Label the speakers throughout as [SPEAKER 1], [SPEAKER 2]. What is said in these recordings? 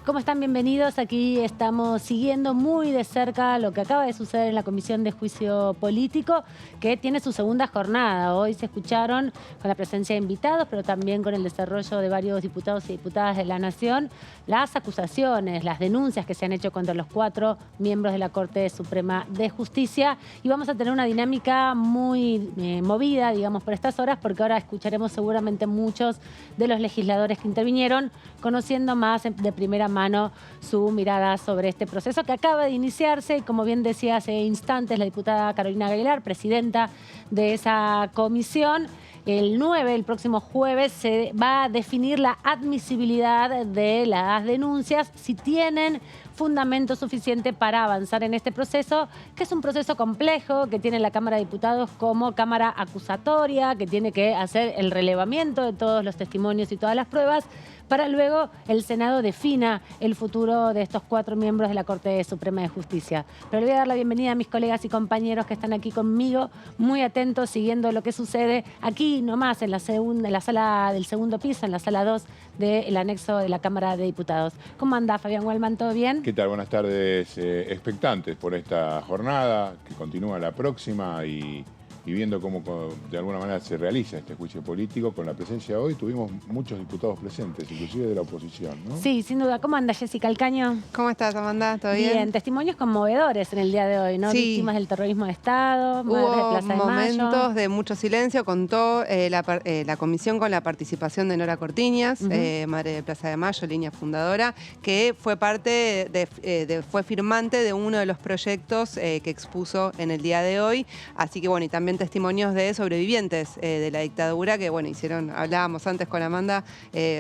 [SPEAKER 1] ¿Cómo están? Bienvenidos. Aquí estamos siguiendo muy de cerca lo que acaba de suceder en la Comisión de Juicio Político, que tiene su segunda jornada. Hoy se escucharon con la presencia de invitados, pero también con el desarrollo de varios diputados y diputadas de la Nación, las acusaciones, las denuncias que se han hecho contra los 4 miembros de la Corte Suprema de Justicia. Y vamos a tener una dinámica muy movida, digamos, por estas horas, porque ahora escucharemos seguramente muchos de los legisladores que intervinieron, conociendo más de primera mano su mirada sobre este proceso que acaba de iniciarse. Y como bien decía hace instantes la diputada Carolina Aguilar, presidenta de esa comisión, el próximo jueves, se va a definir la admisibilidad de las denuncias, si tienen fundamento suficiente para avanzar en este proceso, que es un proceso complejo, que tiene la Cámara de Diputados como Cámara acusatoria, que tiene que hacer el relevamiento de todos los testimonios y todas las pruebas, para luego el Senado defina el futuro de estos 4 miembros de la Corte Suprema de Justicia. Pero le voy a dar la bienvenida a mis colegas y compañeros que están aquí conmigo, muy atentos, siguiendo lo que sucede aquí nomás, en la sala del segundo piso, en la sala 2 del anexo de la Cámara de Diputados. ¿Cómo anda, Fabián Wellman? ¿Todo bien?
[SPEAKER 2] ¿Qué tal? Buenas tardes. Expectantes por esta jornada, que continúa la próxima y viendo cómo de alguna manera se realiza este juicio político. Con la presencia hoy tuvimos muchos diputados presentes, inclusive de la oposición, ¿no?
[SPEAKER 1] Sí, sin duda. ¿Cómo anda, Jessica Alcaño?
[SPEAKER 3] ¿Cómo estás, Amanda? ¿Todo bien?
[SPEAKER 1] Bien, testimonios conmovedores en el día de hoy, ¿no?
[SPEAKER 3] Sí.
[SPEAKER 1] Víctimas del terrorismo de Estado, madres de Plaza de Mayo.
[SPEAKER 3] Hubo momentos de mucho silencio. Contó la comisión con la participación de Nora Cortiñas, madre de Plaza de Mayo, línea fundadora, que fue fue firmante de uno de los proyectos que expuso en el día de hoy. Así que bueno, y también testimonios de sobrevivientes de la dictadura que, bueno, hablábamos antes con Amanda,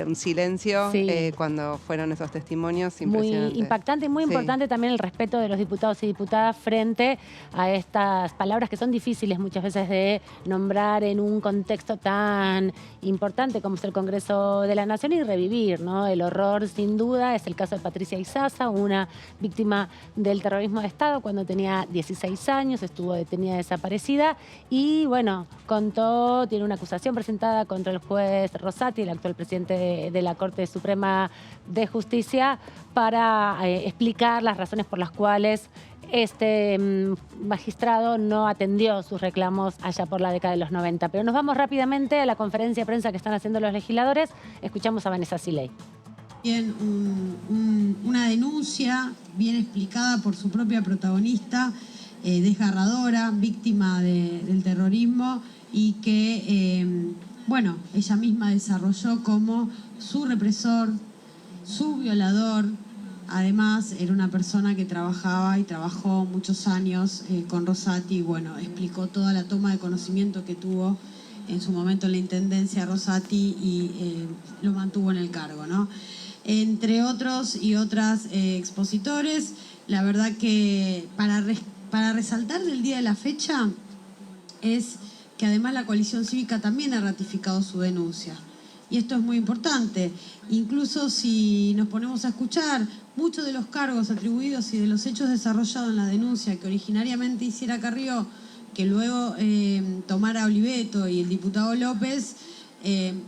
[SPEAKER 3] un silencio cuando fueron esos testimonios impresionantes.
[SPEAKER 1] Muy impactante y muy importante también el respeto de los diputados y diputadas frente a estas palabras que son difíciles muchas veces de nombrar en un contexto tan importante como es el Congreso de la Nación, y revivir, ¿no? El horror, sin duda, es el caso de Patricia Izaza, una víctima del terrorismo de Estado cuando tenía 16 años, estuvo detenida desaparecida. Y bueno, tiene una acusación presentada contra el juez Rosati, el actual presidente de la Corte Suprema de Justicia, para explicar las razones por las cuales este magistrado no atendió sus reclamos allá por la década de los 90. Pero nos vamos rápidamente a la conferencia de prensa que están haciendo los legisladores. Escuchamos a Vanessa Siley.
[SPEAKER 4] Bien, una denuncia bien explicada por su propia protagonista, desgarradora, víctima del terrorismo, y que, bueno, ella misma desarrolló como su represor, su violador. Además, era una persona que trabajaba y trabajó muchos años con Rosati, y bueno, explicó toda la toma de conocimiento que tuvo en su momento en la Intendencia Rosati y lo mantuvo en el cargo, ¿no? Entre otros y otras expositores. La verdad que para resaltar del día de la fecha es que además la coalición cívica también ha ratificado su denuncia. Y esto es muy importante. Incluso si nos ponemos a escuchar, muchos de los cargos atribuidos y de los hechos desarrollados en la denuncia que originariamente hiciera Carrió, que luego tomara Oliveto y el diputado López,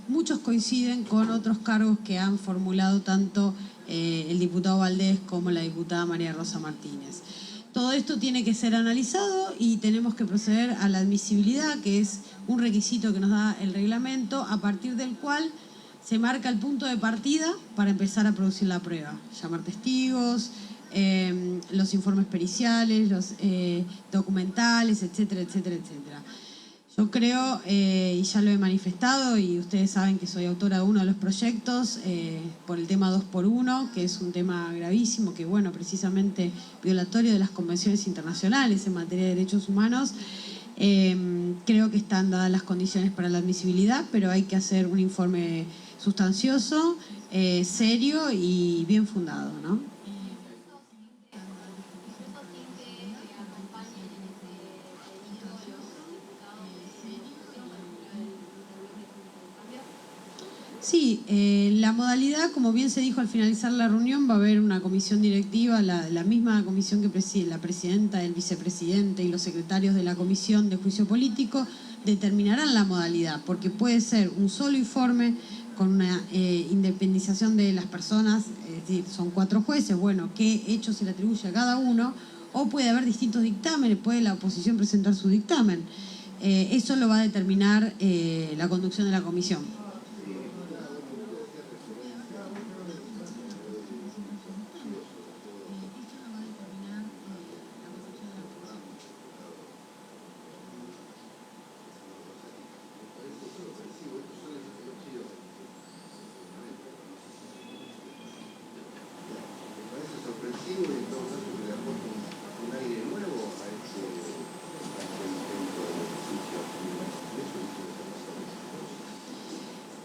[SPEAKER 4] muchos coinciden con otros cargos que han formulado tanto el diputado Valdés como la diputada María Rosa Martínez. Todo esto tiene que ser analizado y tenemos que proceder a la admisibilidad, que es un requisito que nos da el reglamento, a partir del cual se marca el punto de partida para empezar a producir la prueba. Llamar testigos, los informes periciales, los documentales, etcétera, etcétera, etcétera. Yo creo, y ya lo he manifestado, y ustedes saben que soy autora de uno de los proyectos por el tema 2x1, que es un tema gravísimo, que bueno, precisamente violatorio de las convenciones internacionales en materia de derechos humanos. Creo que están dadas las condiciones para la admisibilidad, pero hay que hacer un informe sustancioso, serio y bien fundado, ¿no? Sí, la modalidad, como bien se dijo al finalizar la reunión, va a haber una comisión directiva, la misma comisión que preside la presidenta, el vicepresidente y los secretarios de la comisión de juicio político determinarán la modalidad, porque puede ser un solo informe con una independización de las personas es decir, son 4 jueces, bueno, qué hecho se le atribuye a cada uno, o puede haber distintos dictámenes, puede la oposición presentar su dictamen. Eso lo va a determinar la conducción de la comisión.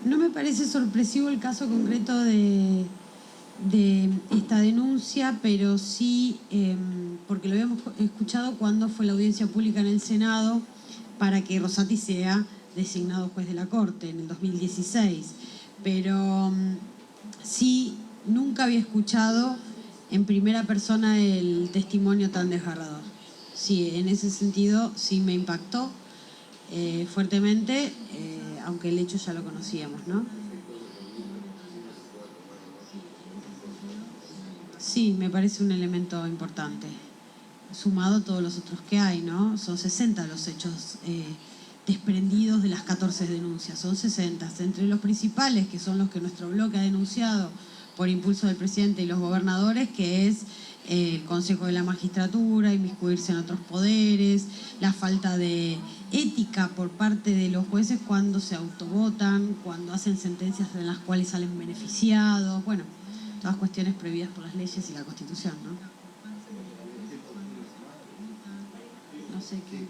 [SPEAKER 4] No me parece sorpresivo el caso concreto de esta denuncia, pero sí, porque lo habíamos escuchado cuando fue la audiencia pública en el Senado para que Rosati sea designado juez de la Corte en el 2016. Pero sí, nunca había escuchado en primera persona el testimonio tan desgarrador. Sí, en ese sentido sí me impactó fuertemente, aunque el hecho ya lo conocíamos, ¿no? Sí, me parece un elemento importante, sumado a todos los otros que hay, ¿no? Son 60 los hechos desprendidos de las 14 denuncias, son 60. Entre los principales, que son los que nuestro bloque ha denunciado por impulso del presidente y los gobernadores, que es el Consejo de la Magistratura, inmiscuirse en otros poderes, la falta de ética por parte de los jueces cuando se autovotan, cuando hacen sentencias en las cuales salen beneficiados, bueno, todas cuestiones prohibidas por las leyes y la Constitución, ¿no? No sé qué.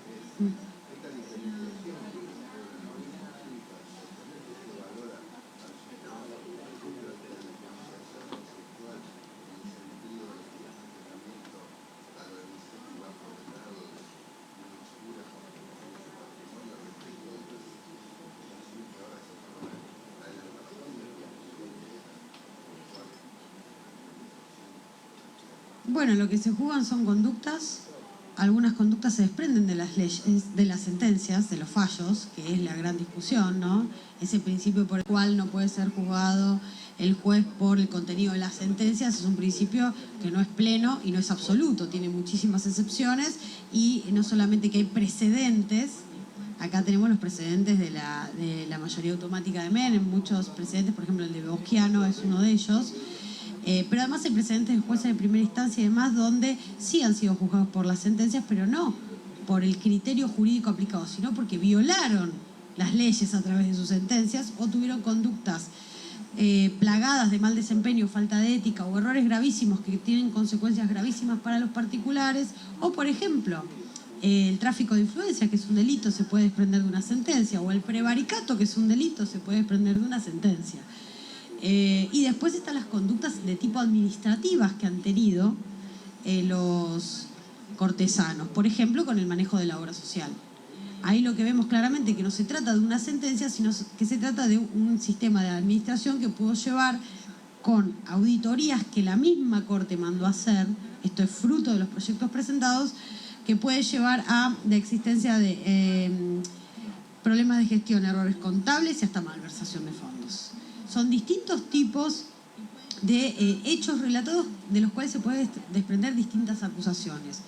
[SPEAKER 4] Bueno, lo que se juzgan son conductas. Algunas conductas se desprenden de las leyes, de las sentencias, de los fallos, que es la gran discusión, ¿no? Ese principio por el cual no puede ser juzgado el juez por el contenido de las sentencias es un principio que no es pleno y no es absoluto, tiene muchísimas excepciones, y no solamente que hay precedentes. Acá tenemos los precedentes de la mayoría automática de Menem, muchos precedentes, por ejemplo el de Boschiano es uno de ellos. Pero además hay precedentes de jueces de primera instancia y demás donde sí han sido juzgados por las sentencias, pero no por el criterio jurídico aplicado, sino porque violaron las leyes a través de sus sentencias o tuvieron conductas plagadas de mal desempeño, falta de ética o errores gravísimos que tienen consecuencias gravísimas para los particulares, o por ejemplo el tráfico de influencia, que es un delito, se puede desprender de una sentencia, o el prevaricato, que es un delito, se puede desprender de una sentencia. Y después están las conductas de tipo administrativas que han tenido los cortesanos, por ejemplo, con el manejo de la obra social. Ahí lo que vemos claramente que no se trata de una sentencia, sino que se trata de un sistema de administración que pudo llevar con auditorías que la misma Corte mandó a hacer, esto es fruto de los proyectos presentados, que puede llevar a la existencia de problemas de gestión, errores contables y hasta malversación de fondos. Son distintos tipos de hechos relatados de los cuales se puede desprender distintas acusaciones.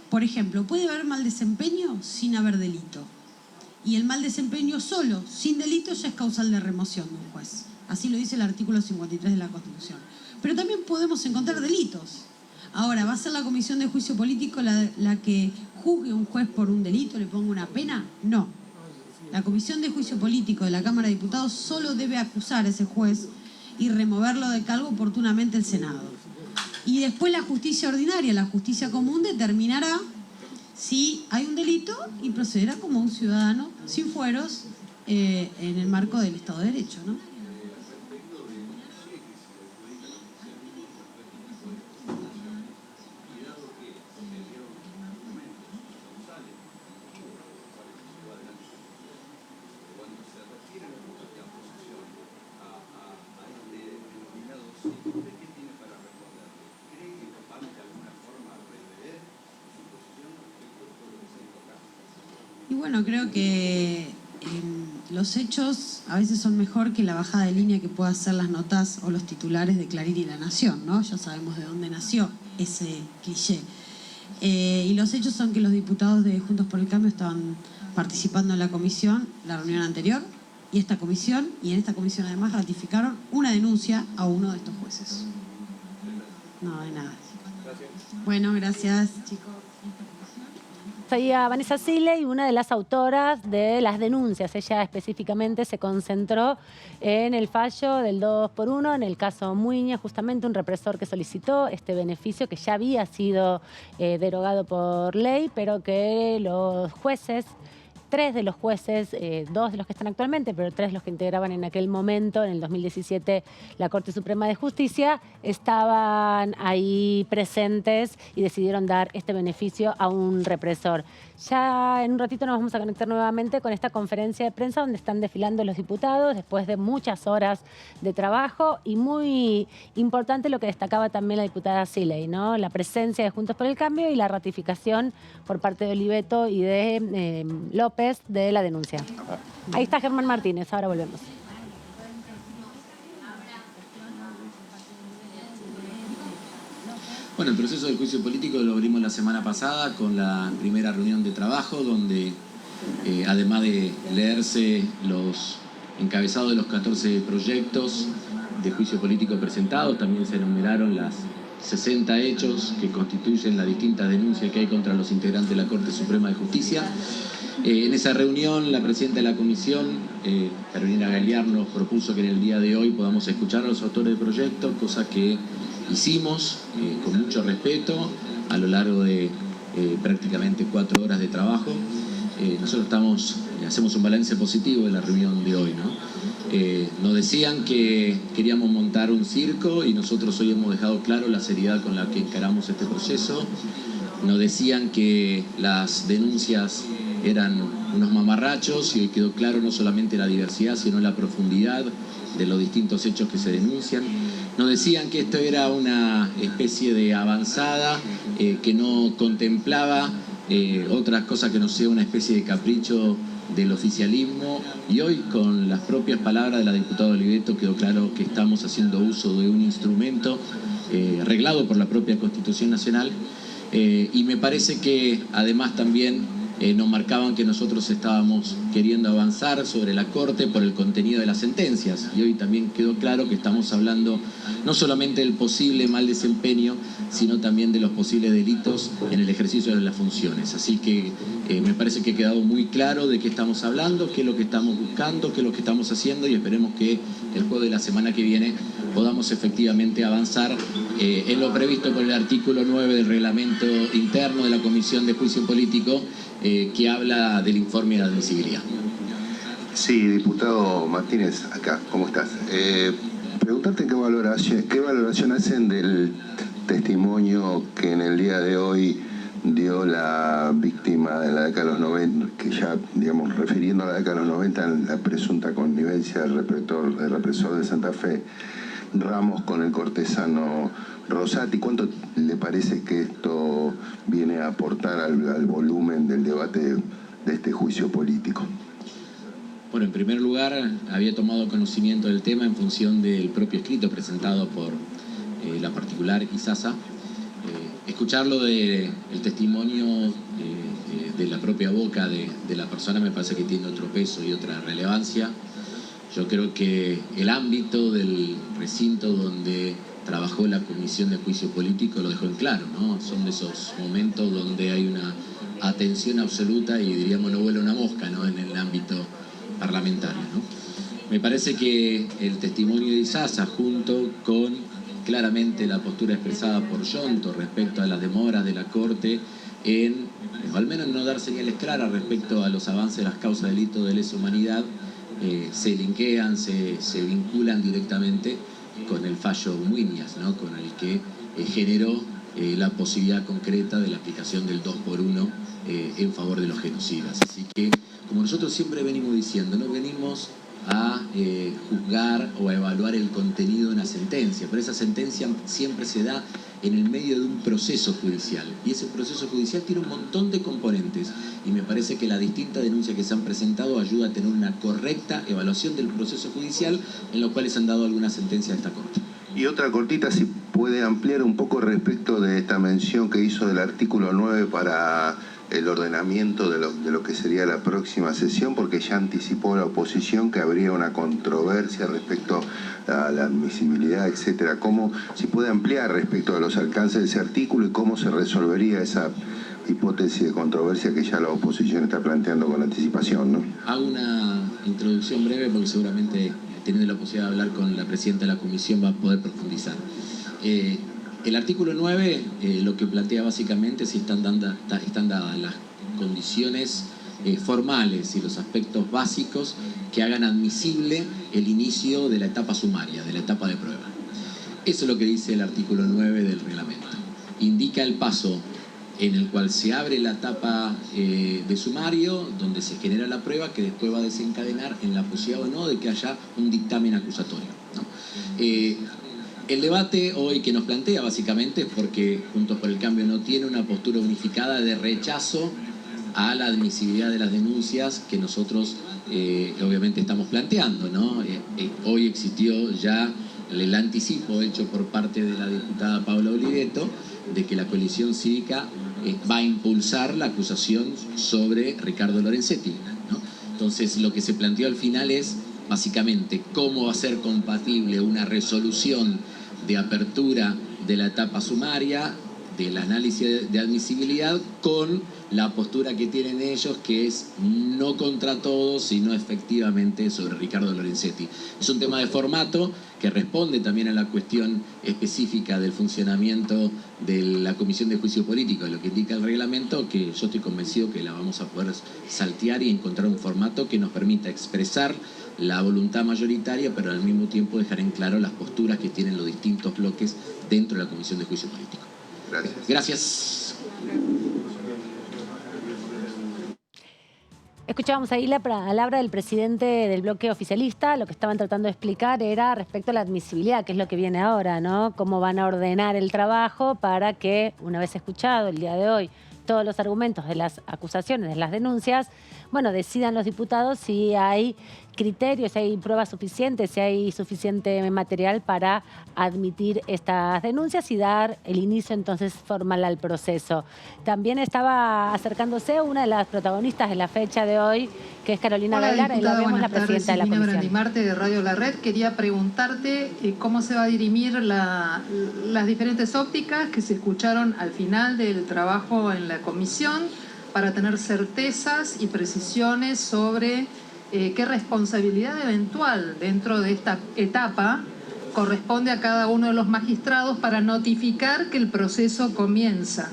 [SPEAKER 4] Por ejemplo, puede haber mal desempeño sin haber delito. Y el mal desempeño solo, sin delito, ya es causal de remoción de un juez. Así lo dice el artículo 53 de la Constitución. Pero también podemos encontrar delitos. Ahora, ¿va a ser la Comisión de Juicio Político la que juzgue a un juez por un delito, le ponga una pena? No. La Comisión de Juicio Político de la Cámara de Diputados solo debe acusar a ese juez y removerlo de cargo oportunamente el Senado. Y después la justicia ordinaria, la justicia común, determinará si hay un delito y procederá como un ciudadano sin fueros en el marco del Estado de Derecho, ¿no? Y bueno, creo que los hechos a veces son mejor que la bajada de línea que pueda hacer las notas o los titulares de Clarín y La Nación, ¿no? Ya sabemos de dónde nació ese cliché. Y los hechos son que los diputados de Juntos por el Cambio estaban participando en la comisión, la reunión anterior, y en esta comisión además ratificaron una denuncia a uno de estos jueces. No, de nada. Gracias. Bueno, gracias, chicos.
[SPEAKER 1] Seguía Vanessa Siley, una de las autoras de las denuncias. Ella específicamente se concentró en el fallo del 2x1, en el caso Muiña, justamente un represor que solicitó este beneficio que ya había sido derogado por ley, pero que los jueces, 3 de los jueces, 2 de los que están actualmente, pero 3 los que integraban en aquel momento, en el 2017, la Corte Suprema de Justicia, estaban ahí presentes y decidieron dar este beneficio a un represor. Ya en un ratito nos vamos a conectar nuevamente con esta conferencia de prensa donde están desfilando los diputados después de muchas horas de trabajo, y muy importante lo que destacaba también la diputada Siley, ¿no? La presencia de Juntos por el Cambio y la ratificación por parte de Oliveto y de López de la denuncia. Ahí está Germán Martínez, ahora volvemos.
[SPEAKER 5] Bueno, el proceso del juicio político lo abrimos la semana pasada con la primera reunión de trabajo, donde además de leerse los encabezados de los 14 proyectos de juicio político presentados, también se enumeraron las 60 hechos que constituyen las distintas denuncias que hay contra los integrantes de la Corte Suprema de Justicia. En esa reunión, la presidenta de la comisión, Carolina Galear, nos propuso que en el día de hoy podamos escuchar a los autores del proyecto, cosa que hicimos con mucho respeto a lo largo de prácticamente 4 horas de trabajo. Nosotros hacemos un balance positivo de la reunión de hoy, ¿no? Nos decían que queríamos montar un circo y nosotros hoy hemos dejado claro la seriedad con la que encaramos este proceso. Nos decían que las denuncias eran unos mamarrachos y hoy quedó claro no solamente la diversidad, sino la profundidad de los distintos hechos que se denuncian. Nos decían que esto era una especie de avanzada que no contemplaba otras cosas que no sea una especie de capricho del oficialismo, y hoy con las propias palabras de la diputada Oliveto quedó claro que estamos haciendo uso de un instrumento reglado por la propia Constitución Nacional, y me parece que además también nos marcaban que nosotros estábamos queriendo avanzar sobre la Corte por el contenido de las sentencias, y hoy también quedó claro que estamos hablando no solamente del posible mal desempeño, sino también de los posibles delitos en el ejercicio de las funciones. Así que me parece que ha quedado muy claro de qué estamos hablando, qué es lo que estamos buscando, qué es lo que estamos haciendo, y esperemos que el jueves de la semana que viene podamos efectivamente avanzar en lo previsto por el artículo 9 del reglamento interno de la Comisión de Juicio Político, que habla del informe de admisibilidad.
[SPEAKER 6] Sí, diputado Martínez, acá, ¿cómo estás? Preguntarte qué valoración hacen del testimonio que en el día de hoy dio la víctima de la década de los 90, que ya, digamos, refiriendo a la década de los 90, la presunta connivencia del represor de Santa Fe, Ramos, con el cortesano Rosati. ¿Cuánto le parece que esto viene a aportar al volumen del debate de este juicio político?
[SPEAKER 5] Bueno, en primer lugar, había tomado conocimiento del tema en función del propio escrito presentado por la particular Isaza. Escucharlo del testimonio de la propia boca de la persona me parece que tiene otro peso y otra relevancia. Yo creo que el ámbito del recinto donde trabajó la Comisión de Juicio Político lo dejó en claro, ¿no? Son de esos momentos donde hay una atención absoluta y diríamos no vuela una mosca, ¿no? En el ámbito parlamentario, ¿no? Me parece que el testimonio de Isaza, junto con claramente la postura expresada por Yonto respecto a las demoras de la Corte o al menos no dar señales claras respecto a los avances de las causas de delito de lesa humanidad, se linkean, se vinculan directamente con el fallo Muiñas, ¿no? Con el que generó la posibilidad concreta de la aplicación del 2x1 en favor de los genocidas. Así que, como nosotros siempre venimos diciendo, no venimos a juzgar o a evaluar el contenido de una sentencia, pero esa sentencia siempre se da en el medio de un proceso judicial, y ese proceso judicial tiene un montón de componentes, y me parece que las distintas denuncias que se han presentado ayuda a tener una correcta evaluación del proceso judicial, en los cuales han dado algunas sentencias de esta Corte.
[SPEAKER 6] Y otra cortita, si puede ampliar un poco respecto de esta mención que hizo del artículo 9 para el ordenamiento de lo que sería la próxima sesión, porque ya anticipó la oposición que habría una controversia respecto a la admisibilidad, etcétera. ¿Cómo, si puede ampliar respecto a los alcances de ese artículo y cómo se resolvería esa hipótesis de controversia que ya la oposición está planteando con anticipación, ¿no?
[SPEAKER 5] Hago una introducción breve porque seguramente, teniendo la posibilidad de hablar con la presidenta de la comisión, va a poder profundizar. El artículo 9 lo que plantea básicamente es si están dadas las condiciones formales y los aspectos básicos que hagan admisible el inicio de la etapa sumaria, de la etapa de prueba. Eso es lo que dice el artículo 9 del reglamento. Indica el paso en el cual se abre la etapa de sumario, donde se genera la prueba, que después va a desencadenar en la posibilidad o no de que haya un dictamen acusatorio, ¿no? El debate hoy que nos plantea básicamente es porque Juntos por el Cambio no tiene una postura unificada de rechazo a la admisibilidad de las denuncias que nosotros obviamente estamos planteando, ¿no? Hoy existió ya el anticipo hecho por parte de la diputada Paula Oliveto de que la coalición cívica va a impulsar la acusación sobre Ricardo Lorenzetti, ¿no? Entonces lo que se planteó al final es básicamente cómo va a ser compatible una resolución de apertura de la etapa sumaria, del análisis de admisibilidad, con la postura que tienen ellos, que es no contra todos, sino efectivamente sobre Ricardo Lorenzetti. Es un tema de formato que responde también a la cuestión específica del funcionamiento de la Comisión de Juicio Político, de lo que indica el reglamento, que yo estoy convencido que la vamos a poder saltear y encontrar un formato que nos permita expresar la voluntad mayoritaria, pero al mismo tiempo dejar en claro las posturas que tienen los distintos bloques dentro de la Comisión de Juicio Político.
[SPEAKER 6] Gracias.
[SPEAKER 5] Gracias.
[SPEAKER 1] Escuchábamos ahí la palabra del presidente del bloque oficialista. Lo que estaban tratando de explicar era respecto a la admisibilidad, que es lo que viene ahora, ¿no? Cómo van a ordenar el trabajo para que, una vez escuchado el día de hoy todos los argumentos de las acusaciones, de las denuncias, bueno, decidan los diputados si hay criterios, si hay pruebas suficientes, si hay suficiente material para admitir estas denuncias y dar el inicio entonces formal al proceso. También estaba acercándose una de las protagonistas de la fecha de hoy, que es Carolina Gailar, y la vemos, la presidenta de la comisión.
[SPEAKER 7] Brandimarte de Radio La Red. Quería preguntarte cómo se va a dirimir las diferentes ópticas que se escucharon al final del trabajo en la comisión para tener certezas y precisiones sobre qué responsabilidad eventual dentro de esta etapa corresponde a cada uno de los magistrados para notificar que el proceso comienza.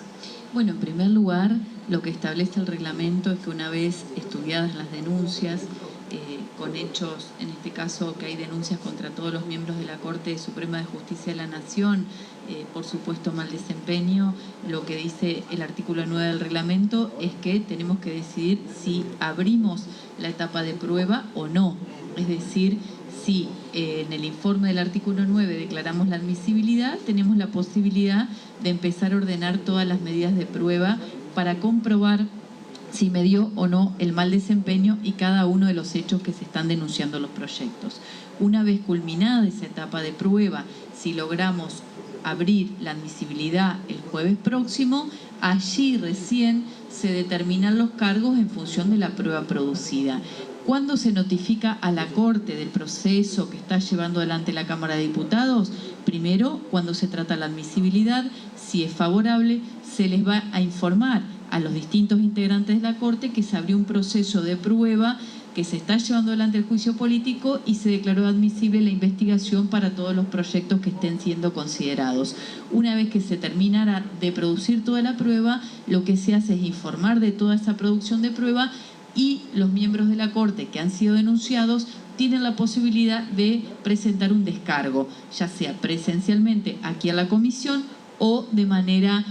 [SPEAKER 8] Bueno, en primer lugar, lo que establece el reglamento es que una vez estudiadas las denuncias, con hechos, en este caso que hay denuncias contra todos los miembros de la Corte Suprema de Justicia de la Nación, por supuesto mal desempeño, lo que dice el artículo 9 del reglamento es que tenemos que decidir si abrimos la etapa de prueba o no. Es decir, si en el informe del artículo 9 declaramos la admisibilidad, tenemos la posibilidad de empezar a ordenar todas las medidas de prueba para comprobar si me dio o no el mal desempeño y cada uno de los hechos que se están denunciando los proyectos. Una vez culminada esa etapa de prueba, si logramos abrir la admisibilidad el jueves próximo, allí recién se determinan los cargos en función de la prueba producida. ¿Cuándo se notifica a la Corte del proceso que está llevando adelante la Cámara de Diputados? Primero, cuando se trata la admisibilidad, si es favorable, se les va a informar a los distintos integrantes de la Corte que se abrió un proceso de prueba, que se está llevando adelante el juicio político y se declaró admisible la investigación para todos los proyectos que estén siendo considerados. Una vez que se terminara de producir toda la prueba, lo que se hace es informar de toda esa producción de prueba y los miembros de la Corte que han sido denunciados tienen la posibilidad de presentar un descargo, ya sea presencialmente aquí a la comisión o de manera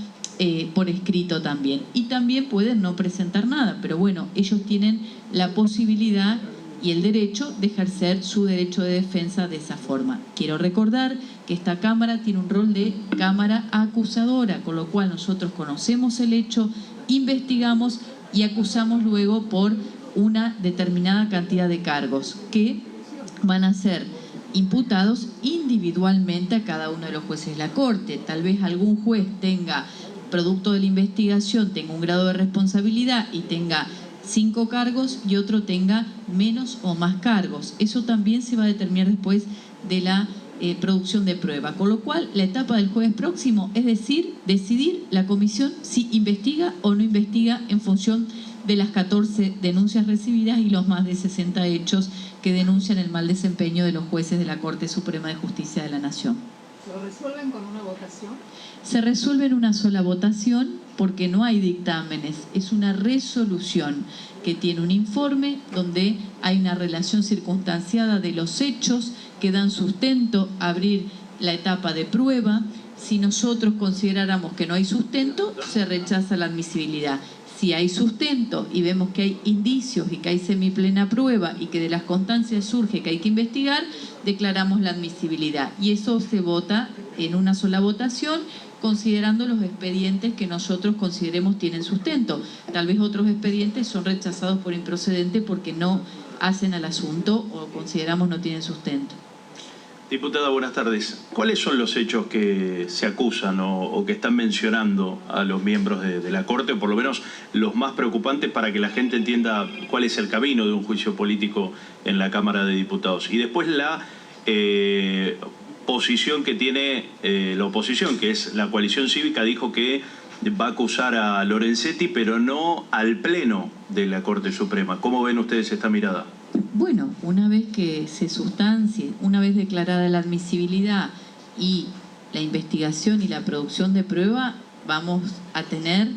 [SPEAKER 8] por escrito también. Y también pueden no presentar nada, pero bueno, ellos tienen la posibilidad y el derecho de ejercer su derecho de defensa de esa forma. Quiero recordar que esta Cámara tiene un rol de Cámara acusadora, con lo cual nosotros conocemos el hecho, investigamos y acusamos luego por una determinada cantidad de cargos que van a ser imputados individualmente a cada uno de los jueces de la Corte. Tal vez algún juez tenga, producto de la investigación, tenga un grado de responsabilidad y tenga 5 cargos y otro tenga menos o más cargos. Eso también se va a determinar después de la producción de prueba. Con lo cual, la etapa del jueves próximo es decir, decidir la comisión si investiga o no investiga en función de las 14 denuncias recibidas y los más de 60 hechos que denuncian el mal desempeño de los jueces de la Corte Suprema de Justicia de la Nación.
[SPEAKER 7] ¿Lo resuelven con una votación?
[SPEAKER 8] Se resuelve en una sola votación porque no hay dictámenes, es una resolución que tiene un informe donde hay una relación circunstanciada de los hechos que dan sustento a abrir la etapa de prueba. Si nosotros consideráramos que no hay sustento, se rechaza la admisibilidad. Si hay sustento y vemos que hay indicios y que hay semiplena prueba y que de las constancias surge que hay que investigar, declaramos la admisibilidad. Y eso se vota en una sola votación, considerando los expedientes que nosotros consideremos tienen sustento. Tal vez otros expedientes son rechazados por improcedente porque no hacen al asunto o consideramos no tienen sustento.
[SPEAKER 9] Diputada, buenas tardes. ¿Cuáles son los hechos que se acusan o que están mencionando a los miembros de la Corte, o por lo menos los más preocupantes para que la gente entienda cuál es el camino de un juicio político en la Cámara de Diputados? Y después la posición que tiene la oposición, que es la coalición cívica, dijo que va a acusar a Lorenzetti, pero no al Pleno de la Corte Suprema. ¿Cómo ven ustedes esta mirada?
[SPEAKER 8] Bueno, una vez que se sustancie, una vez declarada la admisibilidad y la investigación y la producción de prueba, vamos a tener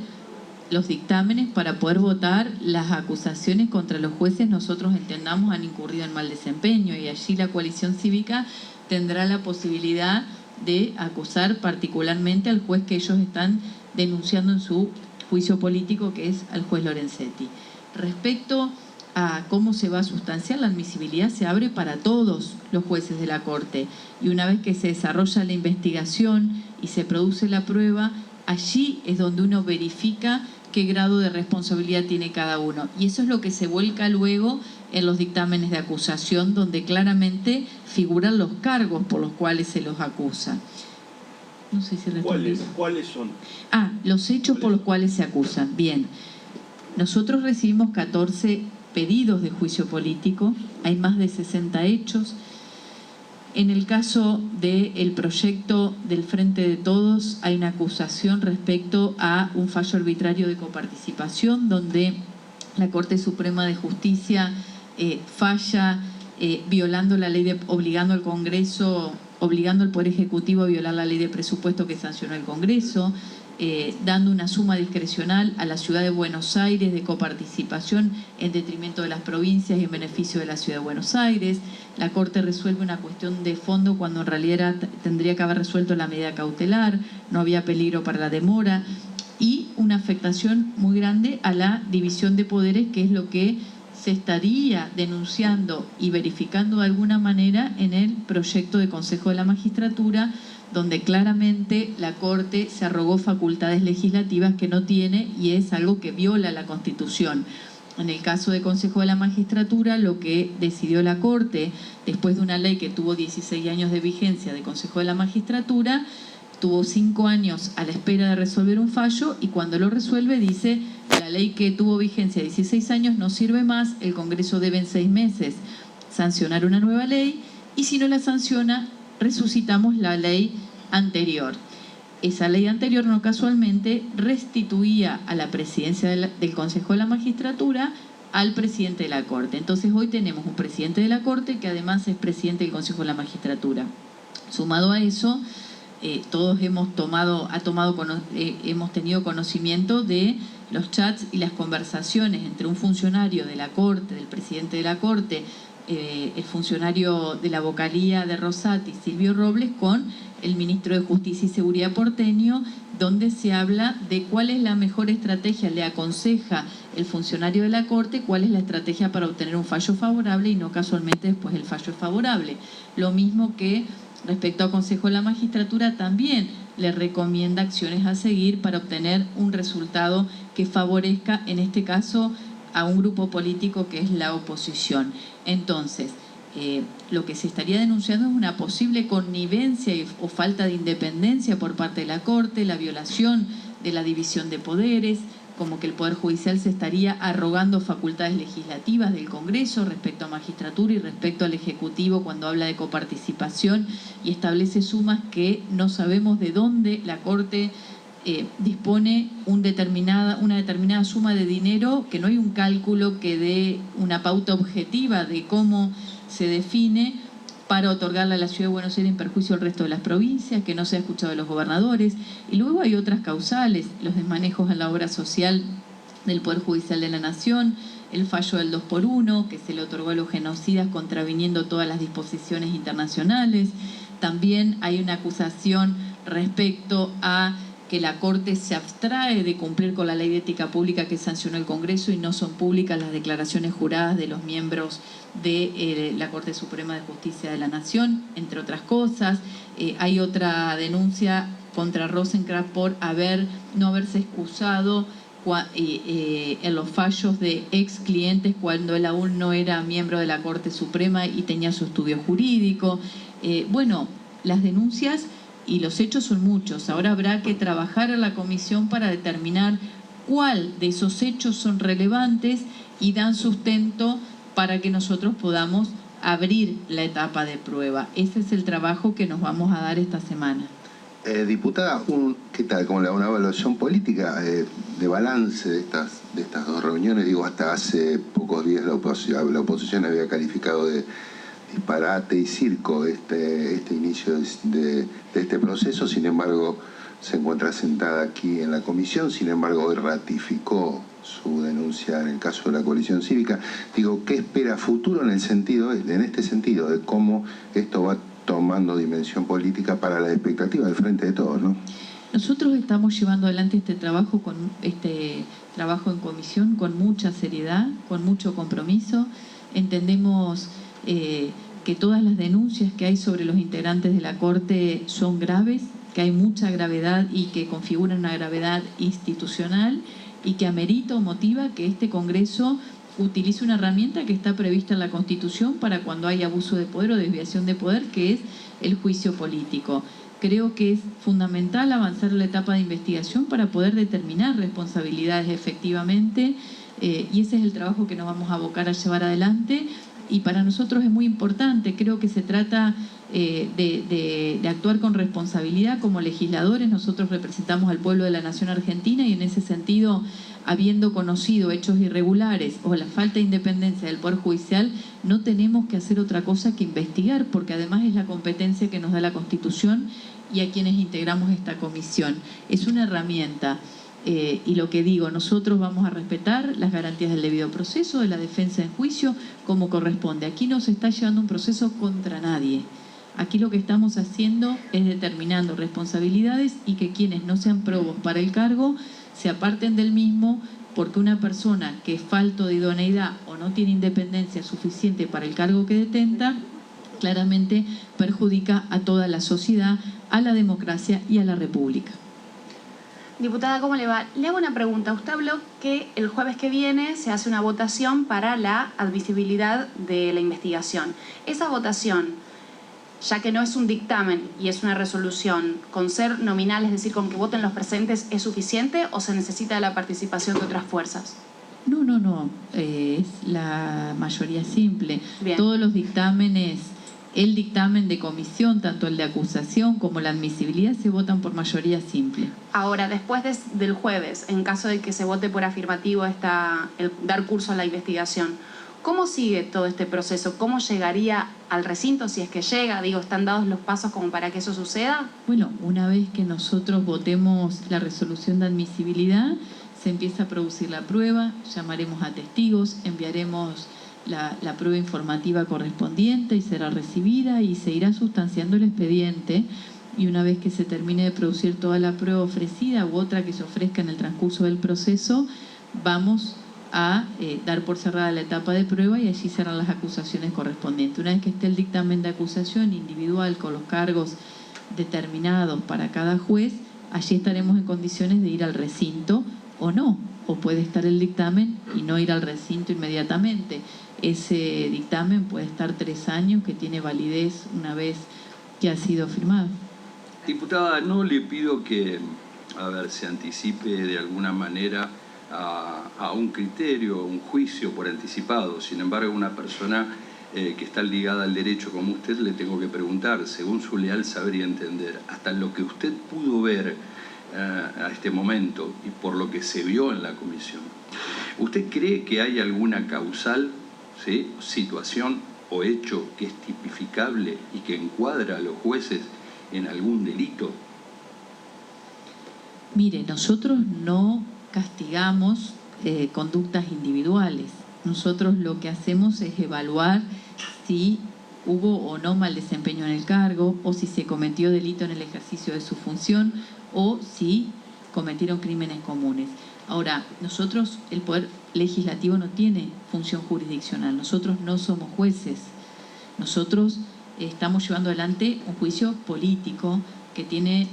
[SPEAKER 8] los dictámenes para poder votar las acusaciones contra los jueces nosotros entendamos han incurrido en mal desempeño, y allí la coalición cívica tendrá la posibilidad de acusar particularmente al juez que ellos están denunciando en su juicio político, que es al juez Lorenzetti. Respecto a cómo se va a sustanciar la admisibilidad, se abre para todos los jueces de la Corte, y una vez que se desarrolla la investigación y se produce la prueba, allí es donde uno verifica qué grado de responsabilidad tiene cada uno, y eso es lo que se vuelca luego en los dictámenes de acusación, donde claramente figuran los cargos por los cuales se los acusa. No sé si respondí.
[SPEAKER 9] ¿Cuáles son?
[SPEAKER 8] Los hechos por los cuales se acusan. Bien, nosotros recibimos 14 pedidos de juicio político, hay más de 60 hechos. En el caso del proyecto del Frente de Todos hay una acusación respecto a un fallo arbitrario de coparticipación, donde la Corte Suprema de Justicia falla violando la ley obligando al Congreso, obligando al Poder Ejecutivo a violar la ley de presupuesto que sancionó el Congreso, dando una suma discrecional a la Ciudad de Buenos Aires de coparticipación en detrimento de las provincias y en beneficio de la Ciudad de Buenos Aires. La Corte resuelve una cuestión de fondo cuando en realidad tendría que haber resuelto la medida cautelar, no había peligro para la demora, y una afectación muy grande a la división de poderes, que es lo que se estaría denunciando y verificando de alguna manera en el proyecto de Consejo de la Magistratura, donde claramente la Corte se arrogó facultades legislativas que no tiene, y es algo que viola la Constitución. En el caso de Consejo de la Magistratura, lo que decidió la Corte, después de una ley que tuvo 16 años de vigencia de Consejo de la Magistratura, tuvo 5 años a la espera de resolver un fallo, y cuando lo resuelve dice: la ley que tuvo vigencia 16 años no sirve más, el Congreso debe en 6 meses sancionar una nueva ley, y si no la sanciona, resucitamos la ley anterior. Esa ley anterior, no casualmente, restituía a la presidencia del Consejo de la Magistratura al presidente de la Corte. Entonces hoy tenemos un presidente de la Corte que además es presidente del Consejo de la Magistratura. Sumado a eso, todos hemos tenido conocimiento de los chats y las conversaciones entre un funcionario de la Corte, del presidente de la Corte, el funcionario de la vocalía de Rosati, Silvio Robles, con el ministro de Justicia y Seguridad porteño, donde se habla de cuál es la mejor estrategia, le aconseja el funcionario de la Corte cuál es la estrategia para obtener un fallo favorable y no casualmente después el fallo es favorable. Lo mismo que respecto al Consejo de la Magistratura, también le recomienda acciones a seguir para obtener un resultado que favorezca, en este caso, a un grupo político que es la oposición. Entonces, lo que se estaría denunciando es una posible connivencia o falta de independencia por parte de la Corte, la violación de la división de poderes, como que el Poder Judicial se estaría arrogando facultades legislativas del Congreso respecto a magistratura y respecto al Ejecutivo cuando habla de coparticipación y establece sumas que no sabemos de dónde la Corte dispone una determinada suma de dinero, que no hay un cálculo que dé una pauta objetiva de cómo se define para otorgarle a la Ciudad de Buenos Aires en perjuicio al resto de las provincias, que no se ha escuchado de los gobernadores. Y luego hay otras causales, los desmanejos en la obra social del Poder Judicial de la Nación, el fallo del 2x1, que se le otorgó a los genocidas contraviniendo todas las disposiciones internacionales. También hay una acusación respecto a que la Corte se abstrae de cumplir con la ley de ética pública que sancionó el Congreso y no son públicas las declaraciones juradas de los miembros de la Corte Suprema de Justicia de la Nación, entre otras cosas. Hay otra denuncia contra Rosenkrantz por no haberse excusado en los fallos de ex clientes cuando él aún no era miembro de la Corte Suprema y tenía su estudio jurídico. Bueno, las denuncias y los hechos son muchos. Ahora habrá que trabajar en la comisión para determinar cuál de esos hechos son relevantes y dan sustento para que nosotros podamos abrir la etapa de prueba. Ese es el trabajo que nos vamos a dar esta semana.
[SPEAKER 6] Diputada, ¿qué tal? ¿Cómo le da una evaluación política de balance de estas dos reuniones? Digo, hasta hace pocos días la oposición había calificado de disparate y circo este inicio de este proceso. Sin embargo, se encuentra sentada aquí en la comisión. Sin embargo, hoy ratificó su denuncia en el caso de la coalición cívica. Digo, ¿qué espera futuro en este sentido de cómo esto va tomando dimensión política para la expectativa del Frente de Todos, ¿no?
[SPEAKER 8] Nosotros estamos llevando adelante este trabajo en comisión con mucha seriedad, con mucho compromiso. Entendemos que todas las denuncias que hay sobre los integrantes de la Corte son graves, que hay mucha gravedad y que configuran una gravedad institucional y que amerita o motiva que este Congreso utilice una herramienta que está prevista en la Constitución para cuando hay abuso de poder o desviación de poder, que es el juicio político. Creo que es fundamental avanzar en la etapa de investigación para poder determinar responsabilidades efectivamente y ese es el trabajo que nos vamos a abocar a llevar adelante. Y para nosotros es muy importante, creo que se trata de actuar con responsabilidad como legisladores. Nosotros representamos al pueblo de la nación argentina y en ese sentido, habiendo conocido hechos irregulares o la falta de independencia del Poder Judicial, no tenemos que hacer otra cosa que investigar, porque además es la competencia que nos da la Constitución y a quienes integramos esta comisión. Es una herramienta. Y lo que digo, nosotros vamos a respetar las garantías del debido proceso, de la defensa en juicio, como corresponde. Aquí no se está llevando un proceso contra nadie. Aquí lo que estamos haciendo es determinando responsabilidades y que quienes no sean probos para el cargo se aparten del mismo, porque una persona que es falto de idoneidad o no tiene independencia suficiente para el cargo que detenta, claramente perjudica a toda la sociedad, a la democracia y a la República.
[SPEAKER 10] Diputada, ¿cómo le va? Le hago una pregunta. Usted habló que el jueves que viene se hace una votación para la admisibilidad de la investigación. Esa votación, ya que no es un dictamen y es una resolución, con ser nominal, es decir, con que voten los presentes, ¿es suficiente o se necesita la participación de otras fuerzas?
[SPEAKER 8] No. Es la mayoría simple.
[SPEAKER 10] Bien.
[SPEAKER 8] Todos los dictámenes, el dictamen de comisión, tanto el de acusación como la admisibilidad, se votan por mayoría simple.
[SPEAKER 10] Ahora, después del jueves, en caso de que se vote por afirmativo el dar curso a la investigación, ¿cómo sigue todo este proceso? ¿Cómo llegaría al recinto si es que llega? Digo, ¿están dados los pasos como para que eso suceda?
[SPEAKER 8] Bueno, una vez que nosotros votemos la resolución de admisibilidad, se empieza a producir la prueba, llamaremos a testigos, enviaremos la prueba informativa correspondiente y será recibida y se irá sustanciando el expediente, y una vez que se termine de producir toda la prueba ofrecida u otra que se ofrezca en el transcurso del proceso, vamos a dar por cerrada la etapa de prueba y allí serán las acusaciones correspondientes. Una vez que esté el dictamen de acusación individual con los cargos determinados para cada juez, allí estaremos en condiciones de ir al recinto o no, o puede estar el dictamen y no ir al recinto inmediatamente. Ese dictamen puede estar 3 años, que tiene validez una vez que ha sido firmado.
[SPEAKER 11] Diputada, no le pido que, se anticipe de alguna manera a un criterio, un juicio por anticipado. Sin embargo, una persona que está ligada al derecho como usted, le tengo que preguntar, según su leal saber y entender, hasta lo que usted pudo ver a este momento y por lo que se vio en la comisión, ¿usted cree que hay alguna causal, ¿sí?, situación o hecho que es tipificable y que encuadra a los jueces en algún delito?
[SPEAKER 8] Mire, nosotros no castigamos conductas individuales. Nosotros lo que hacemos es evaluar si hubo o no mal desempeño en el cargo, o si se cometió delito en el ejercicio de su función, o si cometieron crímenes comunes. Ahora, nosotros, el Poder Legislativo no tiene función jurisdiccional. Nosotros no somos jueces. Nosotros estamos llevando adelante un juicio político que tiene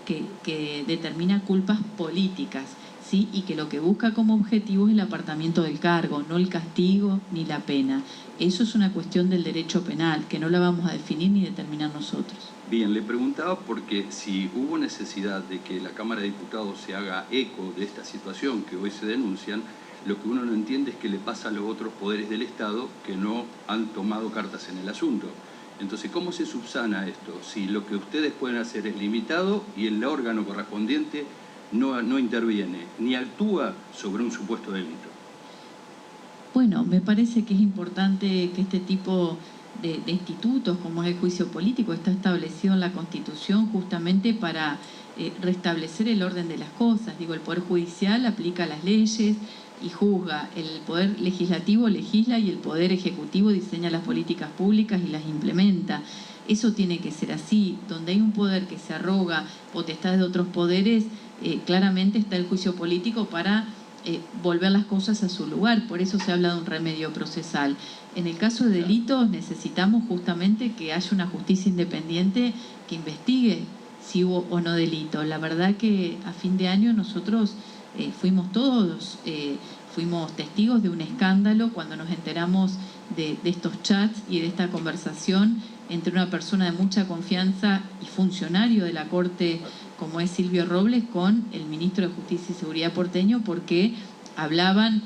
[SPEAKER 8] que determina culpas políticas, ¿sí? Y que lo que busca como objetivo es el apartamiento del cargo, no el castigo ni la pena. Eso es una cuestión del derecho penal, que no la vamos a definir ni determinar nosotros.
[SPEAKER 11] Bien, le preguntaba porque si hubo necesidad de que la Cámara de Diputados se haga eco de esta situación que hoy se denuncian, lo que uno no entiende es qué le pasa a los otros poderes del Estado que no han tomado cartas en el asunto. Entonces, ¿cómo se subsana esto? Si lo que ustedes pueden hacer es limitado y el órgano correspondiente no interviene, ni actúa sobre un supuesto delito.
[SPEAKER 8] Bueno, me parece que es importante que este tipo de institutos, como es el juicio político, está establecido en la Constitución justamente para restablecer el orden de las cosas. Digo, el Poder Judicial aplica las leyes y juzga, el Poder Legislativo legisla y el Poder Ejecutivo diseña las políticas públicas y las implementa. Eso tiene que ser así. Donde hay un poder que se arroga potestades de otros poderes, claramente está el juicio político para volver las cosas a su lugar. Por eso se habla de un remedio procesal. En el caso de delitos necesitamos justamente que haya una justicia independiente que investigue si hubo o no delito. La verdad que a fin de año nosotros fuimos testigos de un escándalo cuando nos enteramos de estos chats y de esta conversación entre una persona de mucha confianza y funcionario de la Corte como es Silvio Robles con el ministro de Justicia y Seguridad porteño, porque hablaban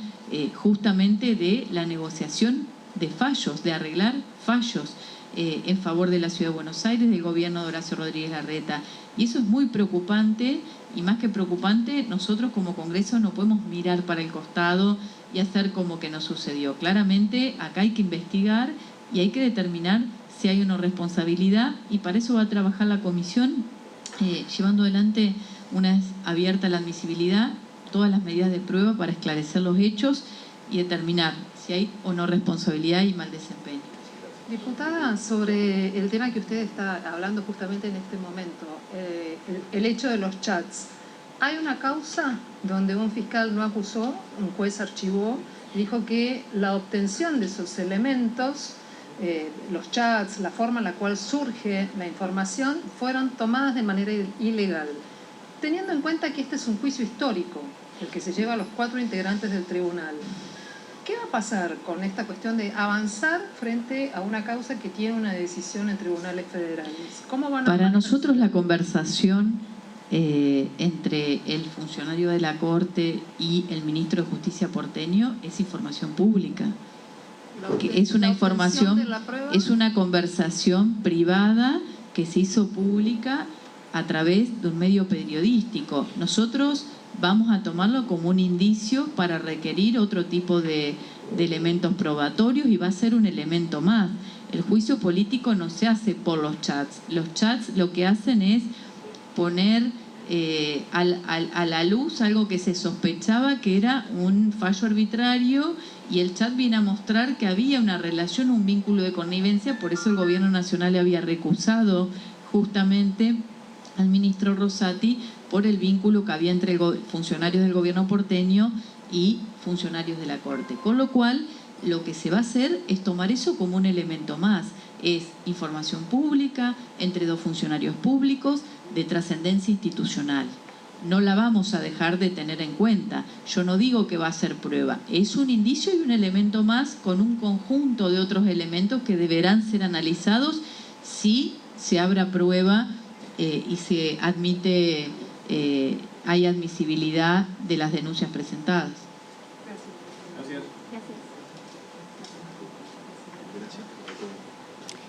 [SPEAKER 8] justamente de la negociación de fallos, de arreglar fallos en favor de la Ciudad de Buenos Aires, del gobierno de Horacio Rodríguez Larreta. Y eso es muy preocupante, y más que preocupante, nosotros como Congreso no podemos mirar para el costado y hacer como que no sucedió. Claramente acá hay que investigar y hay que determinar si hay una responsabilidad, y para eso va a trabajar la comisión, llevando adelante, una vez abierta la admisibilidad, todas las medidas de prueba para esclarecer los hechos y determinar si hay o no responsabilidad y mal desempeño.
[SPEAKER 7] Diputada, sobre el tema que usted está hablando justamente en este momento, el hecho de los chats. ¿Hay una causa donde un fiscal no acusó, un juez archivó, dijo que la obtención de esos elementos, los chats, la forma en la cual surge la información, fueron tomadas de manera ilegal? Teniendo en cuenta que este es un juicio histórico, el que se lleva a los 4 integrantes del tribunal, ¿qué va a pasar con esta cuestión de avanzar frente a una causa que tiene una decisión en tribunales federales? ¿Cómo van a
[SPEAKER 8] Para nosotros la conversación entre el funcionario de la Corte y el ministro de Justicia porteño es información pública. Es una información, es una conversación privada que se hizo pública a través de un medio periodístico. Nosotros vamos a tomarlo como un indicio para requerir otro tipo de elementos probatorios, y va a ser un elemento más. El juicio político no se hace por los chats. Los chats lo que hacen es poner a la luz algo que se sospechaba que era un fallo arbitrario, y el chat viene a mostrar que había una relación, un vínculo de connivencia. Por eso el gobierno nacional había recusado justamente al ministro Rosati por el vínculo que había entre funcionarios del gobierno porteño y funcionarios de la Corte. Con lo cual, lo que se va a hacer es tomar eso como un elemento más. Es información pública entre dos funcionarios públicos de trascendencia institucional. No la vamos a dejar de tener en cuenta. Yo no digo que va a ser prueba. Es un indicio y un elemento más con un conjunto de otros elementos que deberán ser analizados si se abra prueba y se admite, hay admisibilidad de las denuncias presentadas.
[SPEAKER 9] Gracias.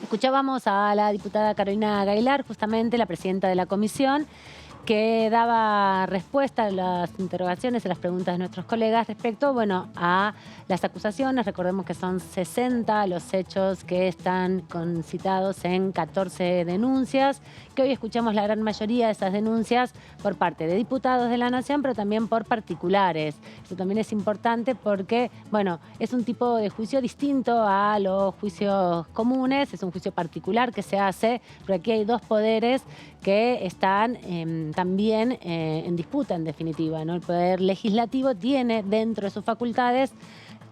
[SPEAKER 1] Escuchábamos a la diputada Carolina Gaylar, justamente la presidenta de la comisión, que daba respuesta a las interrogaciones, a las preguntas de nuestros colegas respecto, bueno, a las acusaciones. Recordemos que son 60 los hechos que están concitados en 14 denuncias, que hoy escuchamos la gran mayoría de esas denuncias por parte de diputados de la Nación, pero también por particulares. Eso también es importante porque, bueno, es un tipo de juicio distinto a los juicios comunes, es un juicio particular que se hace, pero aquí hay dos poderes que están también en disputa, en definitiva, ¿no? El Poder Legislativo tiene dentro de sus facultades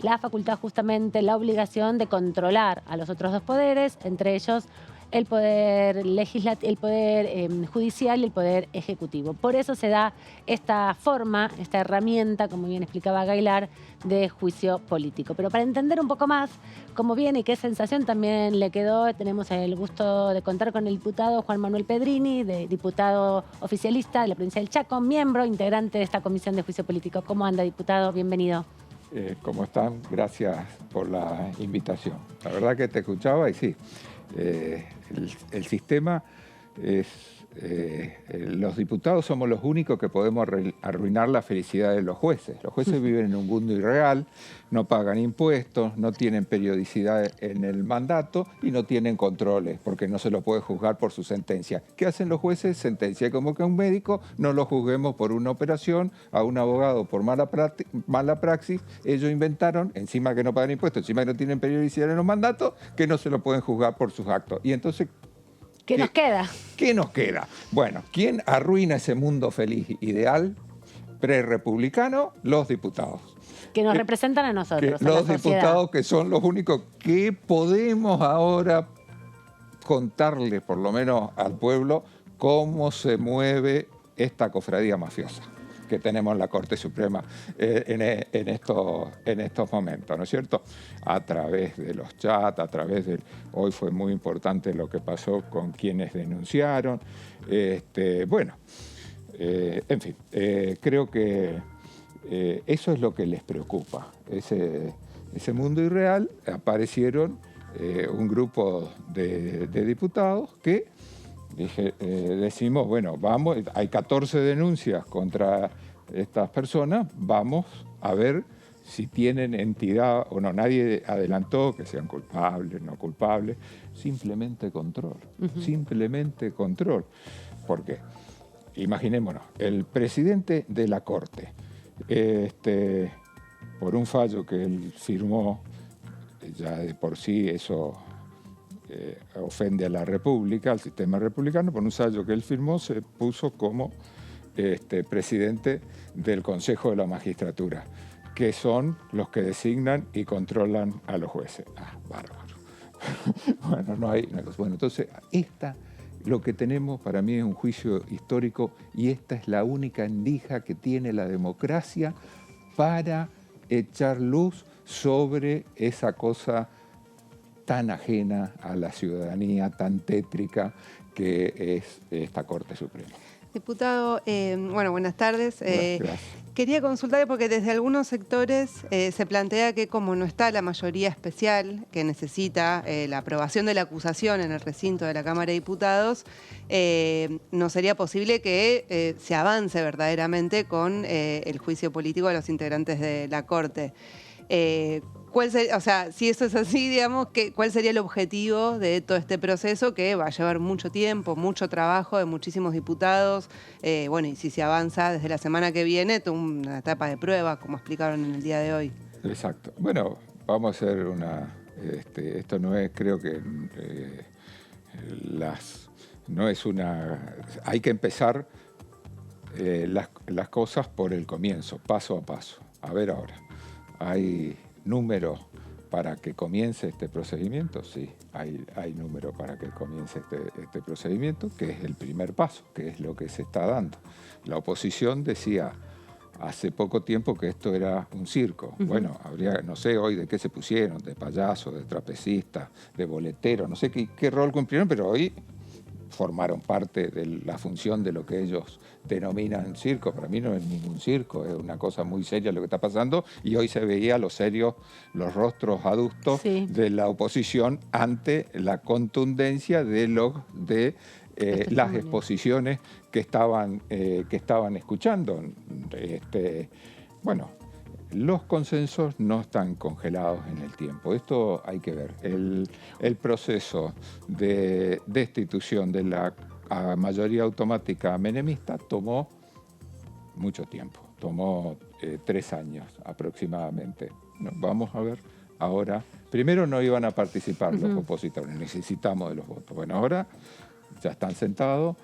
[SPEAKER 1] la facultad, justamente, la obligación de controlar a los otros dos poderes, entre ellos el poder judicial y el poder ejecutivo. Por eso se da esta forma, esta herramienta, como bien explicaba Gaylar, de juicio político. Pero para entender un poco más cómo viene y qué sensación también le quedó, tenemos el gusto de contar con el diputado Juan Manuel Pedrini, diputado oficialista de la provincia del Chaco, miembro integrante de esta comisión de juicio político. ¿Cómo anda, diputado? Bienvenido.
[SPEAKER 12] ¿Cómo están? Gracias por la invitación. La verdad que te escuchaba y sí, el sistema es... los diputados somos los únicos que podemos arruinar la felicidad de los jueces. Los jueces viven en un mundo irreal, no pagan impuestos, no tienen periodicidad en el mandato y no tienen controles porque no se los puede juzgar por su sentencia. ¿Qué hacen los jueces? Sentencia. Como que a un médico no lo juzguemos por una operación, a un abogado por mala praxis. Ellos inventaron, encima que no pagan impuestos, encima que no tienen periodicidad en los mandatos, que no se lo pueden juzgar por sus actos. Y entonces...
[SPEAKER 1] ¿Qué nos queda?
[SPEAKER 12] ¿Qué nos queda? Bueno, ¿quién arruina ese mundo feliz ideal pre-republicano? Los diputados.
[SPEAKER 1] Que nos representan a nosotros, a
[SPEAKER 12] los
[SPEAKER 1] la
[SPEAKER 12] diputados, que son los únicos que podemos ahora contarle, por lo menos al pueblo, cómo se mueve esta cofradía mafiosa que tenemos en la Corte Suprema en estos momentos, ¿no es cierto? A través de los chats, a través de... Hoy fue muy importante lo que pasó con quienes denunciaron. Bueno, en fin, creo que eso es lo que les preocupa. Ese mundo irreal. Aparecieron un grupo de diputados que... decimos, bueno, vamos, hay 14 denuncias contra estas personas, vamos a ver si tienen entidad o no. Nadie adelantó que sean culpables, no culpables, simplemente control, simplemente control. ¿Por qué? Imaginémonos, el presidente de la Corte, por un fallo que él firmó, ya de por sí eso... ofende a la República, al sistema republicano. Por un fallo que él firmó se puso como presidente del Consejo de la Magistratura, que son los que designan y controlan a los jueces. Ah, bárbaro. Bueno, no hay una cosa. Bueno, entonces, lo que tenemos para mí es un juicio histórico y esta es la única endija que tiene la democracia para echar luz sobre esa cosa tan ajena a la ciudadanía, tan tétrica que es esta Corte Suprema.
[SPEAKER 3] Diputado, bueno, buenas tardes.
[SPEAKER 12] Gracias.
[SPEAKER 3] Quería consultarle porque desde algunos sectores se plantea que como no está la mayoría especial que necesita la aprobación de la acusación en el recinto de la Cámara de Diputados, no sería posible que se avance verdaderamente con el juicio político de los integrantes de la Corte. O sea, si eso es así, digamos, ¿cuál sería el objetivo de todo este proceso que va a llevar mucho tiempo, mucho trabajo de muchísimos diputados? Bueno, y si se avanza desde la semana que viene, toda una etapa de prueba, como explicaron en el día de hoy.
[SPEAKER 12] Exacto. Bueno, vamos a hacer esto no es, creo que no es una... Hay que empezar las cosas por el comienzo, paso a paso. A ver ahora, ¿hay números para que comience este procedimiento? Sí, hay números para que comience este procedimiento, que es el primer paso, que es lo que se está dando. La oposición decía hace poco tiempo que esto era un circo. Bueno, habría, no sé hoy de qué se pusieron, de payaso, de trapecista, de boletero, no sé qué rol cumplieron, pero hoy formaron parte de la función de lo que ellos denominan circo. Para mí no es ningún circo, es una cosa muy seria lo que está pasando, y hoy se veía los rostros adustos de la oposición ante la contundencia de las exposiciones que estaban escuchando. Bueno, los consensos no están congelados en el tiempo. Esto hay que ver. El proceso de destitución de la mayoría automática menemista tomó mucho tiempo. Tomó 3 años aproximadamente. Vamos a ver ahora. Primero no iban a participar los opositores. Necesitamos de los votos. Bueno, ahora ya están sentados,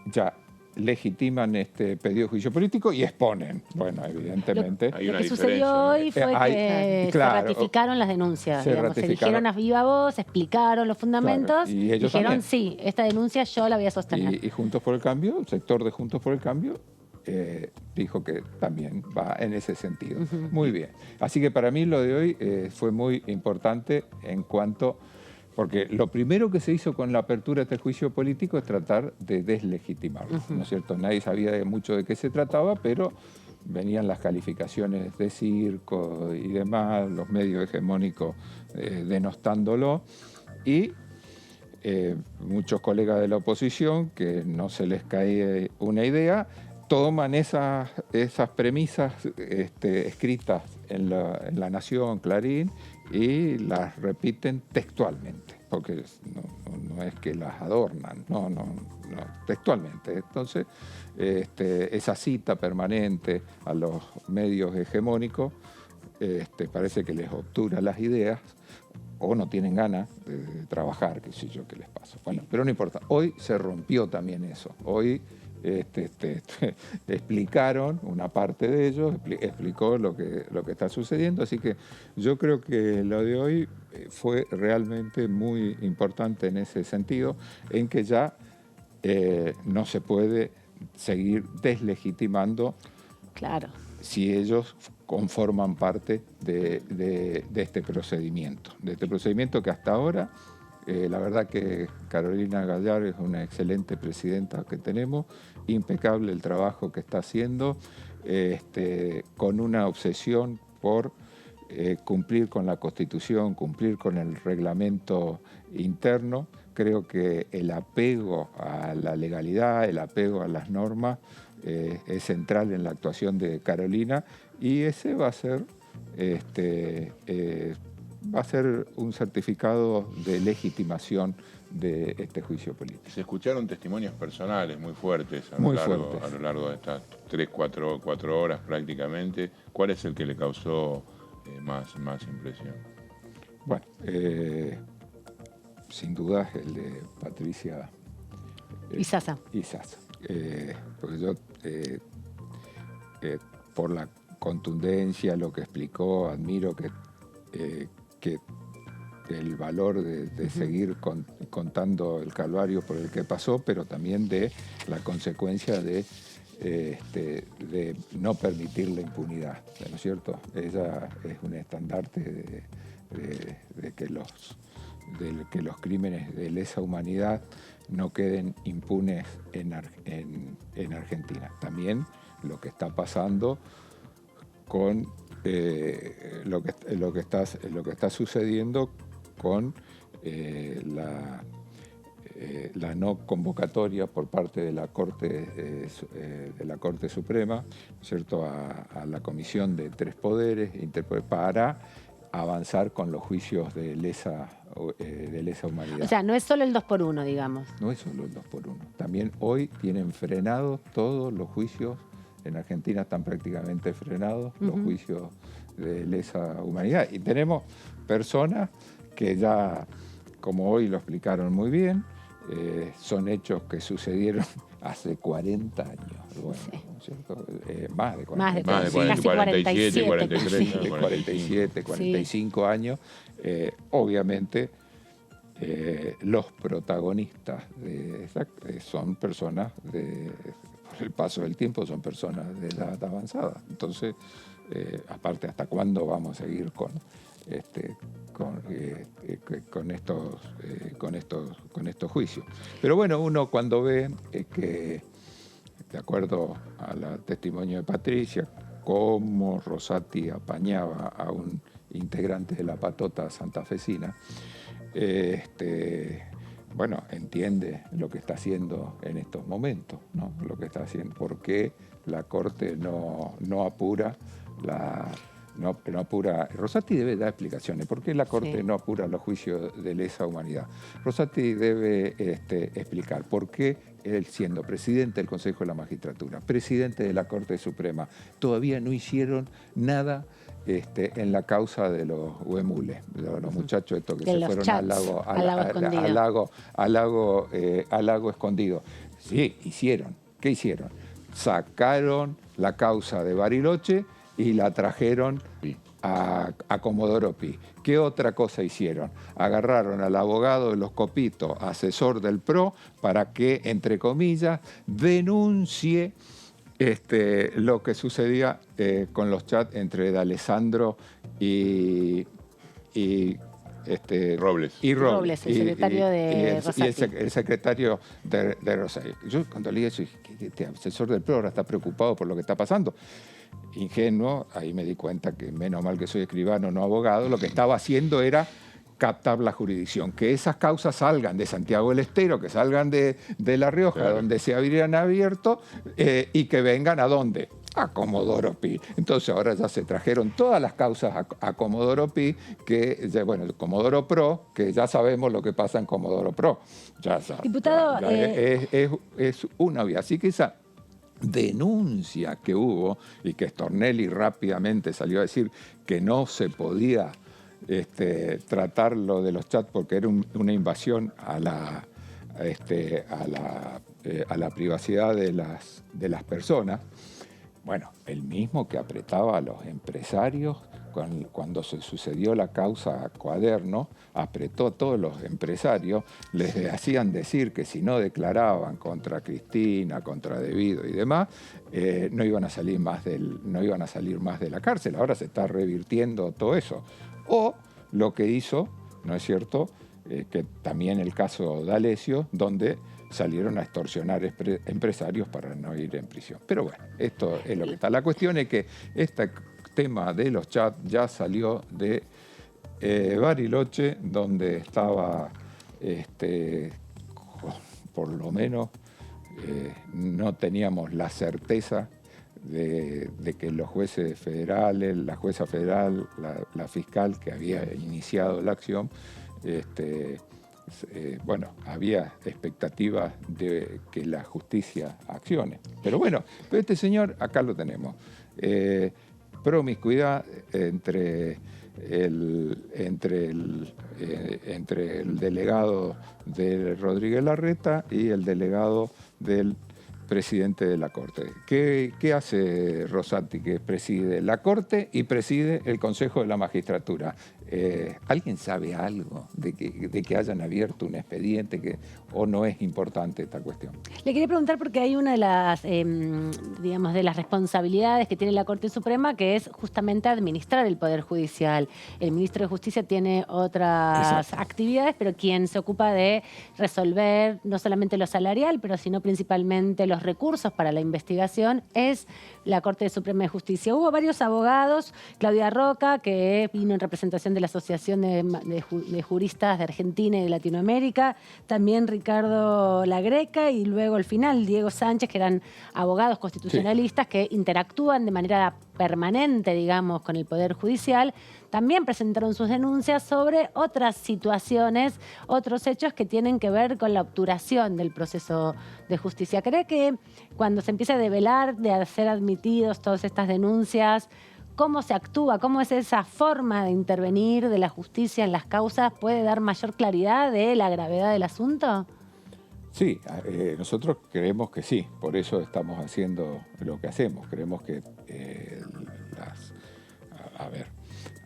[SPEAKER 12] ya legitiman este pedido de juicio político y exponen. Bueno, evidentemente...
[SPEAKER 1] Lo que sucedió hoy fue que se ratificaron las denuncias. Se dijeron a viva voz, explicaron los fundamentos, y ellos dijeron, también. Sí, esta denuncia yo la voy a sostener.
[SPEAKER 12] Y Juntos por el Cambio, el sector de Juntos por el Cambio, dijo que también va en ese sentido. Muy bien. Así que para mí lo de hoy fue muy importante en cuanto... Porque lo primero que se hizo con la apertura de este juicio político es tratar de deslegitimarlo, ¿no es cierto? Nadie sabía mucho de qué se trataba, pero venían las calificaciones de circo y demás, los medios hegemónicos denostándolo, y muchos colegas de la oposición, que no se les cae una idea, toman esas premisas escritas en la Nación, Clarín, y las repiten textualmente, porque no es que las adornan, no, textualmente. Entonces, esa cita permanente a los medios hegemónicos parece que les obtura las ideas o no tienen ganas de trabajar, qué sé yo qué les pasa. Bueno, pero no importa. Hoy se rompió también eso. Hoy explicaron, una parte de ellos explicó lo que está sucediendo, así que yo creo que lo de hoy fue realmente muy importante en ese sentido, en que ya no se puede seguir deslegitimando si ellos conforman parte de este procedimiento que hasta ahora la verdad que Carolina Gallar es una excelente presidenta que tenemos, impecable el trabajo que está haciendo, con una obsesión por cumplir con la Constitución, cumplir con el reglamento interno. Creo que el apego a la legalidad, el apego a las normas es central en la actuación de Carolina, y ese va a ser un certificado de legitimación de este juicio político.
[SPEAKER 2] Se escucharon testimonios personales muy fuertes a lo largo de estas 3-4 horas prácticamente. ¿Cuál es el que le causó más impresión?
[SPEAKER 12] Bueno, sin duda el de Patricia
[SPEAKER 1] Izaza.
[SPEAKER 12] Porque yo, por la contundencia, lo que explicó, admiro que el valor de seguir contando el calvario por el que pasó, pero también de la consecuencia de no permitir la impunidad, ¿no es cierto? Ella es un estandarte de que los crímenes de lesa humanidad no queden impunes en Argentina. También lo que está pasando con lo que está sucediendo con la no convocatoria por parte de la Corte Suprema, ¿no es cierto?, a la Comisión de Tres Poderes para avanzar con los juicios de lesa humanidad.
[SPEAKER 1] O sea, no es solo el 2 por 1, digamos.
[SPEAKER 12] No es solo el 2 por 1. También hoy tienen frenados todos los juicios. En Argentina están prácticamente frenados los juicios de lesa humanidad. Y tenemos personas que ya, como hoy lo explicaron muy bien, son hechos que sucedieron hace 40 años. Bueno, ¿no es cierto? Más de 40.
[SPEAKER 2] Más de 40, 47, 43.
[SPEAKER 12] 47, 45 años. Obviamente, los protagonistas de esa, son personas, por el paso del tiempo, son personas de edad avanzada. Entonces, aparte, ¿hasta cuándo vamos a seguir con estos juicios? Pero bueno, uno cuando ve que, de acuerdo al testimonio de Patricia, cómo Rosati apañaba a un integrante de la patota santafesina, bueno, entiende lo que está haciendo en estos momentos, ¿no? Lo que está haciendo, por qué la Corte no apura no apura. Rosati debe dar explicaciones. ¿Por qué la Corte no apura los juicios de lesa humanidad? Rosati debe explicar por qué él, siendo presidente del Consejo de la Magistratura, presidente de la Corte Suprema, todavía no hicieron nada en la causa de los huemules, de los muchachos estos que se fueron al lago escondido. Sí, hicieron. ¿Qué hicieron? Sacaron la causa de Bariloche y la trajeron a Comodoro Pi. ¿Qué otra cosa hicieron? Agarraron al abogado de los Copitos, asesor del PRO, para que, entre comillas, denuncie lo que sucedía con los chats entre D'Alessandro y
[SPEAKER 2] Robles.
[SPEAKER 1] Y Robles, el secretario de Rosati.
[SPEAKER 12] Y el secretario de Rosati. Yo cuando leí eso, dije, este asesor del PRO ahora está preocupado por lo que está pasando. Ingenuo, ahí me di cuenta que menos mal que soy escribano, no abogado, lo que estaba haciendo era captar la jurisdicción, que esas causas salgan de Santiago del Estero, que salgan de La Rioja, claro, donde se habrían abierto, y que vengan ¿a dónde? A Comodoro Pi. Entonces ahora ya se trajeron todas las causas a Comodoro Pi, bueno, Comodoro Pro, que ya sabemos lo que pasa en Comodoro Pro.
[SPEAKER 1] Diputado,
[SPEAKER 12] es una vía. Así que esa denuncia que hubo, y que Stornelli rápidamente salió a decir que no se podía tratar lo de los chats porque era una invasión a la privacidad de las personas. Bueno, el mismo que apretaba a los empresarios cuando se sucedió la causa Cuaderno, apretó a todos los empresarios, les hacían decir que si no declaraban contra Cristina, contra Devido y demás, no iban a salir más de la cárcel. Ahora se está revirtiendo todo eso. O lo que hizo, ¿no es cierto?, que también el caso D'Alessio, donde salieron a extorsionar empresarios para no ir en prisión. Pero bueno, esto es lo que está. La cuestión es que este tema de los chats ya salió de Bariloche, donde estaba, por lo menos, no teníamos la certeza de que los jueces federales, la jueza federal, la fiscal que había iniciado la acción, bueno, había expectativas de que la justicia accione. Pero bueno, este señor, acá lo tenemos. Promiscuidad entre el delegado de Rodríguez Larreta y el delegado del presidente de la Corte. ¿Qué hace Rosati, que preside la Corte y preside el Consejo de la Magistratura? ¿Alguien sabe algo de que hayan abierto un expediente o no es importante esta cuestión?
[SPEAKER 1] Le quería preguntar porque hay una de las, digamos, de las responsabilidades que tiene la Corte Suprema, que es justamente administrar el Poder Judicial. El ministro de Justicia tiene otras actividades, pero quien se ocupa de resolver no solamente lo salarial, pero sino principalmente los recursos para la investigación es la Corte Suprema de Justicia. Hubo varios abogados, Claudia Roca, que vino en representación de de la Asociación de Juristas de Argentina y de Latinoamérica, también Ricardo Lagreca y luego al final Diego Sánchez, que eran abogados constitucionalistas que interactúan de manera permanente, digamos, con el Poder Judicial, también presentaron sus denuncias sobre otras situaciones, otros hechos que tienen que ver con la obturación del proceso de justicia. ¿Cree que cuando se empieza a develar, de ser admitidos todas estas denuncias, cómo se actúa, cómo es esa forma de intervenir de la justicia en las causas, puede dar mayor claridad de la gravedad del asunto?
[SPEAKER 12] Sí, nosotros creemos que sí, por eso estamos haciendo lo que hacemos. Creemos que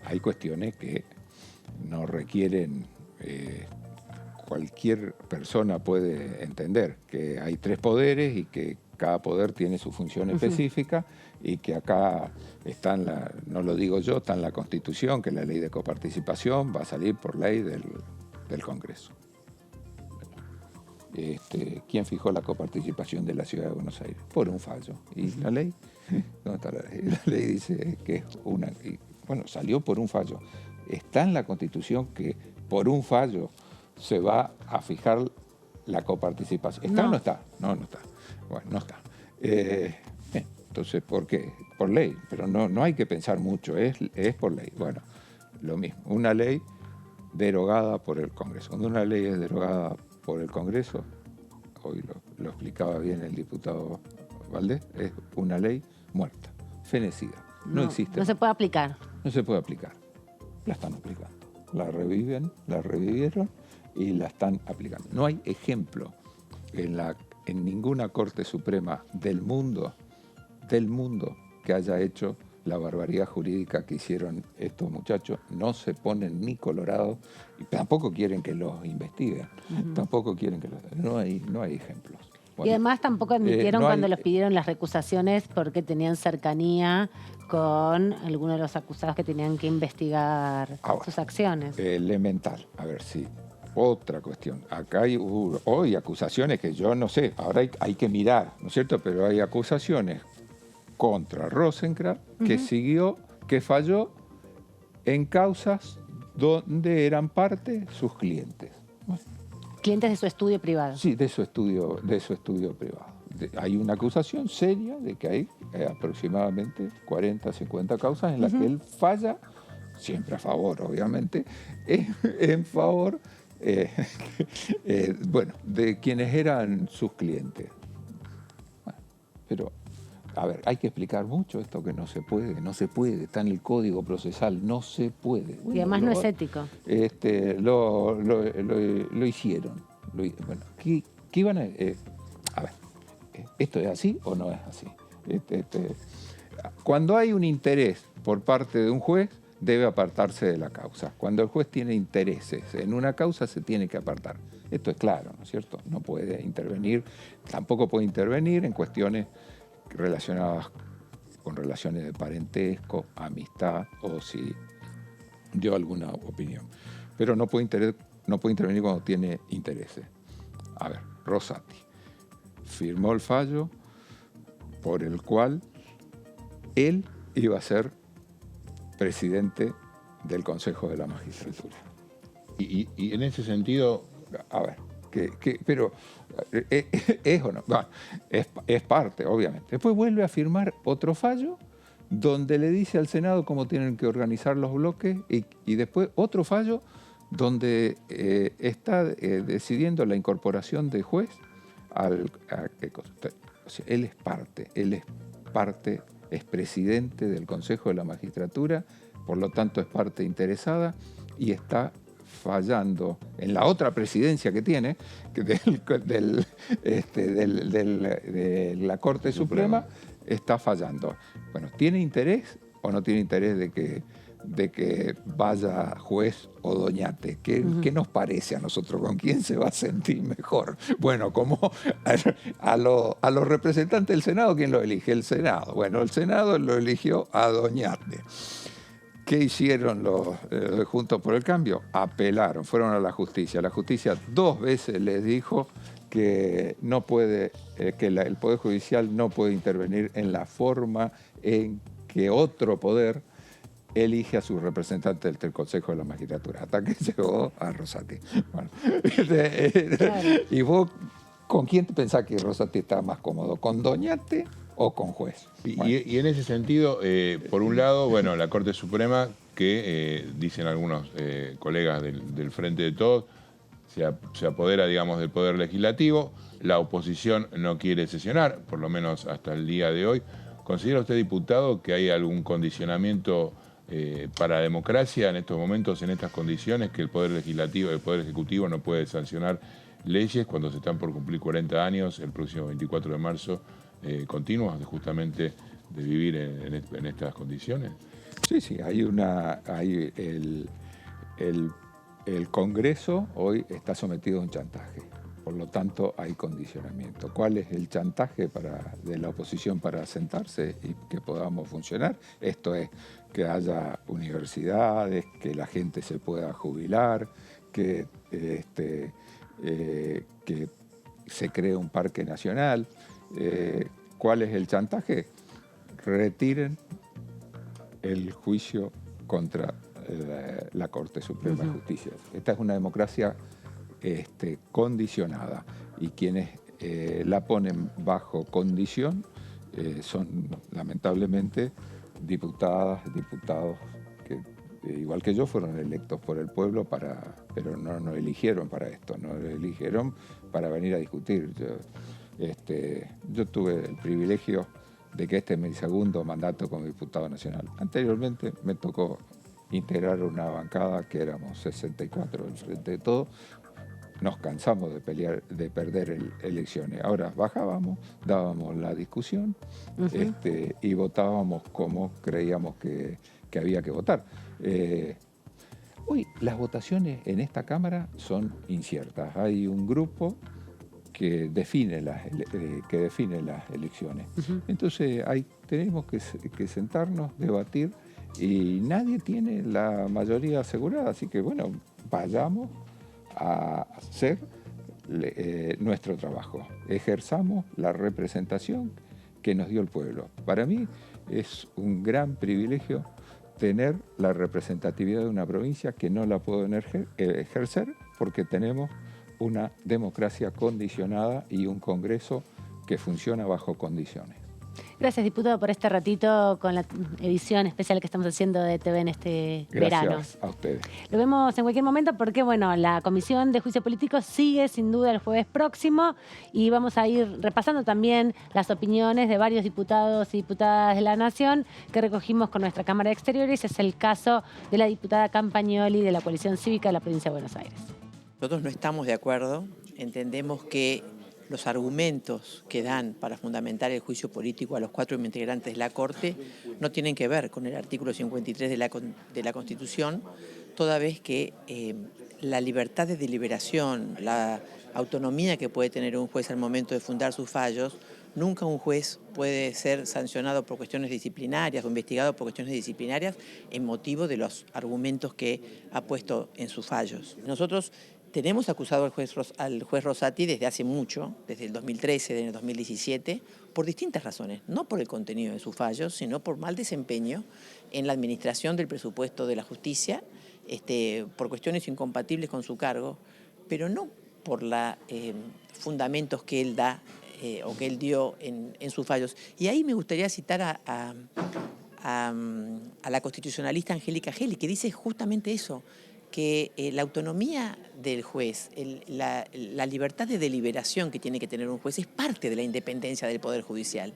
[SPEAKER 12] hay cuestiones que no requieren, cualquier persona puede entender que hay 3 poderes y que cada poder tiene su función específica y que acá está no lo digo yo, está en la Constitución, que la ley de coparticipación va a salir por ley del Congreso. ¿Quién fijó la coparticipación de la Ciudad de Buenos Aires? Por un fallo. ¿Y la ley? ¿Dónde está la ley? La ley dice que es una... Bueno, salió por un fallo. Está en la Constitución que por un fallo se va a fijar la coparticipación. ¿Está o no está? No, no está. Bueno, no está. Entonces, ¿por qué? Por ley. Pero no hay que pensar mucho, es por ley. Bueno, lo mismo. Una ley derogada por el Congreso. Cuando una ley es derogada por el Congreso, hoy lo explicaba bien el diputado Valdés, es una ley muerta, fenecida. No existe.
[SPEAKER 1] No se puede aplicar.
[SPEAKER 12] No se puede aplicar. La están aplicando. La revivieron y la están aplicando. No hay ejemplo en ninguna Corte Suprema del mundo que haya hecho la barbaridad jurídica que hicieron estos muchachos. No se ponen ni colorados y tampoco quieren que los investiguen. Tampoco quieren que los... No hay ejemplos. Bueno,
[SPEAKER 1] y además tampoco admitieron cuando los pidieron las recusaciones porque tenían cercanía con algunos de los acusados que tenían que investigar sus acciones.
[SPEAKER 12] Elemental. A ver, sí. Otra cuestión. Acá hay hoy acusaciones que yo no sé. Ahora hay que mirar, ¿no es cierto? Pero hay acusaciones contra Rosenkrantz que falló en causas donde eran parte sus clientes. Bueno,
[SPEAKER 1] clientes de su estudio privado.
[SPEAKER 12] Sí, de su estudio privado. Hay una acusación seria de que hay aproximadamente 40, 50 causas en las que él falla, siempre a favor, obviamente, en favor de quienes eran sus clientes. Bueno, pero, a ver, hay que explicar mucho esto que no se puede, está en el Código Procesal, no se puede.
[SPEAKER 1] Y además no es ético.
[SPEAKER 12] Lo hicieron. Bueno, ¿qué iban a ver, ¿esto es así o no es así? Cuando hay un interés por parte de un juez, debe apartarse de la causa. Cuando el juez tiene intereses en una causa, se tiene que apartar. Esto es claro, ¿no es cierto? No puede intervenir, tampoco puede intervenir en cuestiones relacionadas con relaciones de parentesco, amistad o si dio alguna opinión. Pero no puede intervenir cuando tiene intereses. A ver, Rosati firmó el fallo por el cual él iba a ser presidente del Consejo de la Magistratura.
[SPEAKER 2] Y en ese sentido...
[SPEAKER 12] A ver, pero ¿es o no? Bueno, es parte, obviamente. Después vuelve a firmar otro fallo donde le dice al Senado cómo tienen que organizar los bloques y después otro fallo donde está decidiendo la incorporación de juez o sea, él es parte, es presidente del Consejo de la Magistratura, por lo tanto es parte interesada y está fallando en la otra presidencia que tiene, de la Corte Suprema, está fallando. Bueno, ¿tiene interés o no tiene interés de que vaya juez Odoñate? ¿Qué nos parece a nosotros? ¿Con quién se va a sentir mejor? Bueno, como a los representantes del Senado, ¿quién lo elige? El Senado. Bueno, el Senado lo eligió a Odoñate. ¿Qué hicieron los Juntos por el Cambio? Apelaron, fueron a la justicia. La justicia 2 veces les dijo que no puede, el Poder Judicial no puede intervenir en la forma en que otro poder elige a su representante del Consejo de la Magistratura, hasta que llegó a Rosati. Bueno, claro. ¿Y vos con quién te pensás que Rosati estaba más cómodo? ¿Con Doñate o con juez?
[SPEAKER 2] Bueno. Y en ese sentido, por un lado, bueno, la Corte Suprema, que dicen algunos colegas del Frente de Todos, se apodera, digamos, del Poder Legislativo. La oposición no quiere sesionar, por lo menos hasta el día de hoy. ¿Considera usted, diputado, que hay algún condicionamiento para la democracia en estos momentos, en estas condiciones, que el Poder Legislativo, el Poder Ejecutivo no puede sancionar leyes cuando se están por cumplir 40 años, el próximo 24 de marzo, continuos justamente de vivir en estas condiciones?
[SPEAKER 12] Sí, el Congreso hoy está sometido a un chantaje, por lo tanto hay condicionamiento. ¿Cuál es el chantaje de la oposición para sentarse y que podamos funcionar? Esto es que haya universidades, que la gente se pueda jubilar, que se cree un parque nacional. ¿Cuál es el chantaje? Retiren el juicio contra la Corte Suprema de Justicia. Esta es una democracia condicionada, y quienes la ponen bajo condición son lamentablemente diputadas, diputados que igual que yo fueron electos por el pueblo, pero no nos eligieron para esto, nos eligieron para venir a discutir. Yo tuve el privilegio de que este es mi segundo mandato como diputado nacional. Anteriormente me tocó integrar una bancada que éramos 64 del Frente de Todos. Nos cansamos de perder elecciones. Ahora bajábamos, dábamos la discusión y votábamos como creíamos que había que votar. Hoy las votaciones en esta Cámara son inciertas. Hay un grupo que define las elecciones. Entonces tenemos que sentarnos, debatir, y nadie tiene la mayoría asegurada. Así que bueno, vayamos a hacer nuestro trabajo. Ejerzamos la representación que nos dio el pueblo. Para mí es un gran privilegio tener la representatividad de una provincia que no la pueden ejercer porque tenemos una democracia condicionada y un Congreso que funciona bajo condiciones.
[SPEAKER 1] Gracias, diputado, por este ratito con la edición especial que estamos haciendo de TV en este verano.
[SPEAKER 12] Gracias a ustedes.
[SPEAKER 1] Lo vemos en cualquier momento porque, bueno, la Comisión de Juicio Político sigue sin duda el jueves próximo, y vamos a ir repasando también las opiniones de varios diputados y diputadas de la Nación que recogimos con nuestra Cámara de Exteriores. Es el caso de la diputada Campagnoli de la Coalición Cívica de la Provincia de Buenos Aires.
[SPEAKER 13] Nosotros no estamos de acuerdo, entendemos que los argumentos que dan para fundamentar el juicio político a los 4 integrantes de la Corte no tienen que ver con el artículo 53 de la Constitución, toda vez que la libertad de deliberación, la autonomía que puede tener un juez al momento de fundar sus fallos, nunca un juez puede ser sancionado por cuestiones disciplinarias o investigado por cuestiones disciplinarias en motivo de los argumentos que ha puesto en sus fallos. Nosotros tenemos acusado al juez Rosati desde hace mucho, desde el 2013, desde el 2017, por distintas razones, no por el contenido de sus fallos, sino por mal desempeño en la administración del presupuesto de la justicia, por cuestiones incompatibles con su cargo, pero no por los fundamentos que él da o que él dio en sus fallos. Y ahí me gustaría citar a la constitucionalista Angélica Gelli, que dice justamente eso, que la autonomía del juez, la libertad de deliberación que tiene que tener un juez es parte de la independencia del Poder Judicial.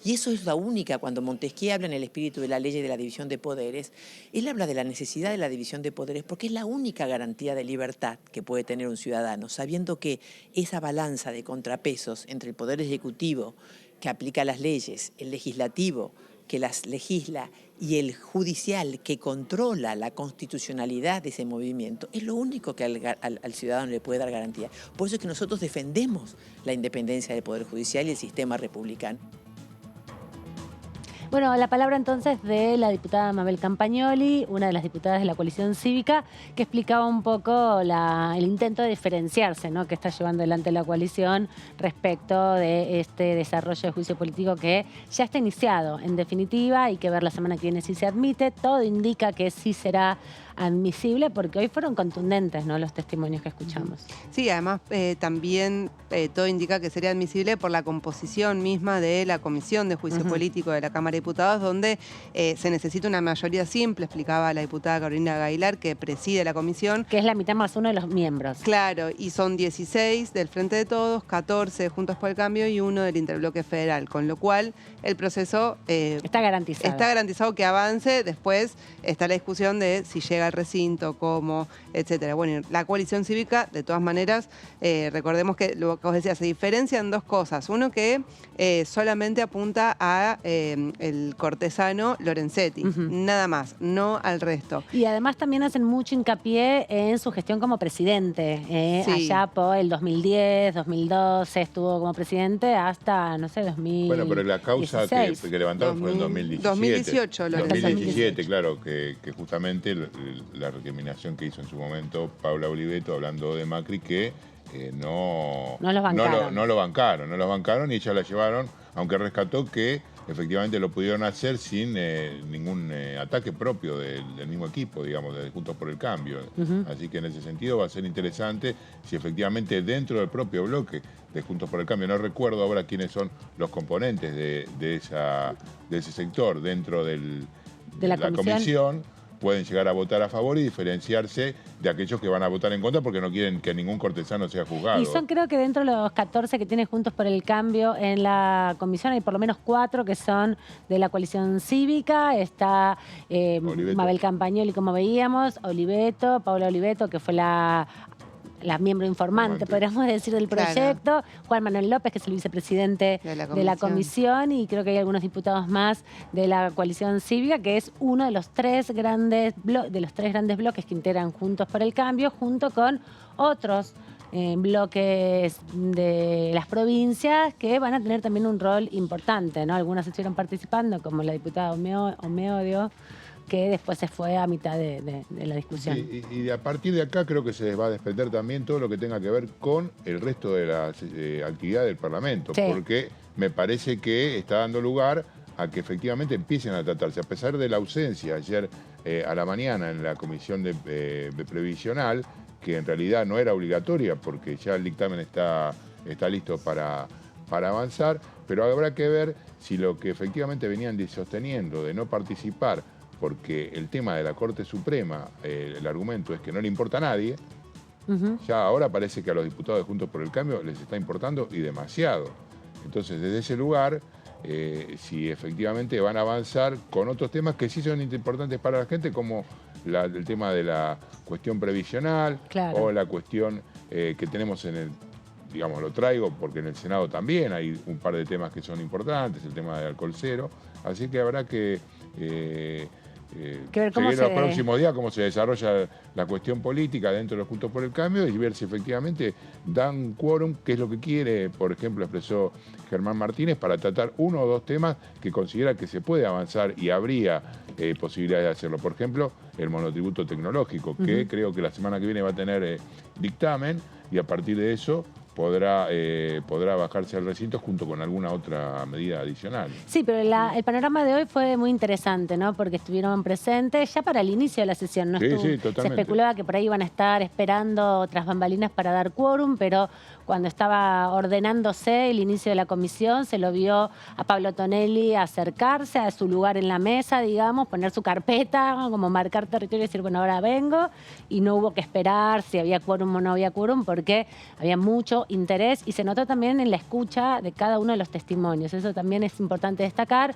[SPEAKER 13] Y eso es la única, cuando Montesquieu habla en el espíritu de la ley y de la división de poderes, él habla de la necesidad de la división de poderes porque es la única garantía de libertad que puede tener un ciudadano, sabiendo que esa balanza de contrapesos entre el Poder Ejecutivo, que aplica las leyes, el Legislativo, que las legisla, y el judicial, que controla la constitucionalidad de ese movimiento, es lo único que al ciudadano le puede dar garantía. Por eso es que nosotros defendemos la independencia del Poder Judicial y el sistema republicano.
[SPEAKER 1] Bueno, la palabra entonces de la diputada Mabel Campagnoli, una de las diputadas de la coalición cívica, que explicaba un poco el intento de diferenciarse, ¿no?, que está llevando adelante la coalición respecto de este desarrollo de juicio político que ya está iniciado. En definitiva, hay que ver la semana que viene si se admite. Todo indica que sí será admisible, porque hoy fueron contundentes, ¿no?, los testimonios que escuchamos.
[SPEAKER 3] Sí, además también todo indica que sería admisible por la composición misma de la Comisión de Juicio Político de la Cámara de Diputados, donde se necesita una mayoría simple, explicaba la diputada Carolina Gailar, que preside la comisión.
[SPEAKER 1] Que es la mitad más uno de los miembros.
[SPEAKER 3] Claro, y son 16 del Frente de Todos, 14 de Juntos por el Cambio y 1 del Interbloque Federal, con lo cual el proceso
[SPEAKER 1] está garantizado.
[SPEAKER 3] Está garantizado que avance. Después está la discusión de si llega al recinto, cómo, etcétera. Bueno, la coalición cívica, de todas maneras, recordemos que lo que vos decías, se diferencian dos cosas. Uno que solamente apunta a el cortesano Lorenzetti, nada más, no al resto.
[SPEAKER 1] Y además también hacen mucho hincapié en su gestión como presidente.
[SPEAKER 3] Sí.
[SPEAKER 1] Allá por el 2010, 2012 estuvo como presidente hasta, no sé, 2016.
[SPEAKER 2] Bueno, pero la causa que levantaron fue en 2017.
[SPEAKER 3] 2018.
[SPEAKER 2] 2017, claro, que justamente la recriminación que hizo en su momento Paula Oliveto, hablando de Macri, que no los bancaron y ellas la llevaron, aunque rescató que efectivamente lo pudieron hacer sin ningún ataque propio del mismo equipo, digamos, de Juntos por el Cambio. Así que en ese sentido va a ser interesante si efectivamente dentro del propio bloque de Juntos por el Cambio, no recuerdo ahora quiénes son los componentes de ese sector dentro de la comisión, pueden llegar a votar a favor y diferenciarse de aquellos que van a votar en contra porque no quieren que ningún cortesano sea juzgado.
[SPEAKER 1] Y son, creo que dentro de los 14 que tiene Juntos por el Cambio en la comisión, hay por lo menos 4 que son de la coalición cívica. Está Mabel Campagnoli, como veíamos, Paula Oliveto, que fue la miembro informante, podríamos decir, del proyecto, claro. Juan Manuel López, que es el vicepresidente de la comisión, y creo que hay algunos diputados más de la coalición cívica, que es uno de los tres grandes bloques que integran Juntos por el Cambio, junto con otros bloques de las provincias que van a tener también un rol importante, ¿no? Algunas estuvieron participando, como la diputada Omeodio, que después se fue a mitad de la discusión.
[SPEAKER 2] Sí, y a partir de acá creo que se va a desprender también todo lo que tenga que ver con el resto de las actividades del Parlamento, sí. Porque me parece que está dando lugar a que efectivamente empiecen a tratarse, a pesar de la ausencia ayer a la mañana en la comisión de previsional, que en realidad no era obligatoria porque ya el dictamen está listo para avanzar, pero habrá que ver si lo que efectivamente venían sosteniendo de no participar, porque el tema de la Corte Suprema, el argumento es que no le importa a nadie, ya ahora parece que a los diputados de Juntos por el Cambio les está importando y demasiado. Entonces, desde ese lugar, si efectivamente van a avanzar con otros temas que sí son importantes para la gente, como el tema de la cuestión previsional, claro, o la cuestión que tenemos en el, digamos, lo traigo porque en el Senado también hay un par de temas que son importantes, el tema del alcohol cero, así que habrá que
[SPEAKER 1] ver cómo
[SPEAKER 2] seguir los próximos días cómo se desarrolla la cuestión política dentro de los Juntos por el Cambio y ver si efectivamente dan quórum, que es lo que quiere, por ejemplo, expresó Germán Martínez, para tratar uno o dos temas que considera que se puede avanzar y habría posibilidades de hacerlo. Por ejemplo, el monotributo tecnológico, que creo que la semana que viene va a tener dictamen y a partir de eso podrá bajarse al recinto junto con alguna otra medida adicional.
[SPEAKER 1] Sí, pero el panorama de hoy fue muy interesante, ¿no? Porque estuvieron presentes ya para el inicio de la sesión.
[SPEAKER 2] Sí, totalmente.
[SPEAKER 1] Se especulaba que por ahí iban a estar esperando otras bambalinas para dar quórum, pero cuando estaba ordenándose el inicio de la comisión, se lo vio a Pablo Tonelli acercarse a su lugar en la mesa, digamos, poner su carpeta, como marcar territorio y decir, bueno, ahora vengo, y no hubo que esperar si había quórum o no había quórum, porque había mucho interés y se notó también en la escucha de cada uno de los testimonios. Eso también es importante destacar,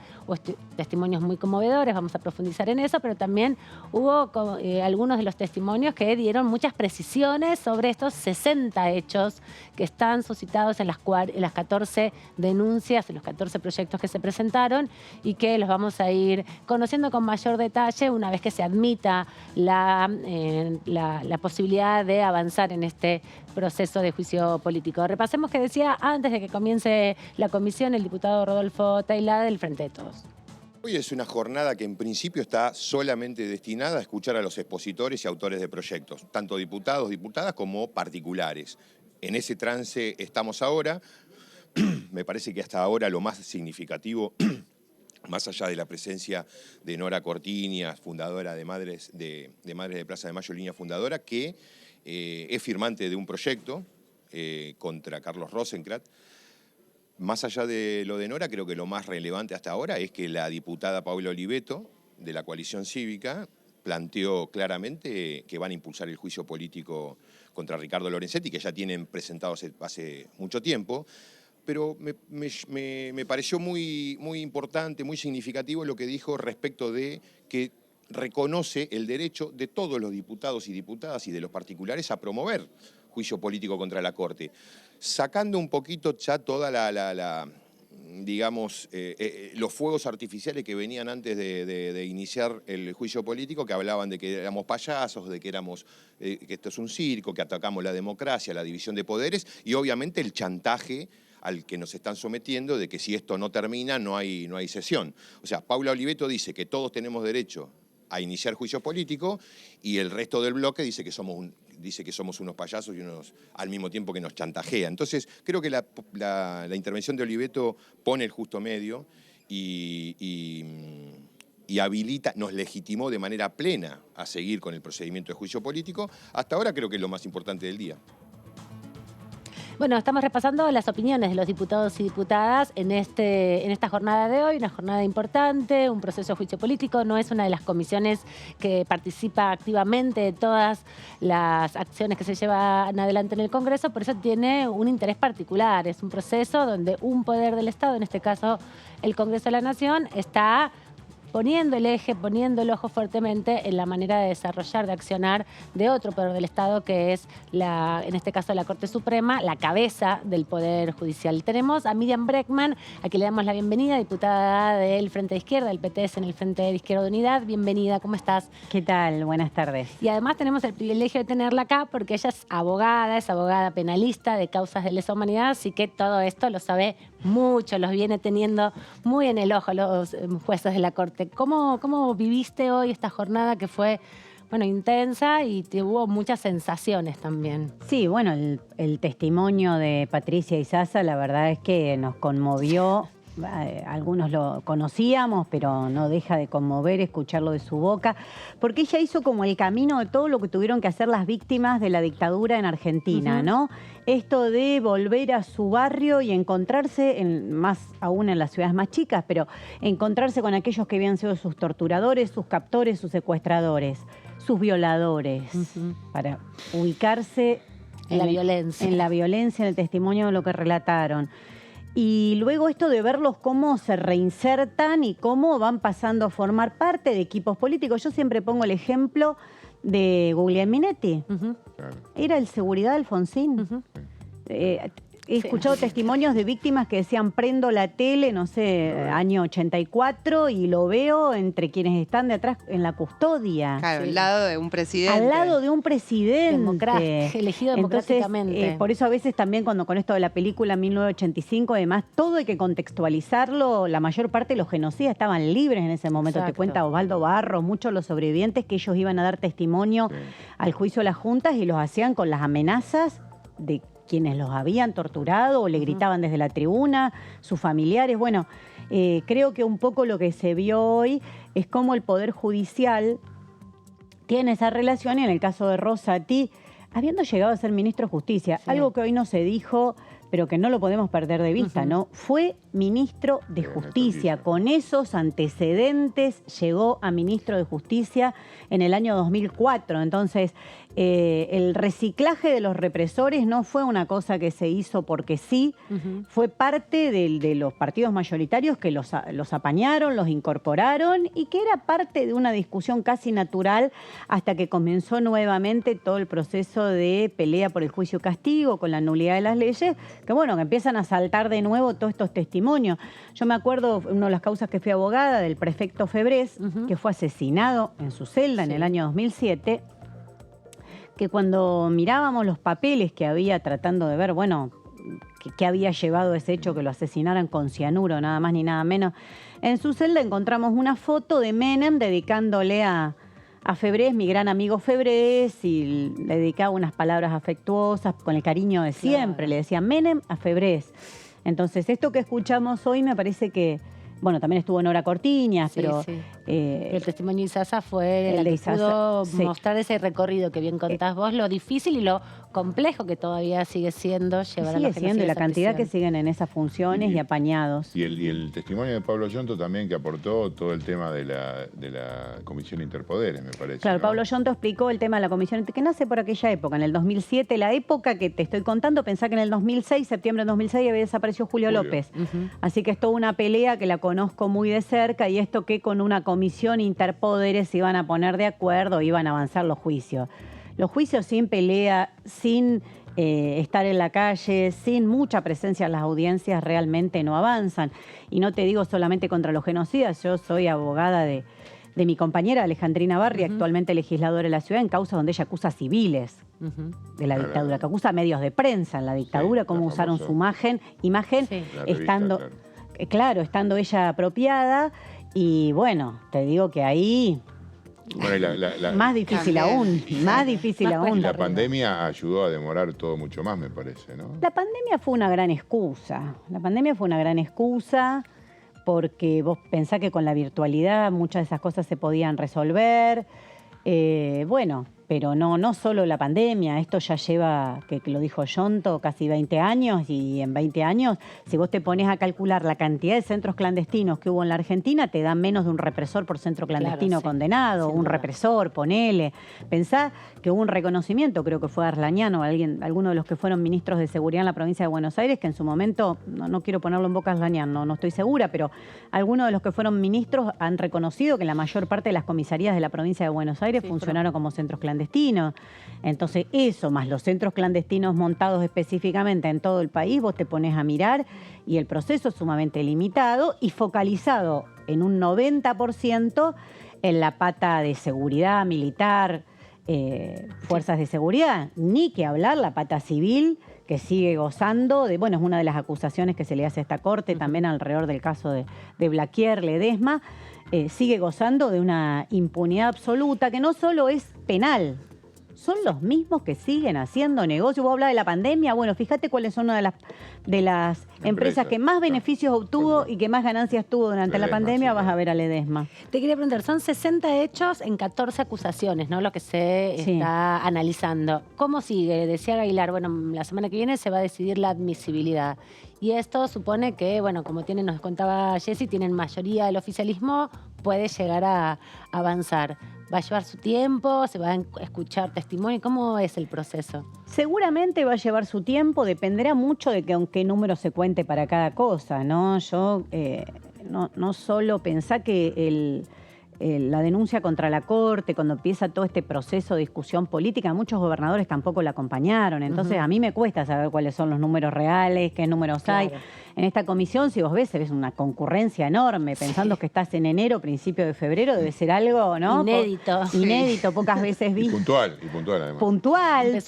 [SPEAKER 1] testimonios muy conmovedores, vamos a profundizar en eso, pero también hubo algunos de los testimonios que dieron muchas precisiones sobre estos 60 hechos que están suscitados en las 14 denuncias, en los 14 proyectos que se presentaron y que los vamos a ir conociendo con mayor detalle una vez que se admita la posibilidad de avanzar en este proceso de juicio político. Repasemos que decía antes de que comience la comisión el diputado Rodolfo Tailade del Frente de Todos.
[SPEAKER 14] Hoy es una jornada que en principio está solamente destinada a escuchar a los expositores y autores de proyectos, tanto diputados, diputadas como particulares. En ese trance estamos ahora. Me parece que hasta ahora lo más significativo, más allá de la presencia de Nora Cortiñas, fundadora de Madres de Plaza de Mayo, línea fundadora, que es firmante de un proyecto contra Carlos Rosenkrantz. Más allá de lo de Nora, creo que lo más relevante hasta ahora es que la diputada Paula Oliveto, de la Coalición Cívica, planteó claramente que van a impulsar el juicio político contra Ricardo Lorenzetti, que ya tienen presentado hace mucho tiempo, pero me pareció muy importante, muy significativo lo que dijo respecto de que reconoce el derecho de todos los diputados y diputadas y de los particulares a promover juicio político contra la Corte, sacando un poquito ya toda digamos, los fuegos artificiales que venían antes de iniciar el juicio político, que hablaban de que éramos payasos, de que que esto es un circo, que atacamos la democracia, la división de poderes y obviamente el chantaje al que nos están sometiendo de que si esto no termina no hay sesión. O sea, Paula Oliveto dice que todos tenemos derecho a iniciar juicio político y el resto del bloque dice que somos unos payasos y al mismo tiempo que nos chantajea. Entonces, creo que la intervención de Oliveto pone el justo medio y habilita, nos legitimó de manera plena a seguir con el procedimiento de juicio político. Hasta ahora creo que es lo más importante del día.
[SPEAKER 1] Bueno, estamos repasando las opiniones de los diputados y diputadas en esta jornada de hoy, una jornada importante, un proceso de juicio político. No es una de las comisiones que participa activamente de todas las acciones que se llevan adelante en el Congreso, por eso tiene un interés particular. Es un proceso donde un poder del Estado, en este caso el Congreso de la Nación, está poniendo el eje, poniendo el ojo fuertemente en la manera de desarrollar, de accionar de otro poder del Estado, que es, en este caso, la Corte Suprema, la cabeza del Poder Judicial. Tenemos a Miriam Bregman, a quien le damos la bienvenida, diputada del Frente de Izquierda, del PTS en el Frente de Izquierda de Unidad. Bienvenida, ¿cómo estás?
[SPEAKER 15] ¿Qué tal? Buenas tardes.
[SPEAKER 1] Y además tenemos el privilegio de tenerla acá porque ella es abogada penalista de causas de lesa humanidad, así que todo esto lo sabe mucho, los viene teniendo muy en el ojo los jueces de la Corte. ¿Cómo viviste hoy esta jornada que fue, intensa y tuvo muchas sensaciones también?
[SPEAKER 15] Sí, bueno, el testimonio de Patricia Izaza, la verdad es que nos conmovió. Algunos lo conocíamos, pero no deja de conmover escucharlo de su boca, porque ella hizo como el camino de todo lo que tuvieron que hacer las víctimas de la dictadura en Argentina, ¿no? Esto de volver a su barrio y encontrarse, más aún en las ciudades más chicas, pero encontrarse con aquellos que habían sido sus torturadores, sus captores, sus secuestradores, sus violadores, para ubicarse
[SPEAKER 1] en la violencia.
[SPEAKER 15] En la violencia, en el testimonio de lo que relataron. Y luego esto de verlos cómo se reinsertan y cómo van pasando a formar parte de equipos políticos. Yo siempre pongo el ejemplo de Guglielminetti. Era el seguridad de Alfonsín. He escuchado testimonios de víctimas que decían, prendo la tele, no sé, año 84, y lo veo entre quienes están de atrás en la custodia.
[SPEAKER 3] Claro, al lado de un presidente.
[SPEAKER 15] Al lado de un presidente.
[SPEAKER 1] Elegido democráticamente.
[SPEAKER 15] Entonces, por eso a veces también con esto de la película 1985, además, todo hay que contextualizarlo. La mayor parte de los genocidas estaban libres en ese momento. Exacto. Te cuenta Osvaldo Barros, muchos de los sobrevivientes que ellos iban a dar testimonio al juicio de las juntas y los hacían con las amenazas de quienes los habían torturado o le gritaban desde la tribuna, sus familiares. Bueno, creo que un poco lo que se vio hoy es cómo el Poder Judicial tiene esa relación, y en el caso de Rosati, habiendo llegado a ser ministro de Justicia, algo que hoy no se dijo, pero que no lo podemos perder de vista, ¿no? Fue ministro de Justicia. Con esos antecedentes llegó a ministro de Justicia en el año 2004. Entonces, el reciclaje de los represores no fue una cosa que se hizo porque sí, fue parte de los partidos mayoritarios que los apañaron, los incorporaron, y que era parte de una discusión casi natural hasta que comenzó nuevamente todo el proceso de pelea por el juicio castigo, con la nulidad de las leyes, que empiezan a saltar de nuevo todos estos testimonios. Yo me acuerdo, una de las causas que fui abogada, del prefecto Febrés, que fue asesinado en su celda en el año 2007, que cuando mirábamos los papeles que había tratando de ver, qué había llevado a ese hecho que lo asesinaran con cianuro, nada más ni nada menos. En su celda encontramos una foto de Menem dedicándole a Febrés, mi gran amigo Febrés, y le dedicaba unas palabras afectuosas con el cariño de siempre. Le decía Menem a Febrés. Entonces, esto que escuchamos hoy me parece que, bueno, también estuvo Nora Cortiñas, pero...
[SPEAKER 1] Sí. El testimonio de Isaza fue el que pudo mostrar ese recorrido que bien contás vos, lo difícil y lo complejo que todavía sigue siendo llevar a los
[SPEAKER 15] sigue siendo, y la cantidad que siguen en esas funciones y apañados.
[SPEAKER 2] Y el testimonio de Pablo Yonto también, que aportó todo el tema de la Comisión Interpoderes, me parece.
[SPEAKER 15] Claro,
[SPEAKER 2] ¿no?
[SPEAKER 15] Pablo Yonto explicó el tema de la Comisión, que nace por aquella época, en el 2007, la época que te estoy contando, pensá que en el 2006, septiembre de 2006, había desaparecido Julio López. Así que es toda una pelea que la conozco muy de cerca, y esto que con una Comisión Interpoderes se iban a poner de acuerdo, iban a avanzar los juicios. Los juicios sin pelea, sin estar en la calle, sin mucha presencia en las audiencias, realmente no avanzan. Y no te digo solamente contra los genocidas, yo soy abogada de mi compañera Alejandrina Barri, actualmente legisladora de la ciudad, en causas donde ella acusa civiles de la dictadura, que acusa medios de prensa en la dictadura, cómo usaron su imagen estando, estando ella apropiada. Y bueno, te digo que ahí...
[SPEAKER 2] Bueno,
[SPEAKER 15] más difícil aún, más difícil aún.
[SPEAKER 2] Y la pandemia ayudó a demorar todo mucho más, me parece, ¿no?
[SPEAKER 15] La pandemia fue una gran excusa. La pandemia fue una gran excusa porque vos pensás que con la virtualidad muchas de esas cosas se podían resolver. Bueno, pero no solo la pandemia, esto ya lleva, que lo dijo Yonto, casi 20 años, y en 20 años, si vos te pones a calcular la cantidad de centros clandestinos que hubo en la Argentina, te dan menos de un represor por centro clandestino condenado, un represor, ponele. Pensá que hubo un reconocimiento, creo que fue Arlañán o alguno de los que fueron ministros de seguridad en la provincia de Buenos Aires, que en su momento, no quiero ponerlo en boca a Arlañán, no estoy segura, pero algunos de los que fueron ministros han reconocido que la mayor parte de las comisarías de la provincia de Buenos Aires funcionaron como centros clandestinos. Entonces, eso más los centros clandestinos montados específicamente en todo el país, vos te pones a mirar y el proceso es sumamente limitado y focalizado en un 90% en la pata de seguridad militar, fuerzas de seguridad, ni que hablar la pata civil, que sigue gozando de, bueno, es una de las acusaciones que se le hace a esta corte, también alrededor del caso de Blaquier, Ledesma, sigue gozando de una impunidad absoluta que no solo es penal, son los mismos que siguen haciendo negocio. Vos hablás de la pandemia, bueno, fíjate cuáles son una de las empresas que más beneficios obtuvo y que más ganancias tuvo durante la pandemia, vas a ver a Ledesma.
[SPEAKER 1] Te quería preguntar, son 60 hechos en 14 acusaciones, ¿no? Lo que se está analizando. ¿Cómo sigue? Decía Aguilar, bueno, la semana que viene se va a decidir la admisibilidad. Y esto supone que, bueno, como nos contaba Jessy, tienen mayoría del oficialismo, puede llegar a avanzar. ¿Va a llevar su tiempo? ¿Se va a escuchar testimonio? ¿Cómo es el proceso?
[SPEAKER 15] Seguramente va a llevar su tiempo, dependerá mucho de con qué número se cuente para cada cosa, ¿no? Yo no solo pensá que la denuncia contra la Corte, cuando empieza todo este proceso de discusión política, muchos gobernadores tampoco la acompañaron. Entonces a mí me cuesta saber cuáles son los números reales, qué números hay. En esta comisión, si vos ves una concurrencia enorme, pensando que estás en enero, principio de febrero, debe ser algo, ¿no?
[SPEAKER 1] Inédito.
[SPEAKER 15] Inédito, pocas veces visto.
[SPEAKER 2] Y puntual además.
[SPEAKER 15] Puntual,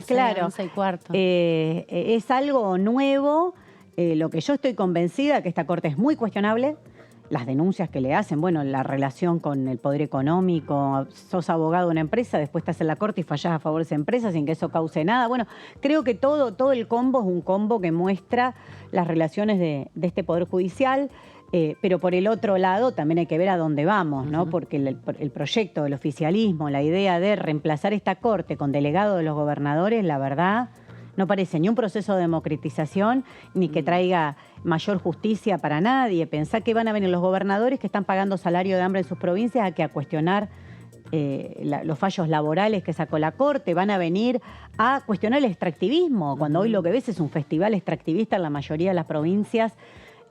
[SPEAKER 15] claro.
[SPEAKER 1] 11:15.
[SPEAKER 15] Es algo nuevo. Lo que yo estoy convencida que esta Corte es muy cuestionable. Las denuncias que le hacen, bueno, la relación con el poder económico, sos abogado de una empresa, después estás en la corte y fallás a favor de esa empresa sin que eso cause nada. Bueno, creo que todo el combo es un combo que muestra las relaciones de este Poder Judicial, pero por el otro lado también hay que ver a dónde vamos, ¿no? Porque el proyecto del oficialismo, la idea de reemplazar esta corte con delegado de los gobernadores, la verdad, no parece ni un proceso de democratización ni que traiga mayor justicia para nadie. Pensá que van a venir los gobernadores que están pagando salario de hambre en sus provincias a cuestionar los fallos laborales que sacó la Corte, van a venir a cuestionar el extractivismo, cuando hoy lo que ves es un festival extractivista en la mayoría de las provincias.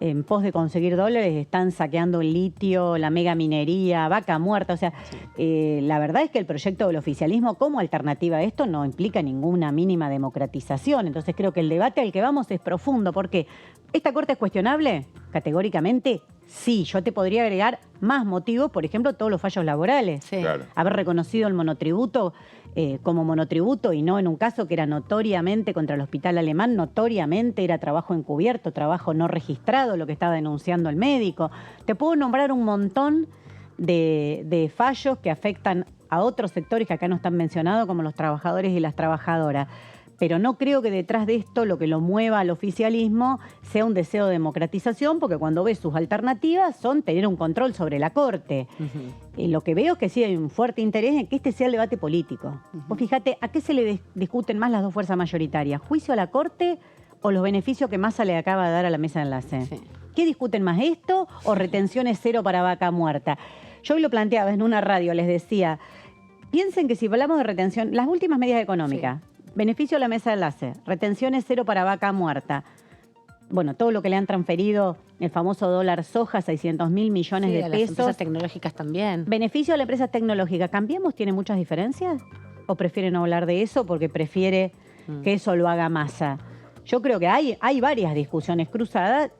[SPEAKER 15] En pos de conseguir dólares están saqueando el litio, la mega minería, vaca muerta. O sea, la verdad es que el proyecto del oficialismo como alternativa a esto no implica ninguna mínima democratización. Entonces creo que el debate al que vamos es profundo, porque ¿esta Corte es cuestionable? Categóricamente Sí, yo te podría agregar más motivos, por ejemplo, todos los fallos laborales.
[SPEAKER 1] Sí. Claro.
[SPEAKER 15] Haber reconocido el monotributo como monotributo y no en un caso que era notoriamente contra el Hospital Alemán, notoriamente era trabajo encubierto, trabajo no registrado, lo que estaba denunciando el médico. Te puedo nombrar un montón de fallos que afectan a otros sectores que acá no están mencionados, como los trabajadores y las trabajadoras. Pero no creo que detrás de esto lo que lo mueva al oficialismo sea un deseo de democratización, porque cuando ves sus alternativas son tener un control sobre la Corte. Lo que veo es que sí hay un fuerte interés en que este sea el debate político. Vos fíjate, ¿a qué se le discuten más las dos fuerzas mayoritarias? ¿Juicio a la Corte o los beneficios que Massa le acaba de dar a la mesa de enlace? Sí. ¿Qué discuten más, esto o retenciones cero para vaca muerta? Yo hoy lo planteaba en una radio, les decía, piensen que si hablamos de retención, las últimas medidas económicas, beneficio a la mesa de enlace, retenciones cero para vaca muerta. Bueno, todo lo que le han transferido, el famoso dólar soja, 600.000 millones de
[SPEAKER 1] a
[SPEAKER 15] pesos.
[SPEAKER 1] Las empresas tecnológicas también.
[SPEAKER 15] Beneficio a la empresa tecnológica. ¿Cambiemos tiene muchas diferencias? ¿O prefieren no hablar de eso porque prefiere que eso lo haga Massa? Yo creo que hay varias discusiones cruzadas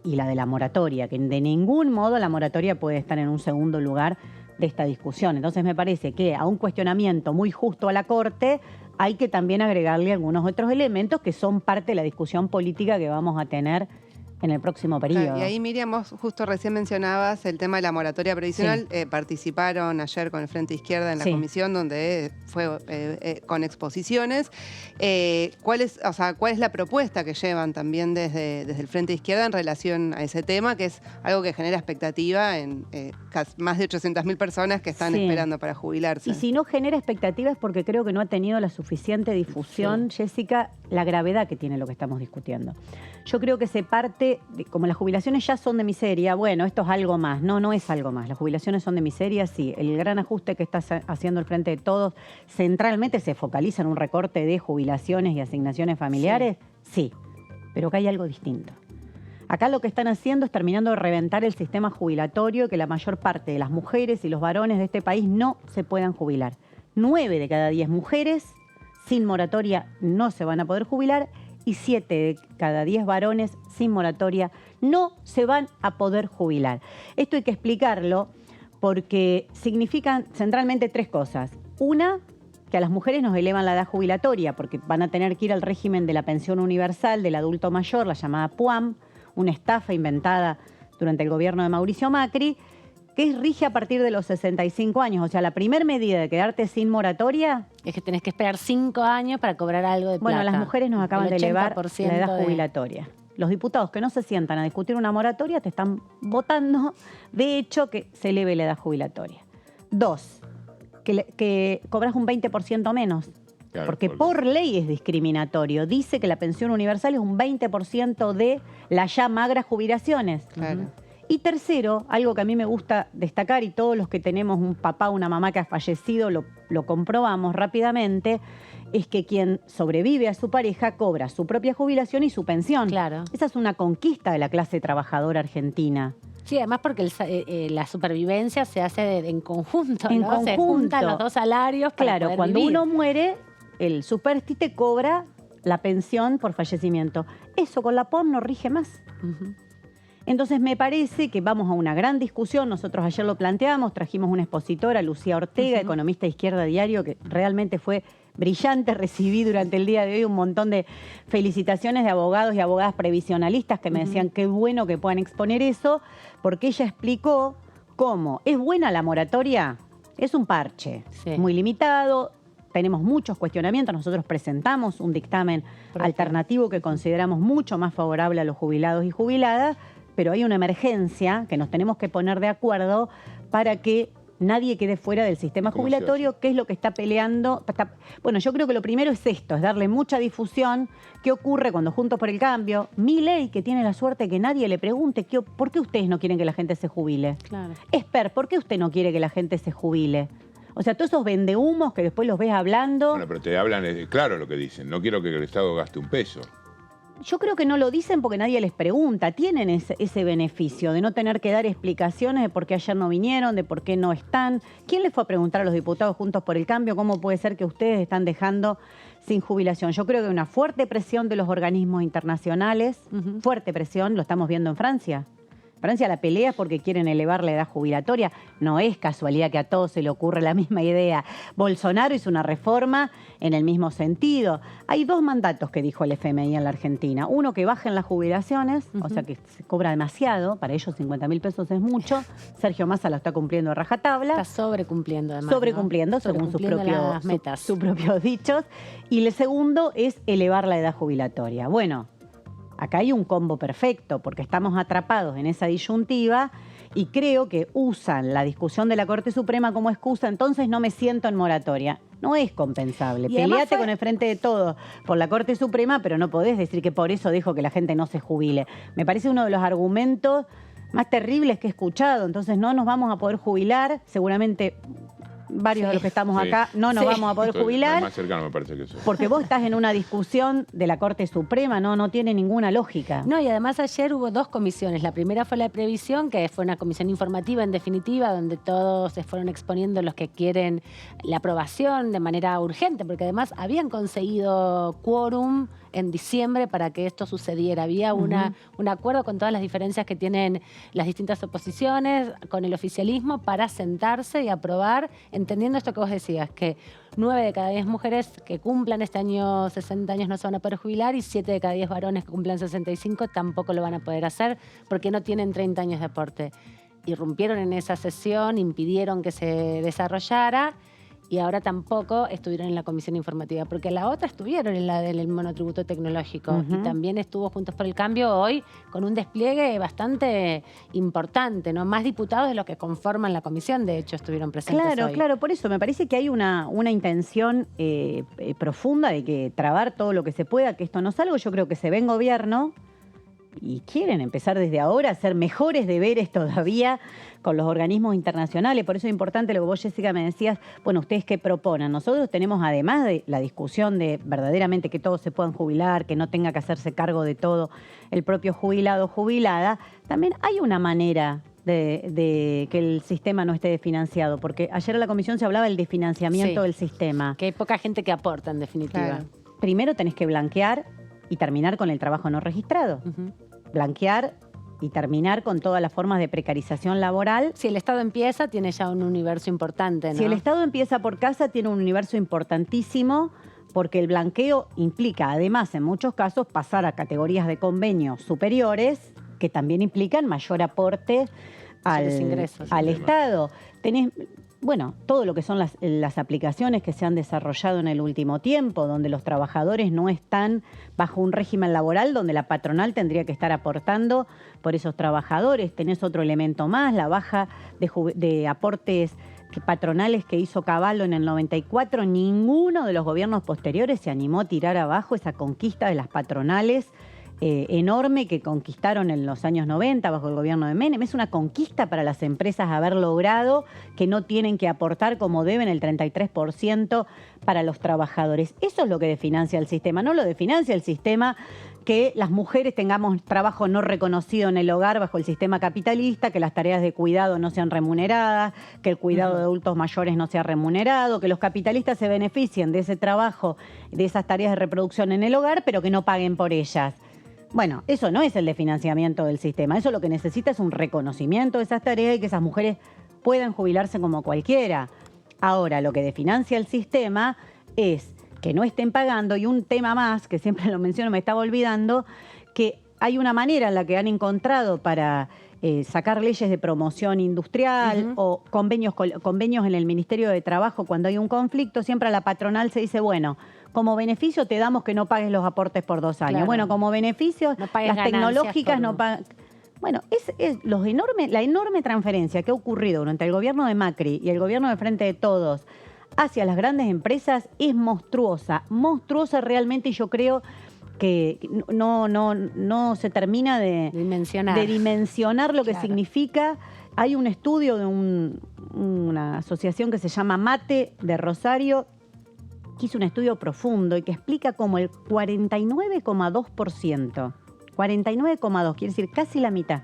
[SPEAKER 15] y la de la moratoria, que de ningún modo la moratoria puede estar en un segundo lugar de esta discusión. Entonces me parece que a un cuestionamiento muy justo a la Corte hay que también agregarle algunos otros elementos que son parte de la discusión política que vamos a tener en el próximo periodo.
[SPEAKER 3] Claro, y ahí, Miriam, vos justo recién mencionabas el tema de la moratoria previsional. Sí. Participaron ayer con el Frente Izquierda en la comisión, donde fue con exposiciones. ¿Cuál es la propuesta que llevan también desde el Frente Izquierda en relación a ese tema, que es algo que genera expectativa en más de 800.000 personas que están esperando para jubilarse?
[SPEAKER 15] Y si no genera expectativa es porque creo que no ha tenido la suficiente difusión, Jessica, la gravedad que tiene lo que estamos discutiendo. Yo creo que se parte, como las jubilaciones ya son de miseria, bueno, esto es algo más. No, no es algo más. Las jubilaciones son de miseria, sí. El gran ajuste que está haciendo el Frente de Todos centralmente se focaliza en un recorte de jubilaciones y asignaciones familiares, sí. Pero acá hay algo distinto. Acá lo que están haciendo es terminando de reventar el sistema jubilatorio, que la mayor parte de las mujeres y los varones de este país no se puedan jubilar. 9 de cada 10 mujeres sin moratoria no se van a poder jubilar y 7 de cada 10 varones sin moratoria no se van a poder jubilar. Esto hay que explicarlo porque significan centralmente 3 cosas. Una, que a las mujeres nos elevan la edad jubilatoria porque van a tener que ir al régimen de la pensión universal del adulto mayor, la llamada PUAM, una estafa inventada durante el gobierno de Mauricio Macri, que rige a partir de los 65 años. O sea, la primera medida de quedarte sin moratoria
[SPEAKER 1] es que tenés que esperar 5 años para cobrar algo de plata.
[SPEAKER 15] Bueno, las mujeres nos acaban de elevar la edad jubilatoria. Los diputados que no se sientan a discutir una moratoria te están votando, de hecho, que se eleve la edad jubilatoria. 2, que cobras un 20% menos. Claro, porque por ley es discriminatorio. Dice que la pensión universal es un 20% de las ya magras jubilaciones. Claro. Y tercero, algo que a mí me gusta destacar, y todos los que tenemos un papá o una mamá que ha fallecido lo comprobamos rápidamente, es que quien sobrevive a su pareja cobra su propia jubilación y su pensión.
[SPEAKER 1] Claro.
[SPEAKER 15] Esa es una conquista de la clase trabajadora argentina.
[SPEAKER 1] Sí, además porque la supervivencia se hace en conjunto,
[SPEAKER 15] en
[SPEAKER 1] ¿no?
[SPEAKER 15] conjunto.
[SPEAKER 1] Se juntan los 2 salarios para
[SPEAKER 15] Claro,
[SPEAKER 1] poder
[SPEAKER 15] cuando
[SPEAKER 1] vivir.
[SPEAKER 15] uno muere, el superstite cobra la pensión por fallecimiento. Eso con la POM no rige más. Entonces me parece que vamos a una gran discusión. Nosotros ayer lo planteamos, trajimos una expositora, Lucía Ortega, economista de Izquierda Diario, que realmente fue brillante. Recibí durante el día de hoy un montón de felicitaciones de abogados y abogadas previsionalistas que me decían qué bueno que puedan exponer eso, porque ella explicó cómo es buena la moratoria, es un parche muy limitado. Tenemos muchos cuestionamientos. Nosotros presentamos un dictamen alternativo que consideramos mucho más favorable a los jubilados y jubiladas, pero hay una emergencia que nos tenemos que poner de acuerdo para que nadie quede fuera del sistema jubilatorio, que es lo que está peleando. Bueno, yo creo que lo primero es esto, es darle mucha difusión. ¿Qué ocurre cuando Juntos por el Cambio? Milei, que tiene la suerte que nadie le pregunte, ¿por qué ustedes no quieren que la gente se jubile?
[SPEAKER 1] Claro.
[SPEAKER 15] Esper, ¿por qué usted no quiere que la gente se jubile? O sea, todos esos vendehumos que después los ves hablando.
[SPEAKER 2] Bueno, pero te hablan, claro lo que dicen. No quiero que el Estado gaste un peso.
[SPEAKER 15] Yo creo que no lo dicen porque nadie les pregunta. Tienen ese beneficio de no tener que dar explicaciones de por qué ayer no vinieron, de por qué no están. ¿Quién les fue a preguntar a los diputados Juntos por el Cambio cómo puede ser que ustedes están dejando sin jubilación? Yo creo que hay una fuerte presión de los organismos internacionales, fuerte presión, lo estamos viendo en Francia. Francia la pelea es porque quieren elevar la edad jubilatoria. No es casualidad que a todos se le ocurre la misma idea. Bolsonaro hizo una reforma en el mismo sentido. Hay 2 mandatos que dijo el FMI en la Argentina. Uno, que bajen las jubilaciones, o sea que se cobra demasiado. Para ellos 50.000 pesos es mucho. Sergio Massa lo está cumpliendo a rajatabla.
[SPEAKER 1] Está sobrecumpliendo además.
[SPEAKER 15] Sobrecumpliendo, ¿no? Según sus propios dichos. Y el segundo es elevar la edad jubilatoria. Bueno, acá hay un combo perfecto, porque estamos atrapados en esa disyuntiva y creo que usan la discusión de la Corte Suprema como excusa, entonces no me siento en moratoria. No es compensable. Peleate con el Frente de Todos por la Corte Suprema, pero no podés decir que por eso dejo que la gente no se jubile. Me parece uno de los argumentos más terribles que he escuchado. Entonces no nos vamos a poder jubilar, seguramente varios de los que estamos acá no nos vamos a poder jubilar.
[SPEAKER 2] Más cercano me parece que eso.
[SPEAKER 15] Porque vos estás en una discusión de la Corte Suprema, no tiene ninguna lógica.
[SPEAKER 1] No, y además ayer hubo 2 comisiones. La primera fue la de previsión, que fue una comisión informativa en definitiva, donde todos se fueron exponiendo los que quieren la aprobación de manera urgente, porque además habían conseguido quórum en diciembre para que esto sucediera. Había un acuerdo con todas las diferencias que tienen las distintas oposiciones, con el oficialismo, para sentarse y aprobar, entendiendo esto que vos decías, que 9 de cada 10 mujeres que cumplan este año 60 años no se van a poder jubilar y 7 de cada 10 varones que cumplan 65 tampoco lo van a poder hacer porque no tienen 30 años de aporte. Irrumpieron en esa sesión, impidieron que se desarrollara y ahora tampoco estuvieron en la comisión informativa, porque la otra estuvieron en la del monotributo tecnológico y también estuvo Juntos por el Cambio hoy con un despliegue bastante importante, ¿no? Más diputados de los que conforman la comisión, de hecho, estuvieron presentes hoy.
[SPEAKER 15] Claro, por eso me parece que hay una intención profunda de que trabar todo lo que se pueda, que esto no salga. Yo creo que se ve en gobierno y quieren empezar desde ahora a hacer mejores deberes todavía con los organismos internacionales. Por eso es importante lo que vos, Jessica, me decías, bueno, ¿ustedes qué proponen? Nosotros tenemos, además de la discusión de verdaderamente que todos se puedan jubilar, que no tenga que hacerse cargo de todo el propio jubilado o jubilada, también hay una manera de que el sistema no esté desfinanciado, porque ayer en la comisión se hablaba del desfinanciamiento del sistema.
[SPEAKER 1] Que hay poca gente que aporta, en definitiva.
[SPEAKER 15] Claro. Primero tenés que blanquear y terminar con el trabajo no registrado. Blanquear y terminar con todas las formas de precarización laboral.
[SPEAKER 1] Si el Estado empieza, tiene ya un universo importante, ¿no?
[SPEAKER 15] Si el Estado empieza por casa, tiene un universo importantísimo, porque el blanqueo implica, además, en muchos casos, pasar a categorías de convenios superiores, que también implican mayor aporte al Estado. Tenés, bueno, todo lo que son las aplicaciones que se han desarrollado en el último tiempo, donde los trabajadores no están bajo un régimen laboral, donde la patronal tendría que estar aportando por esos trabajadores. Tenés otro elemento más, la baja de aportes patronales que hizo Cavallo en el 94. Ninguno de los gobiernos posteriores se animó a tirar abajo esa conquista de las patronales enorme que conquistaron en los años 90 bajo el gobierno de Menem. Es una conquista para las empresas haber logrado que no tienen que aportar como deben el 33% para los trabajadores. Eso es lo que desfinancia el sistema. No lo desfinancia el sistema que las mujeres tengamos trabajo no reconocido en el hogar bajo el sistema capitalista, que las tareas de cuidado no sean remuneradas, que el cuidado de adultos mayores no sea remunerado, que los capitalistas se beneficien de ese trabajo, de esas tareas de reproducción en el hogar, pero que no paguen por ellas. Bueno, eso no es el desfinanciamiento del sistema. Eso lo que necesita es un reconocimiento de esas tareas y que esas mujeres puedan jubilarse como cualquiera. Ahora, lo que desfinancia el sistema es que no estén pagando, y un tema más, que siempre lo menciono, me estaba olvidando, que hay una manera en la que han encontrado para sacar leyes de promoción industrial o convenios en el Ministerio de Trabajo cuando hay un conflicto. Siempre a la patronal se dice, bueno, como beneficio te damos que no pagues los aportes por 2 años. Claro. Bueno, como beneficio, no las tecnológicas no pagan. Bueno, la enorme transferencia que ha ocurrido durante el gobierno de Macri y el gobierno de Frente de Todos hacia las grandes empresas es monstruosa realmente, y yo creo que no se termina de dimensionar lo que significa. Hay un estudio de una asociación que se llama Mate de Rosario, que hizo un estudio profundo y que explica cómo el 49,2%, 49,2%, quiere decir casi la mitad,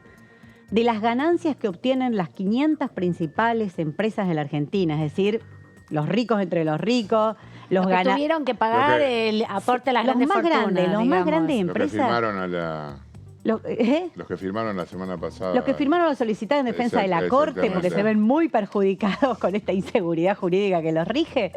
[SPEAKER 15] de las ganancias que obtienen las 500 principales empresas de la Argentina, es decir, los ricos entre los ricos, los que
[SPEAKER 1] tuvieron que pagar el aporte a las grandes fortunas.
[SPEAKER 15] Los más grandes empresas.
[SPEAKER 2] Los que firmaron a la Los que firmaron la semana pasada.
[SPEAKER 15] Los que firmaron la solicitada en defensa de la Corte, porque se ven muy perjudicados con esta inseguridad jurídica que los rige.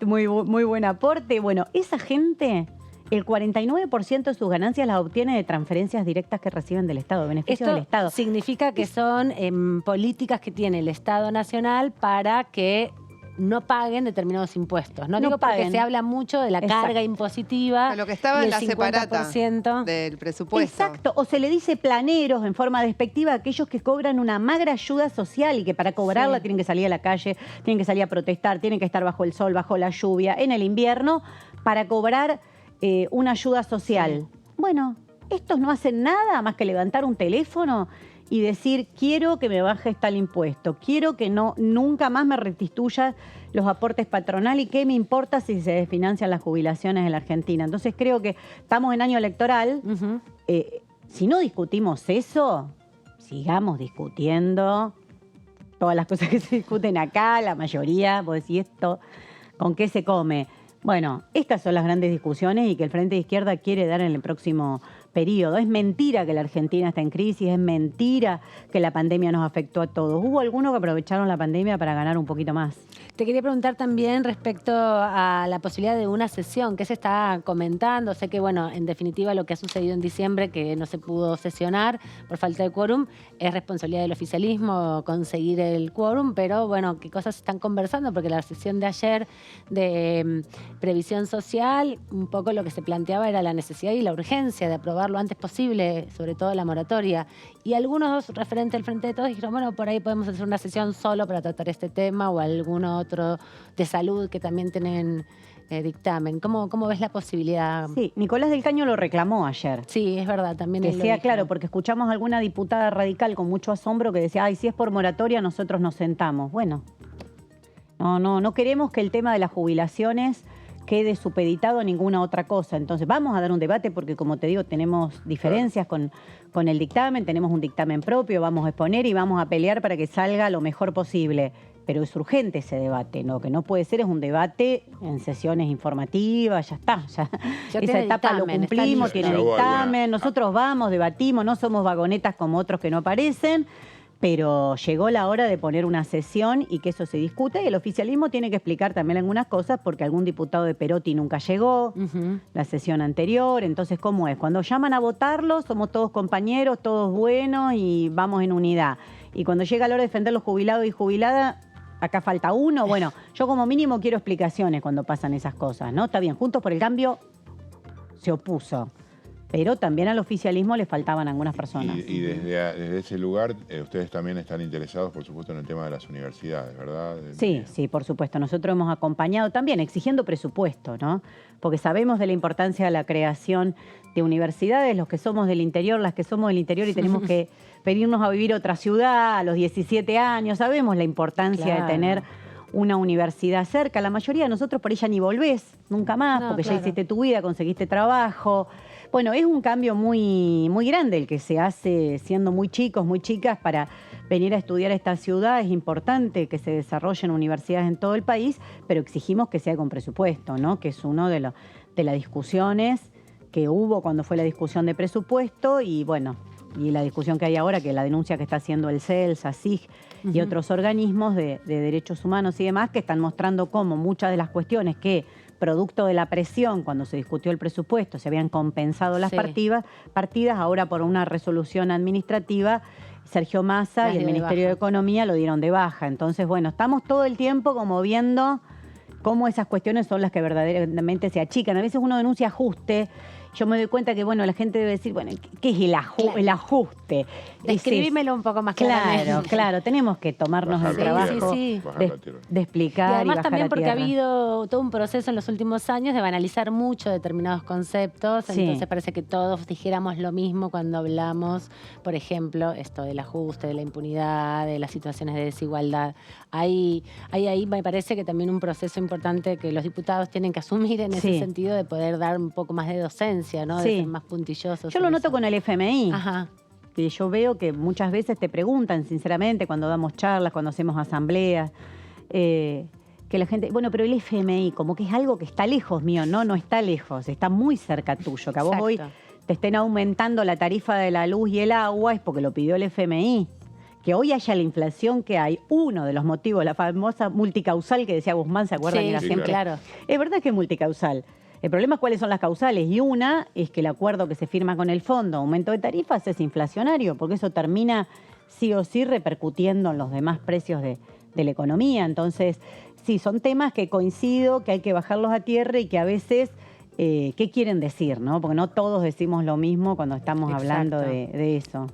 [SPEAKER 15] Muy buen aporte. Bueno, esa gente, el 49% de sus ganancias las obtiene de transferencias directas que reciben del Estado, beneficios del Estado.
[SPEAKER 1] Significa que son políticas que tiene el Estado Nacional para que no paguen determinados impuestos. No digo porque se habla mucho de la carga impositiva.
[SPEAKER 3] Lo que estaba en la separata del presupuesto.
[SPEAKER 15] Exacto. O se le dice planeros en forma despectiva a aquellos que cobran una magra ayuda social y que para cobrarla tienen que salir a la calle, tienen que salir a protestar, tienen que estar bajo el sol, bajo la lluvia, en el invierno, para cobrar una ayuda social. Bueno, estos no hacen nada más que levantar un teléfono y decir, quiero que me bajes tal impuesto, quiero que nunca más me restituyas los aportes patronales y qué me importa si se desfinancian las jubilaciones en la Argentina. Entonces creo que estamos en año electoral. Si no discutimos eso, sigamos discutiendo todas las cosas que se discuten acá, la mayoría, vos decís esto, ¿con qué se come? Bueno, estas son las grandes discusiones y que el Frente de Izquierda quiere dar en el próximo periodo. Es mentira que la Argentina está en crisis, es mentira que la pandemia nos afectó a todos. Hubo algunos que aprovecharon la pandemia para ganar un poquito más.
[SPEAKER 1] Te quería preguntar también respecto a la posibilidad de una sesión. ¿Qué se está comentando? Sé que, bueno, en definitiva lo que ha sucedido en diciembre, que no se pudo sesionar por falta de quórum, es responsabilidad del oficialismo conseguir el quórum, pero bueno, ¿qué cosas se están conversando? Porque la sesión de ayer de previsión social, un poco lo que se planteaba era la necesidad y la urgencia de aprobar lo antes posible, sobre todo la moratoria. Y algunos referentes del Frente de Todos dijeron, bueno, por ahí podemos hacer una sesión solo para tratar este tema o alguno otro de salud que también tienen dictamen. ¿Cómo ves la posibilidad?
[SPEAKER 15] Sí, Nicolás del Caño lo reclamó ayer.
[SPEAKER 1] Sí, es verdad, también.
[SPEAKER 15] Que sea claro, porque escuchamos a alguna diputada radical con mucho asombro que decía, ay, si es por moratoria nosotros nos sentamos. Bueno, no queremos que el tema de las jubilaciones quede supeditado a ninguna otra cosa. Entonces vamos a dar un debate porque, como te digo, tenemos diferencias con el dictamen, tenemos un dictamen propio, vamos a exponer y vamos a pelear para que salga lo mejor posible. Pero es urgente ese debate, lo que no puede ser es un debate en sesiones informativas, ya está. Ya esa etapa lo cumplimos, tiene dictamen, nosotros vamos, debatimos, no somos vagonetas como otros que no aparecen, pero llegó la hora de poner una sesión y que eso se discute. Y el oficialismo tiene que explicar también algunas cosas porque algún diputado de Perotti nunca llegó, la sesión anterior. Entonces, ¿cómo es? Cuando llaman a votarlo, somos todos compañeros, todos buenos y vamos en unidad. Y cuando llega la hora de defender los jubilados y jubiladas, acá falta uno. Bueno, yo como mínimo quiero explicaciones cuando pasan esas cosas, ¿no? Está bien, Juntos por el Cambio se opuso. Pero también al oficialismo le faltaban algunas personas.
[SPEAKER 2] Y desde ese lugar, ustedes también están interesados, por supuesto, en el tema de las universidades, ¿verdad?
[SPEAKER 15] Sí, por supuesto. Nosotros hemos acompañado también exigiendo presupuesto, ¿no? Porque sabemos de la importancia de la creación de universidades, los que somos del interior, las que somos del interior y tenemos que venirnos a vivir a otra ciudad a los 17 años. Sabemos la importancia de tener una universidad cerca. La mayoría de nosotros por ella ni volvés nunca más, porque ya hiciste tu vida, conseguiste trabajo. Bueno, es un cambio muy grande el que se hace siendo muy chicos, muy chicas para venir a estudiar a esta ciudad. Es importante que se desarrollen universidades en todo el país, pero exigimos que sea con presupuesto, ¿no? Que es uno de las discusiones que hubo cuando fue la discusión de presupuesto y bueno, y la discusión que hay ahora, que la denuncia que está haciendo el CELS, ASIG y otros organismos de derechos humanos y demás, que están mostrando cómo muchas de las cuestiones que producto de la presión, cuando se discutió el presupuesto, se habían compensado las partidas, ahora por una resolución administrativa, Sergio Massa y el Ministerio de Economía lo dieron de baja. Entonces, bueno, estamos todo el tiempo como viendo cómo esas cuestiones son las que verdaderamente se achican. A veces uno denuncia ajuste. Yo me doy cuenta que, bueno, la gente debe decir, bueno, ¿qué es el ajuste?
[SPEAKER 1] Describímelo un poco más claramente.
[SPEAKER 15] Claro, tenemos que tomarnos el trabajo de explicar.
[SPEAKER 1] Y además también porque ha habido todo un proceso en los últimos años de banalizar mucho determinados conceptos, entonces parece que todos dijéramos lo mismo cuando hablamos, por ejemplo, esto del ajuste, de la impunidad, de las situaciones de desigualdad. Hay ahí me parece que también un proceso importante que los diputados tienen que asumir en ese sentido de poder dar un poco más de docencia, ¿no? De ser más puntillosos.
[SPEAKER 15] Yo lo noto con el FMI. Que yo veo que muchas veces te preguntan, sinceramente, cuando damos charlas, cuando hacemos asambleas, que la gente, bueno, pero el FMI, como que es algo que está lejos mío. No está lejos, está muy cerca tuyo, que a vos hoy te estén aumentando la tarifa de la luz y el agua es porque lo pidió el FMI. Que hoy haya la inflación que hay, uno de los motivos, la famosa multicausal que decía Guzmán, ¿se acuerdan?
[SPEAKER 1] Sí,
[SPEAKER 15] que era
[SPEAKER 1] sí,
[SPEAKER 15] siempre.
[SPEAKER 1] claro.
[SPEAKER 15] Es verdad que es multicausal. El problema es cuáles son las causales. Y una es que el acuerdo que se firma con el fondo, aumento de tarifas, es inflacionario, porque eso termina sí o sí repercutiendo en los demás precios de la economía. Entonces, sí, son temas que coincido, que hay que bajarlos a tierra y que a veces, ¿qué quieren decir? ¿No? Porque no todos decimos lo mismo cuando estamos hablando de eso.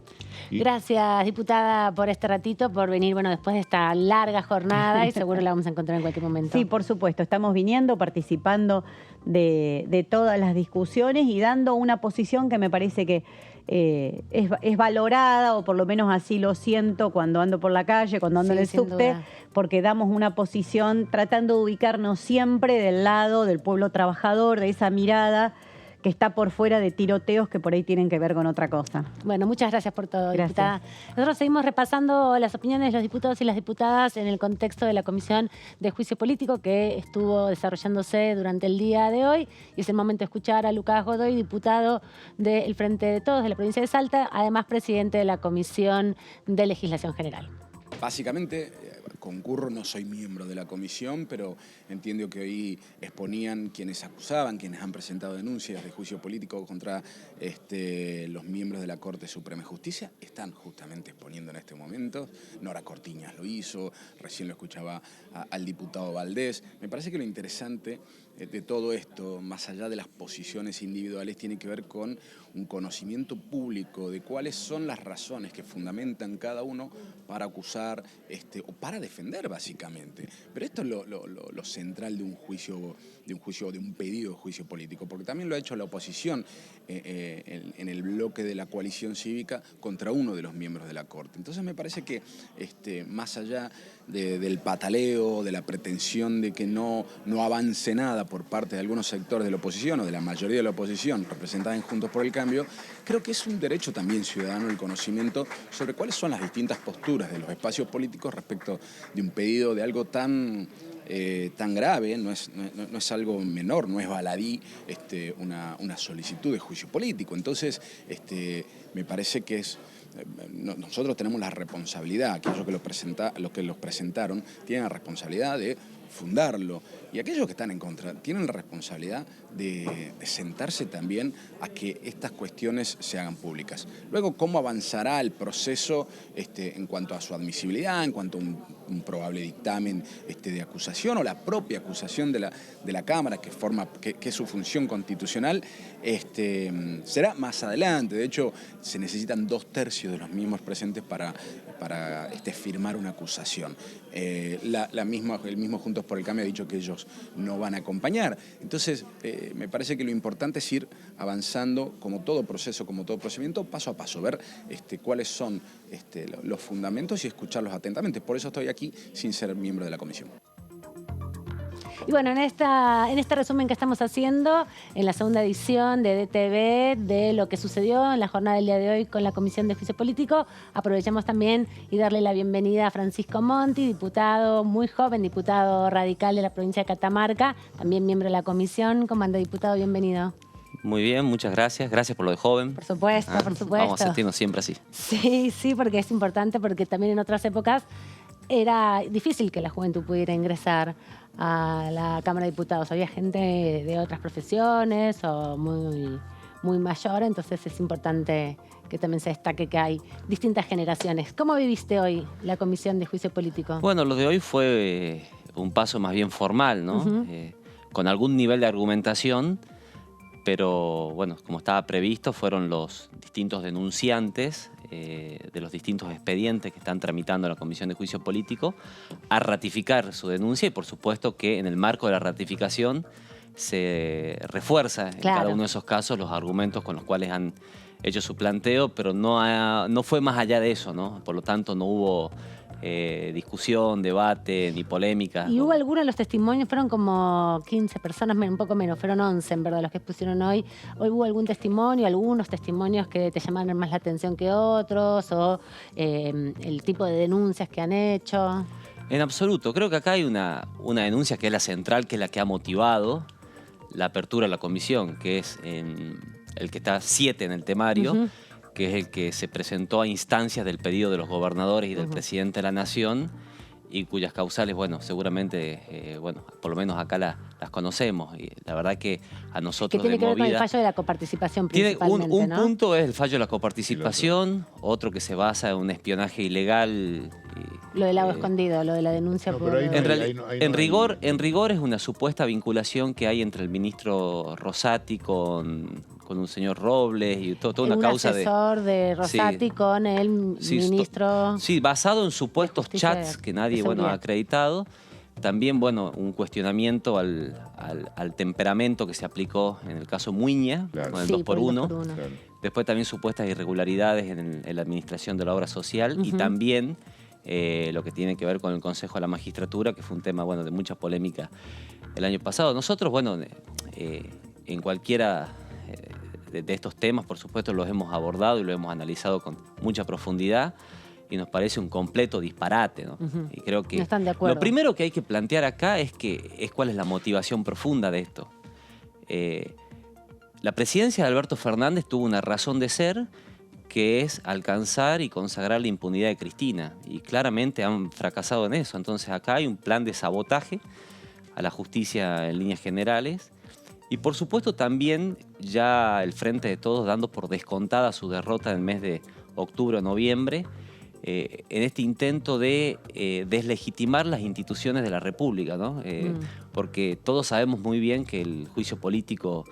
[SPEAKER 1] Gracias, diputada, por este ratito, por venir, bueno, después de esta larga jornada y seguro la vamos a encontrar en cualquier momento.
[SPEAKER 15] Sí, por supuesto. Estamos viniendo, participando de todas las discusiones y dando una posición que me parece que es valorada, o por lo menos así lo siento cuando ando por la calle, cuando ando en el subte, porque damos una posición tratando de ubicarnos siempre del lado del pueblo trabajador, de esa mirada que está por fuera de tiroteos que por ahí tienen que ver con otra cosa.
[SPEAKER 1] Bueno, muchas gracias por todo,
[SPEAKER 15] Gracias.
[SPEAKER 1] diputada. Nosotros seguimos repasando las opiniones de los diputados y las diputadas en el contexto de la Comisión de Juicio Político que estuvo desarrollándose durante el día de hoy. Y es el momento de escuchar a Lucas Godoy, diputado del Frente de Todos de la provincia de Salta, además presidente de la Comisión de Legislación General.
[SPEAKER 16] Básicamente, concurro, no soy miembro de la comisión, pero entiendo que hoy exponían quienes acusaban, quienes han presentado denuncias de juicio político contra los miembros de la Corte Suprema de Justicia, están justamente exponiendo en este momento. Nora Cortiñas lo hizo, recién lo escuchaba al diputado Valdés. Me parece que lo interesante de todo esto, más allá de las posiciones individuales, tiene que ver con un conocimiento público de cuáles son las razones que fundamentan cada uno para acusar o para defender, básicamente. Pero esto es lo central de un juicio, de un pedido de juicio político, porque también lo ha hecho la oposición en el bloque de la coalición cívica contra uno de los miembros de la Corte. Entonces me parece que más allá del pataleo, de la pretensión de que no avance nada por parte de algunos sectores de la oposición o de la mayoría de la oposición representada en Juntos por el Cambio, creo que es un derecho también ciudadano el conocimiento sobre cuáles son las distintas posturas de los espacios políticos respecto de un pedido de algo tan grave, no es algo menor, no es baladí una solicitud de juicio político. Entonces, me parece que nosotros tenemos la responsabilidad, aquellos que los presentaron tienen la responsabilidad de fundarlo, y aquellos que están en contra tienen la responsabilidad de sentarse también a que estas cuestiones se hagan públicas. Luego, ¿cómo avanzará el proceso en cuanto a su admisibilidad, en cuanto a un probable dictamen de acusación o la propia acusación de la Cámara que es su función constitucional? Será más adelante. De hecho, se necesitan 2/3 de los mismos presentes para firmar una acusación. El mismo Juntos por el Cambio ha dicho que ellos no van a acompañar. Entonces, me parece que lo importante es ir avanzando como todo proceso, como todo procedimiento, paso a paso, ver cuáles son los fundamentos y escucharlos atentamente. Por eso estoy aquí sin ser miembro de la comisión.
[SPEAKER 1] Y bueno, en este resumen que estamos haciendo, en la segunda edición de DTV, de lo que sucedió en la jornada del día de hoy con la Comisión de Juicio Político, aprovechamos también y darle la bienvenida a Francisco Monti, diputado muy joven, diputado radical de la provincia de Catamarca, también miembro de la comisión. ¿Cómo anda, diputado? Bienvenido.
[SPEAKER 17] Muy bien, muchas gracias. Gracias por lo de joven.
[SPEAKER 1] Por supuesto, por supuesto.
[SPEAKER 17] Vamos a sentirnos siempre así.
[SPEAKER 1] Sí, porque es importante, porque también en otras épocas era difícil que la juventud pudiera ingresar a la Cámara de Diputados. Había gente de otras profesiones o muy mayor, entonces es importante que también se destaque que hay distintas generaciones. ¿Cómo viviste hoy la Comisión de Juicio Político?
[SPEAKER 17] Bueno, lo de hoy fue un paso más bien formal, ¿no? Con algún nivel de argumentación, pero bueno, como estaba previsto, fueron los distintos denunciantes de los distintos expedientes que están tramitando la Comisión de Juicio Político a ratificar su denuncia, y por supuesto que en el marco de la ratificación se refuerza en cada uno de esos casos los argumentos con los cuales han hecho su planteo, pero no fue más allá de eso, ¿no? Por lo tanto, no hubo discusión, debate, ni polémica.
[SPEAKER 1] Y hubo algunos de los testimonios, fueron como 15 personas, un poco menos, fueron 11 en verdad los que expusieron hoy. ¿Hoy hubo algún testimonio, algunos testimonios que te llamaron más la atención que otros, o el tipo de denuncias que han hecho?
[SPEAKER 17] En absoluto. Creo que acá hay una denuncia que es la central, que es la que ha motivado la apertura de la comisión, que es en el que está 7 en el temario, que es el que se presentó a instancias del pedido de los gobernadores y del presidente de la Nación, y cuyas causales, bueno, seguramente, bueno, por lo menos acá las conocemos. Y la verdad que a nosotros
[SPEAKER 1] que tiene que ver con el
[SPEAKER 17] Movida
[SPEAKER 1] fallo de la coparticipación
[SPEAKER 17] tiene
[SPEAKER 1] principalmente,
[SPEAKER 17] un
[SPEAKER 1] ¿no?
[SPEAKER 17] punto es el fallo de la coparticipación, otro que se basa en un espionaje ilegal.
[SPEAKER 1] Lo del agua escondido, lo de la denuncia por...
[SPEAKER 17] En rigor es una supuesta vinculación que hay entre el ministro Rosati con un señor Robles y toda una causa
[SPEAKER 1] un asesor de Rosati con el ministro...
[SPEAKER 17] Sí, basado en supuestos
[SPEAKER 1] Justicia
[SPEAKER 17] chats que nadie
[SPEAKER 1] de
[SPEAKER 17] ha
[SPEAKER 1] Seguridad.
[SPEAKER 17] acreditado. También, bueno, un cuestionamiento al temperamento que se aplicó en el caso Muiña, con el 2x1. Después también supuestas irregularidades en la administración de la obra social y también lo que tiene que ver con el Consejo de la Magistratura, que fue un tema, bueno, de mucha polémica el año pasado. Nosotros, bueno, en cualquiera de estos temas, por supuesto, los hemos abordado y lo hemos analizado con mucha profundidad y nos parece un completo disparate, ¿no? Y creo que
[SPEAKER 1] no están de acuerdo.
[SPEAKER 17] Lo primero que hay que plantear acá es cuál es la motivación profunda de esto. La presidencia de Alberto Fernández tuvo una razón de ser, que es alcanzar y consagrar la impunidad de Cristina. Y claramente han fracasado en eso. Entonces acá hay un plan de sabotaje a la justicia en líneas generales. Y por supuesto también ya el Frente de Todos dando por descontada su derrota en el mes de octubre o noviembre, en este intento de deslegitimar las instituciones de la República, ¿no? Porque todos sabemos muy bien que el juicio político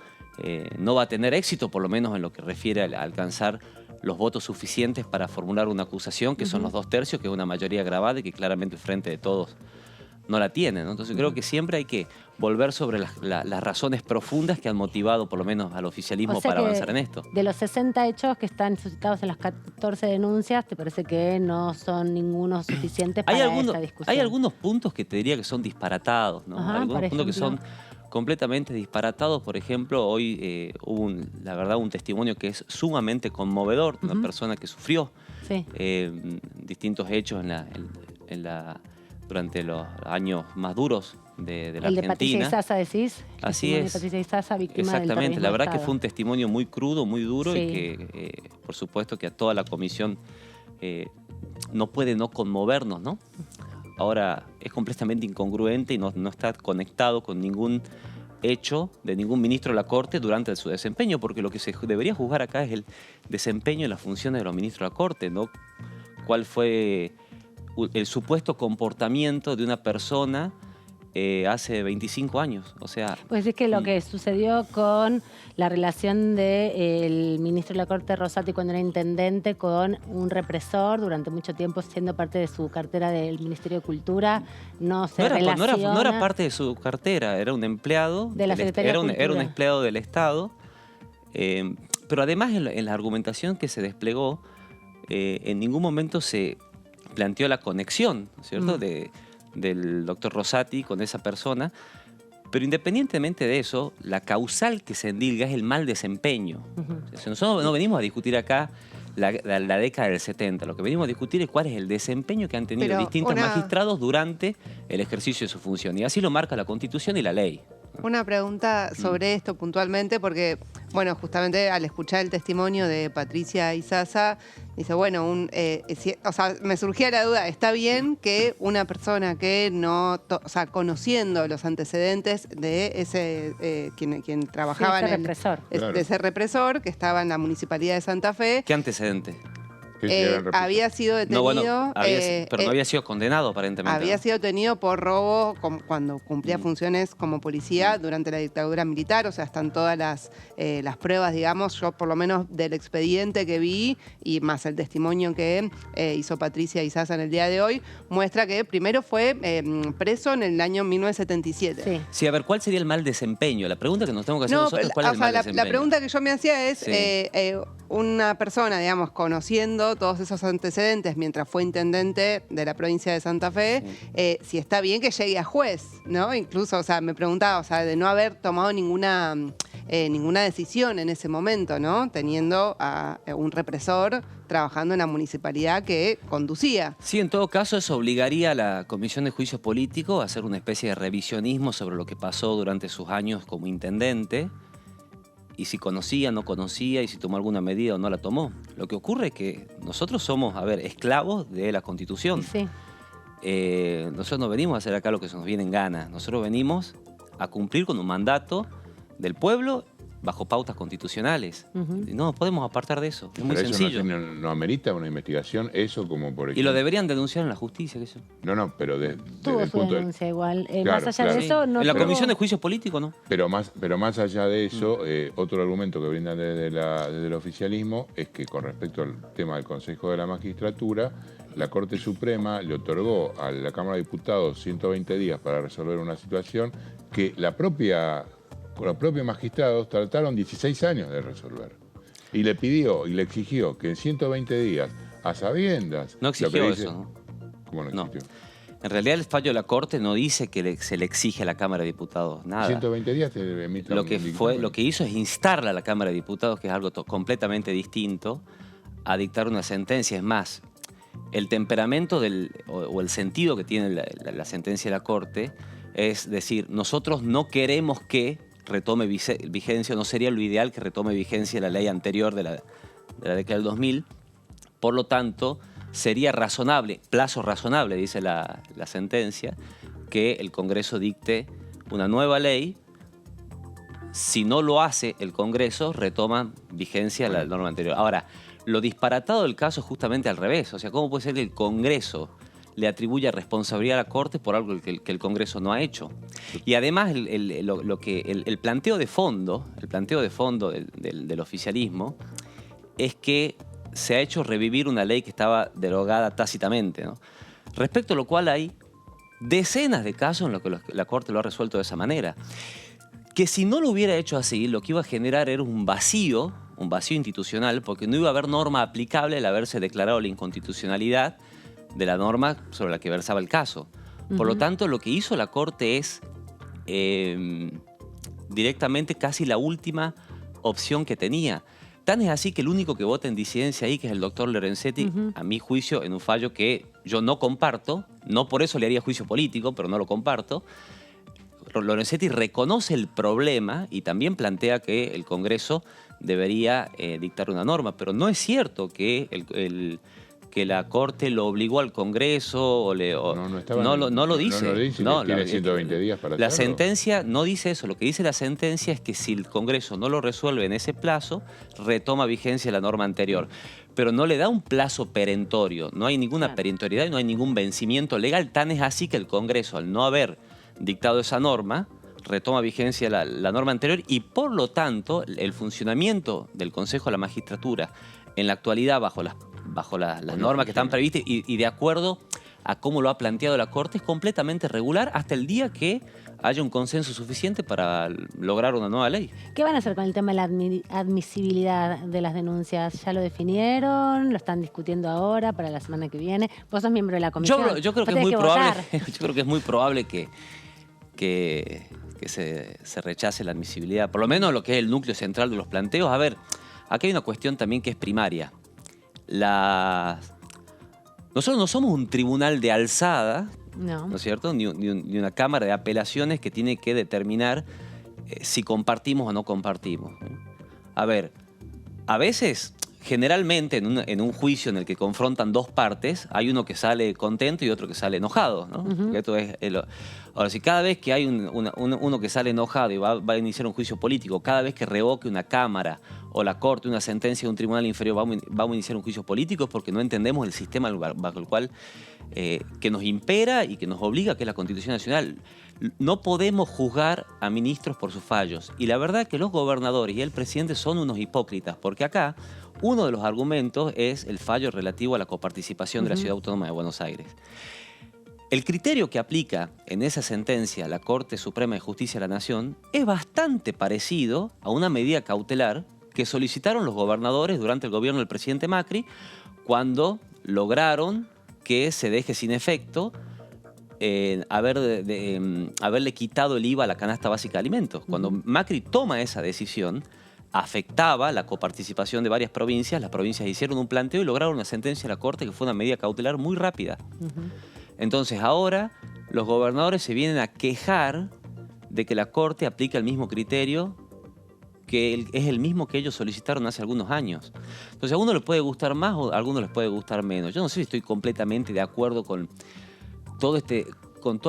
[SPEAKER 17] no va a tener éxito, por lo menos en lo que refiere a alcanzar los votos suficientes para formular una acusación, que son los 2/3, que es una mayoría agravada y que claramente el Frente de Todos no la tiene, ¿no? Entonces creo que siempre hay que volver sobre las razones profundas que han motivado por lo menos al oficialismo para avanzar en esto.
[SPEAKER 1] De los 60 hechos que están suscitados en las 14 denuncias, ¿te parece que no son ninguno suficientes para esta discusión?
[SPEAKER 17] Hay algunos puntos que te diría que son disparatados, ¿no? Algunos puntos que son completamente disparatados. Por ejemplo, hoy hubo la verdad un testimonio que es sumamente conmovedor de una persona que sufrió distintos hechos durante los años más duros de la Argentina.
[SPEAKER 1] El de Patricia Izaza, decís.
[SPEAKER 17] Así es.
[SPEAKER 1] Patricia Izaza, víctima del
[SPEAKER 17] Exactamente. La verdad
[SPEAKER 1] terrorismo
[SPEAKER 17] que fue un testimonio muy crudo, muy duro,
[SPEAKER 1] Sí.
[SPEAKER 17] y que, por supuesto, que a toda la comisión no puede no conmovernos, ¿no? Ahora, es completamente incongruente y no está conectado con ningún hecho de ningún ministro de la Corte durante su desempeño, porque lo que se debería juzgar acá es el desempeño y las funciones de los ministros de la Corte, ¿no? ¿Cuál fue el supuesto comportamiento de una persona hace 25 años? O sea...
[SPEAKER 1] Pues es que lo que sucedió con la relación del ministro de la Corte Rosati cuando era intendente con un represor durante mucho tiempo siendo parte de su cartera del Ministerio de Cultura, no era
[SPEAKER 17] parte de su cartera, era un empleado
[SPEAKER 1] de la Secretaría de Cultura.
[SPEAKER 17] Era un empleado del Estado, pero además en la argumentación que se desplegó, en ningún momento se planteó la conexión, ¿cierto?, del doctor Rosati con esa persona. Pero independientemente de eso, la causal que se endilga es el mal desempeño. O sea, nosotros no venimos a discutir acá la década del 70. Lo que venimos a discutir es cuál es el desempeño que han tenido distintos magistrados durante el ejercicio de su función. Y así lo marca la Constitución y la ley.
[SPEAKER 3] Una pregunta sobre esto puntualmente, porque, bueno, justamente al escuchar el testimonio de Patricia Izaza, dice, bueno, o sea, me surgía la duda, ¿está bien que una persona que no, o sea, conociendo los antecedentes de ese, quien trabajaba
[SPEAKER 1] ese
[SPEAKER 3] en
[SPEAKER 1] represor.
[SPEAKER 3] De ese represor, que estaba en la Municipalidad de Santa Fe?
[SPEAKER 17] ¿Qué antecedente?
[SPEAKER 3] Había sido detenido...
[SPEAKER 17] No, pero no había sido condenado aparentemente.
[SPEAKER 3] Había sido detenido por robo cuando cumplía funciones como policía durante la dictadura militar, o sea, están todas las pruebas, digamos, yo por lo menos del expediente que vi y más el testimonio que hizo Patricia Izaza en el día de hoy, muestra que primero fue preso en el año 1977.
[SPEAKER 17] Sí, a ver, ¿cuál sería el mal desempeño? La pregunta que nos tenemos que hacer nosotros es cuál es el mal desempeño.
[SPEAKER 3] La pregunta que yo me hacía es, una persona, digamos, conociendo todos esos antecedentes mientras fue intendente de la provincia de Santa Fe, si está bien que llegue a juez, ¿no? Incluso, o sea, me preguntaba, o sea, de no haber tomado ninguna decisión en ese momento, ¿no? Teniendo a un represor trabajando en la municipalidad que conducía.
[SPEAKER 17] Sí, en todo caso eso obligaría a la Comisión de Juicio Político a hacer una especie de revisionismo sobre lo que pasó durante sus años como intendente. y si conocía, no conocía, y si tomó alguna medida o no la tomó. Lo que ocurre es que nosotros somos, esclavos de la Constitución.
[SPEAKER 1] Sí.
[SPEAKER 17] Nosotros no venimos a hacer acá lo que se nos viene en gana. Nosotros venimos a cumplir con un mandato del pueblo bajo pautas constitucionales. Y no nos podemos apartar de eso. Es muy
[SPEAKER 2] Pero
[SPEAKER 17] sencillo.
[SPEAKER 2] eso no amerita una investigación, eso como por ejemplo...
[SPEAKER 17] Y lo deberían denunciar en la justicia. ¿Qué sé yo?
[SPEAKER 2] No, pero desde
[SPEAKER 1] Tuvo
[SPEAKER 2] el
[SPEAKER 1] su
[SPEAKER 2] punto
[SPEAKER 1] denuncia igual.
[SPEAKER 2] Claro,
[SPEAKER 1] Más allá de eso, no
[SPEAKER 17] en la
[SPEAKER 1] tuvo-
[SPEAKER 17] Comisión de Juicio Político, ¿no?
[SPEAKER 2] Pero más allá de eso, otro argumento que brindan desde el oficialismo es que con respecto al tema del Consejo de la Magistratura, la Corte Suprema le otorgó a la Cámara de Diputados 120 días para resolver una situación que los propios magistrados trataron 16 años de resolver. Y le pidió y le exigió que en 120 días, a sabiendas...
[SPEAKER 17] No
[SPEAKER 2] lo que
[SPEAKER 17] exigió
[SPEAKER 2] dice-
[SPEAKER 17] eso, ¿no?
[SPEAKER 2] ¿Cómo no exigió?
[SPEAKER 17] En realidad el fallo de la Corte no dice que se le exige a la Cámara de Diputados nada.
[SPEAKER 2] 120 días te emite
[SPEAKER 17] Lo
[SPEAKER 2] un
[SPEAKER 17] que
[SPEAKER 2] dictamen.
[SPEAKER 17] lo que hizo es instarla a la Cámara de Diputados, que es algo completamente distinto, a dictar una sentencia. Es más, el temperamento o el sentido que tiene la sentencia de la Corte es decir, nosotros no queremos que retome vigencia, no sería lo ideal que retome vigencia la ley anterior de la década del 2000, por lo tanto, sería razonable, plazo razonable, dice la sentencia, que el Congreso dicte una nueva ley. Si no lo hace el Congreso, retoma vigencia la norma anterior. Ahora, lo disparatado del caso es justamente al revés. O sea, ¿cómo puede ser que el Congreso le atribuya responsabilidad a la Corte por algo que el Congreso no ha hecho? Y además, el planteo de fondo, del oficialismo es que se ha hecho revivir una ley que estaba derogada tácitamente, ¿no? Respecto a lo cual hay decenas de casos en los que la Corte lo ha resuelto de esa manera. Que si no lo hubiera hecho así, lo que iba a generar era un vacío institucional, porque no iba a haber norma aplicable al haberse declarado la inconstitucionalidad de la norma sobre la que versaba el caso. Por lo tanto, lo que hizo la Corte es directamente casi la última opción que tenía. Tan es así que el único que vota en disidencia ahí, que es el doctor Lorenzetti, a mi juicio, en un fallo que yo no comparto, no por eso le haría juicio político, pero no lo comparto, Lorenzetti reconoce el problema y también plantea que el Congreso debería dictar una norma, pero no es cierto que que la Corte lo obligó al Congreso no lo dice.
[SPEAKER 2] No lo dice,
[SPEAKER 17] No,
[SPEAKER 2] tiene 120 días para
[SPEAKER 17] la
[SPEAKER 2] hacerlo.
[SPEAKER 17] sentencia no dice eso. Lo que dice la sentencia es que si el Congreso no lo resuelve en ese plazo, retoma vigencia la norma anterior. Pero no le da un plazo perentorio. No hay ninguna perentoriedad y no hay ningún vencimiento legal. Tan es así que el Congreso, al no haber dictado esa norma, retoma vigencia la norma anterior y, por lo tanto, el funcionamiento del Consejo de la Magistratura en la actualidad bajo las normas que están previstas y de acuerdo a cómo lo ha planteado la Corte es completamente regular hasta el día que haya un consenso suficiente para lograr una nueva ley.
[SPEAKER 1] ¿Qué van a hacer con el tema de la admisibilidad de las denuncias? ¿Ya lo definieron? ¿Lo están discutiendo ahora para la semana que viene? Vos sos miembro de la comisión.
[SPEAKER 17] Yo creo que es muy probable. Yo creo que es muy probable que se rechace la admisibilidad, por lo menos lo que es el núcleo central de los planteos. A ver, aquí hay una cuestión también que es primaria. Nosotros no somos un tribunal de alzada, ¿no es cierto? Ni una cámara de apelaciones que tiene que determinar si compartimos o no compartimos. A ver, a veces, generalmente en un juicio en el que confrontan dos partes, hay uno que sale contento y otro que sale enojado, ¿no? Esto es ahora, si cada vez que hay uno que sale enojado y va a iniciar un juicio político, cada vez que revoque una cámara o la Corte una sentencia de un tribunal inferior vamos a iniciar un juicio político, es porque no entendemos el sistema bajo el cual que nos impera y que nos obliga, que es la Constitución Nacional. No podemos juzgar a ministros por sus fallos. Y la verdad es que los gobernadores y el presidente son unos hipócritas, porque acá uno de los argumentos es el fallo relativo a la coparticipación de la Ciudad Autónoma de Buenos Aires. El criterio que aplica en esa sentencia la Corte Suprema de Justicia de la Nación es bastante parecido a una medida cautelar que solicitaron los gobernadores durante el gobierno del presidente Macri cuando lograron que se deje sin efecto haberle quitado el IVA a la canasta básica de alimentos. Cuando Macri toma esa decisión, afectaba la coparticipación de varias provincias. Las provincias hicieron un planteo y lograron una sentencia de la Corte que fue una medida cautelar muy rápida. Entonces ahora los gobernadores se vienen a quejar de que la Corte aplica el mismo criterio que es el mismo que ellos solicitaron hace algunos años. Entonces a uno les puede gustar más o a algunos les puede gustar menos. Yo no sé si estoy completamente de acuerdo con toda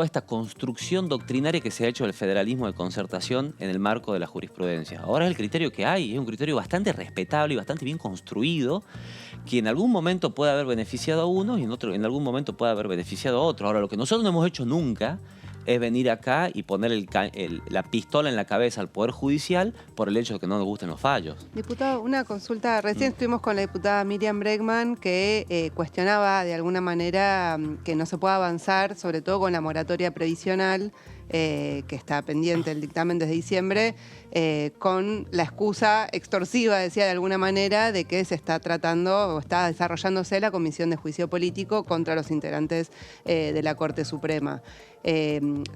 [SPEAKER 17] esta construcción doctrinaria que se ha hecho del federalismo de concertación en el marco de la jurisprudencia. Ahora es el criterio que hay, es un criterio bastante respetable y bastante bien construido, que en algún momento puede haber beneficiado a unos y en algún momento puede haber beneficiado a otros. Ahora, lo que nosotros no hemos hecho nunca es venir acá y poner la pistola en la cabeza al Poder Judicial por el hecho de que no nos gusten los fallos.
[SPEAKER 3] Diputado, una consulta. Recién estuvimos con la diputada Miriam Bregman, que cuestionaba de alguna manera que no se pueda avanzar, sobre todo con la moratoria previsional, que está pendiente el dictamen desde diciembre, con la excusa extorsiva, decía de alguna manera, de que se está tratando o está desarrollándose la Comisión de Juicio Político contra los integrantes de la Corte Suprema.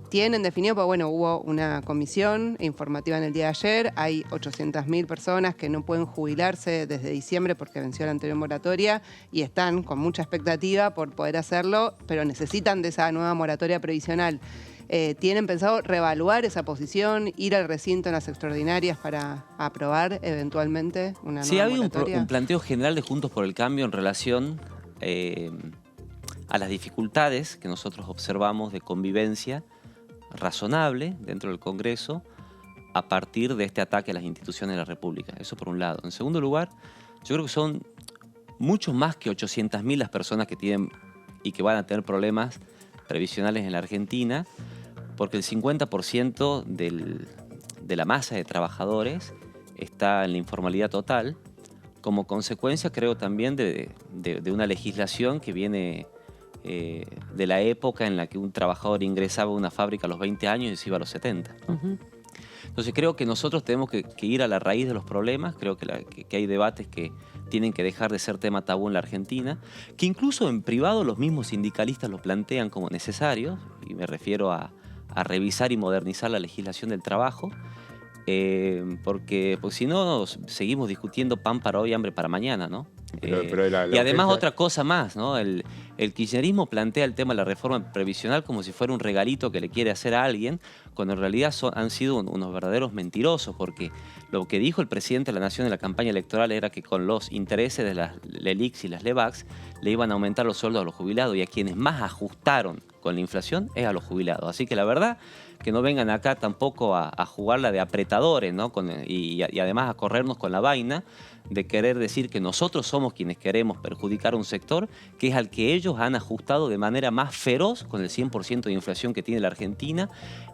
[SPEAKER 3] Tienen definido, pues bueno, hubo una comisión informativa en el día de ayer, hay 800.000 personas que no pueden jubilarse desde diciembre porque venció la anterior moratoria y están con mucha expectativa por poder hacerlo, pero necesitan de esa nueva moratoria previsional. ¿Tienen pensado reevaluar esa posición, ir al recinto en las extraordinarias para aprobar eventualmente una nueva moratoria?
[SPEAKER 17] Sí, ha habido un planteo general de Juntos por el Cambio en relación a las dificultades que nosotros observamos de convivencia razonable dentro del Congreso a partir de este ataque a las instituciones de la República. Eso por un lado. En segundo lugar, yo creo que son mucho más que 800.000 las personas que tienen y que van a tener problemas previsionales en la Argentina, porque el 50% de la masa de trabajadores está en la informalidad total, como consecuencia, creo, también de una legislación que viene de la época en la que un trabajador ingresaba a una fábrica a los 20 años y se iba a los 70. ¿no? Entonces creo que nosotros tenemos que ir a la raíz de los problemas, creo que hay debates que tienen que dejar de ser tema tabú en la Argentina, que incluso en privado los mismos sindicalistas lo plantean como necesarios, y me refiero a revisar y modernizar la legislación del trabajo, porque si no seguimos discutiendo pan para hoy, hambre para mañana, ¿no? Y además otra cosa más, ¿no? El kirchnerismo plantea el tema de la reforma previsional como si fuera un regalito que le quiere hacer a alguien, cuando en realidad han sido unos verdaderos mentirosos, porque lo que dijo el presidente de la Nación en la campaña electoral era que con los intereses de las LELIQs y las LEVAQs le iban a aumentar los sueldos a los jubilados, y a quienes más ajustaron con la inflación es a los jubilados. Así que la verdad, que no vengan acá tampoco a jugarla de apretadores, ¿no? Y además a corrernos con la vaina de querer decir que nosotros somos quienes queremos perjudicar a un sector que es al que ellos han ajustado de manera más feroz con el 100% de inflación que tiene la Argentina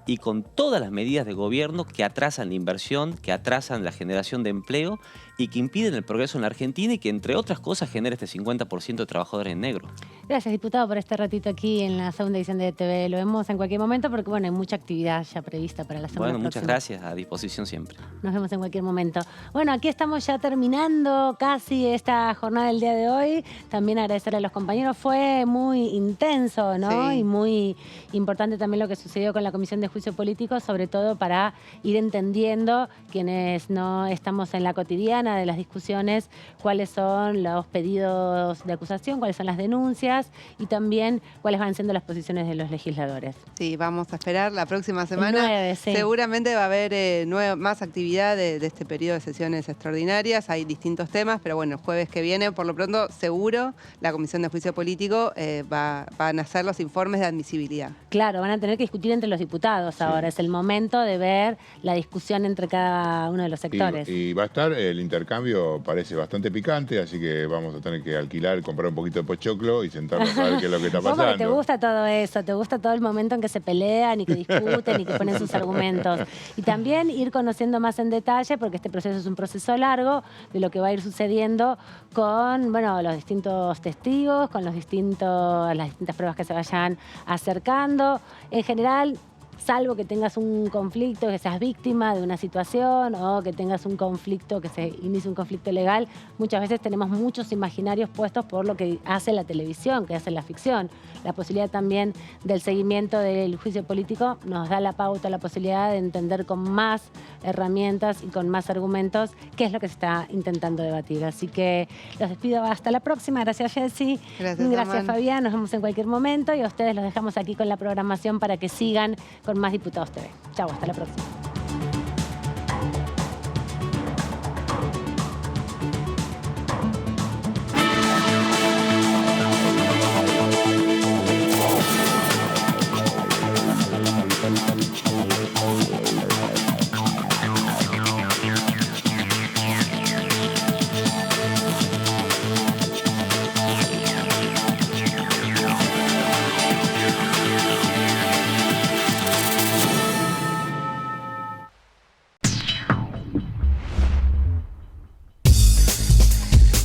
[SPEAKER 17] y con todas las medidas de gobierno que atrasan la inversión, que atrasan la generación de empleo y que impiden el progreso en la Argentina y que, entre otras cosas, genera este 50% de trabajadores en negro.
[SPEAKER 1] Gracias, diputado, por este ratito aquí en la segunda edición de TV. Lo vemos en cualquier momento porque, bueno, hay mucha actividad ya prevista para la semana próxima.
[SPEAKER 17] Muchas gracias, a disposición siempre.
[SPEAKER 1] Nos vemos en cualquier momento. Bueno, aquí estamos ya terminando casi esta jornada del día de hoy. También agradecerle a los compañeros. Fue muy intenso, ¿no? Sí. Y muy importante también lo que sucedió con la Comisión de Juicio Político, sobre todo para ir entendiendo, quienes no estamos en la cotidiana de las discusiones, cuáles son los pedidos de acusación, cuáles son las denuncias y también cuáles van siendo las posiciones de los legisladores.
[SPEAKER 3] Sí, vamos a esperar la próxima semana.
[SPEAKER 1] El 9, sí.
[SPEAKER 3] Seguramente va a haber más actividad de este periodo de sesiones extraordinarias. Hay distintos temas, pero bueno, el jueves que viene, por lo pronto, seguro, la Comisión de Juicio Político van a hacer los informes de admisibilidad.
[SPEAKER 1] Claro, van a tener que discutir entre los diputados ahora. Es el momento de ver la discusión entre cada uno de los sectores.
[SPEAKER 2] Y va a estar el intercambio, parece bastante picante, así que vamos a tener que comprar un poquito de pochoclo y sentarnos a ver qué es lo que está pasando.
[SPEAKER 1] Porque te gusta todo eso, te gusta todo el momento en que se pelean y que discuten y que ponen sus argumentos. Y también ir conociendo más en detalle, porque este proceso es un proceso largo, de lo que va a ir sucediendo con los distintos testigos, con las distintas pruebas que se vayan acercando. En general, salvo que tengas un conflicto, que seas víctima de una situación o que tengas un conflicto, que se inicie un conflicto legal, muchas veces tenemos muchos imaginarios puestos por lo que hace la televisión, que hace la ficción. La posibilidad también del seguimiento del juicio político nos da la pauta, la posibilidad de entender con más herramientas y con más argumentos qué es lo que se está intentando debatir. Así que los despido hasta la próxima. Gracias, Jessy. Gracias, Fabián. Nos vemos en cualquier momento y a ustedes los dejamos aquí con la programación para que sigan con más Diputados TV. Chau, hasta la próxima.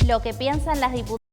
[SPEAKER 18] lo que piensan las diputadas.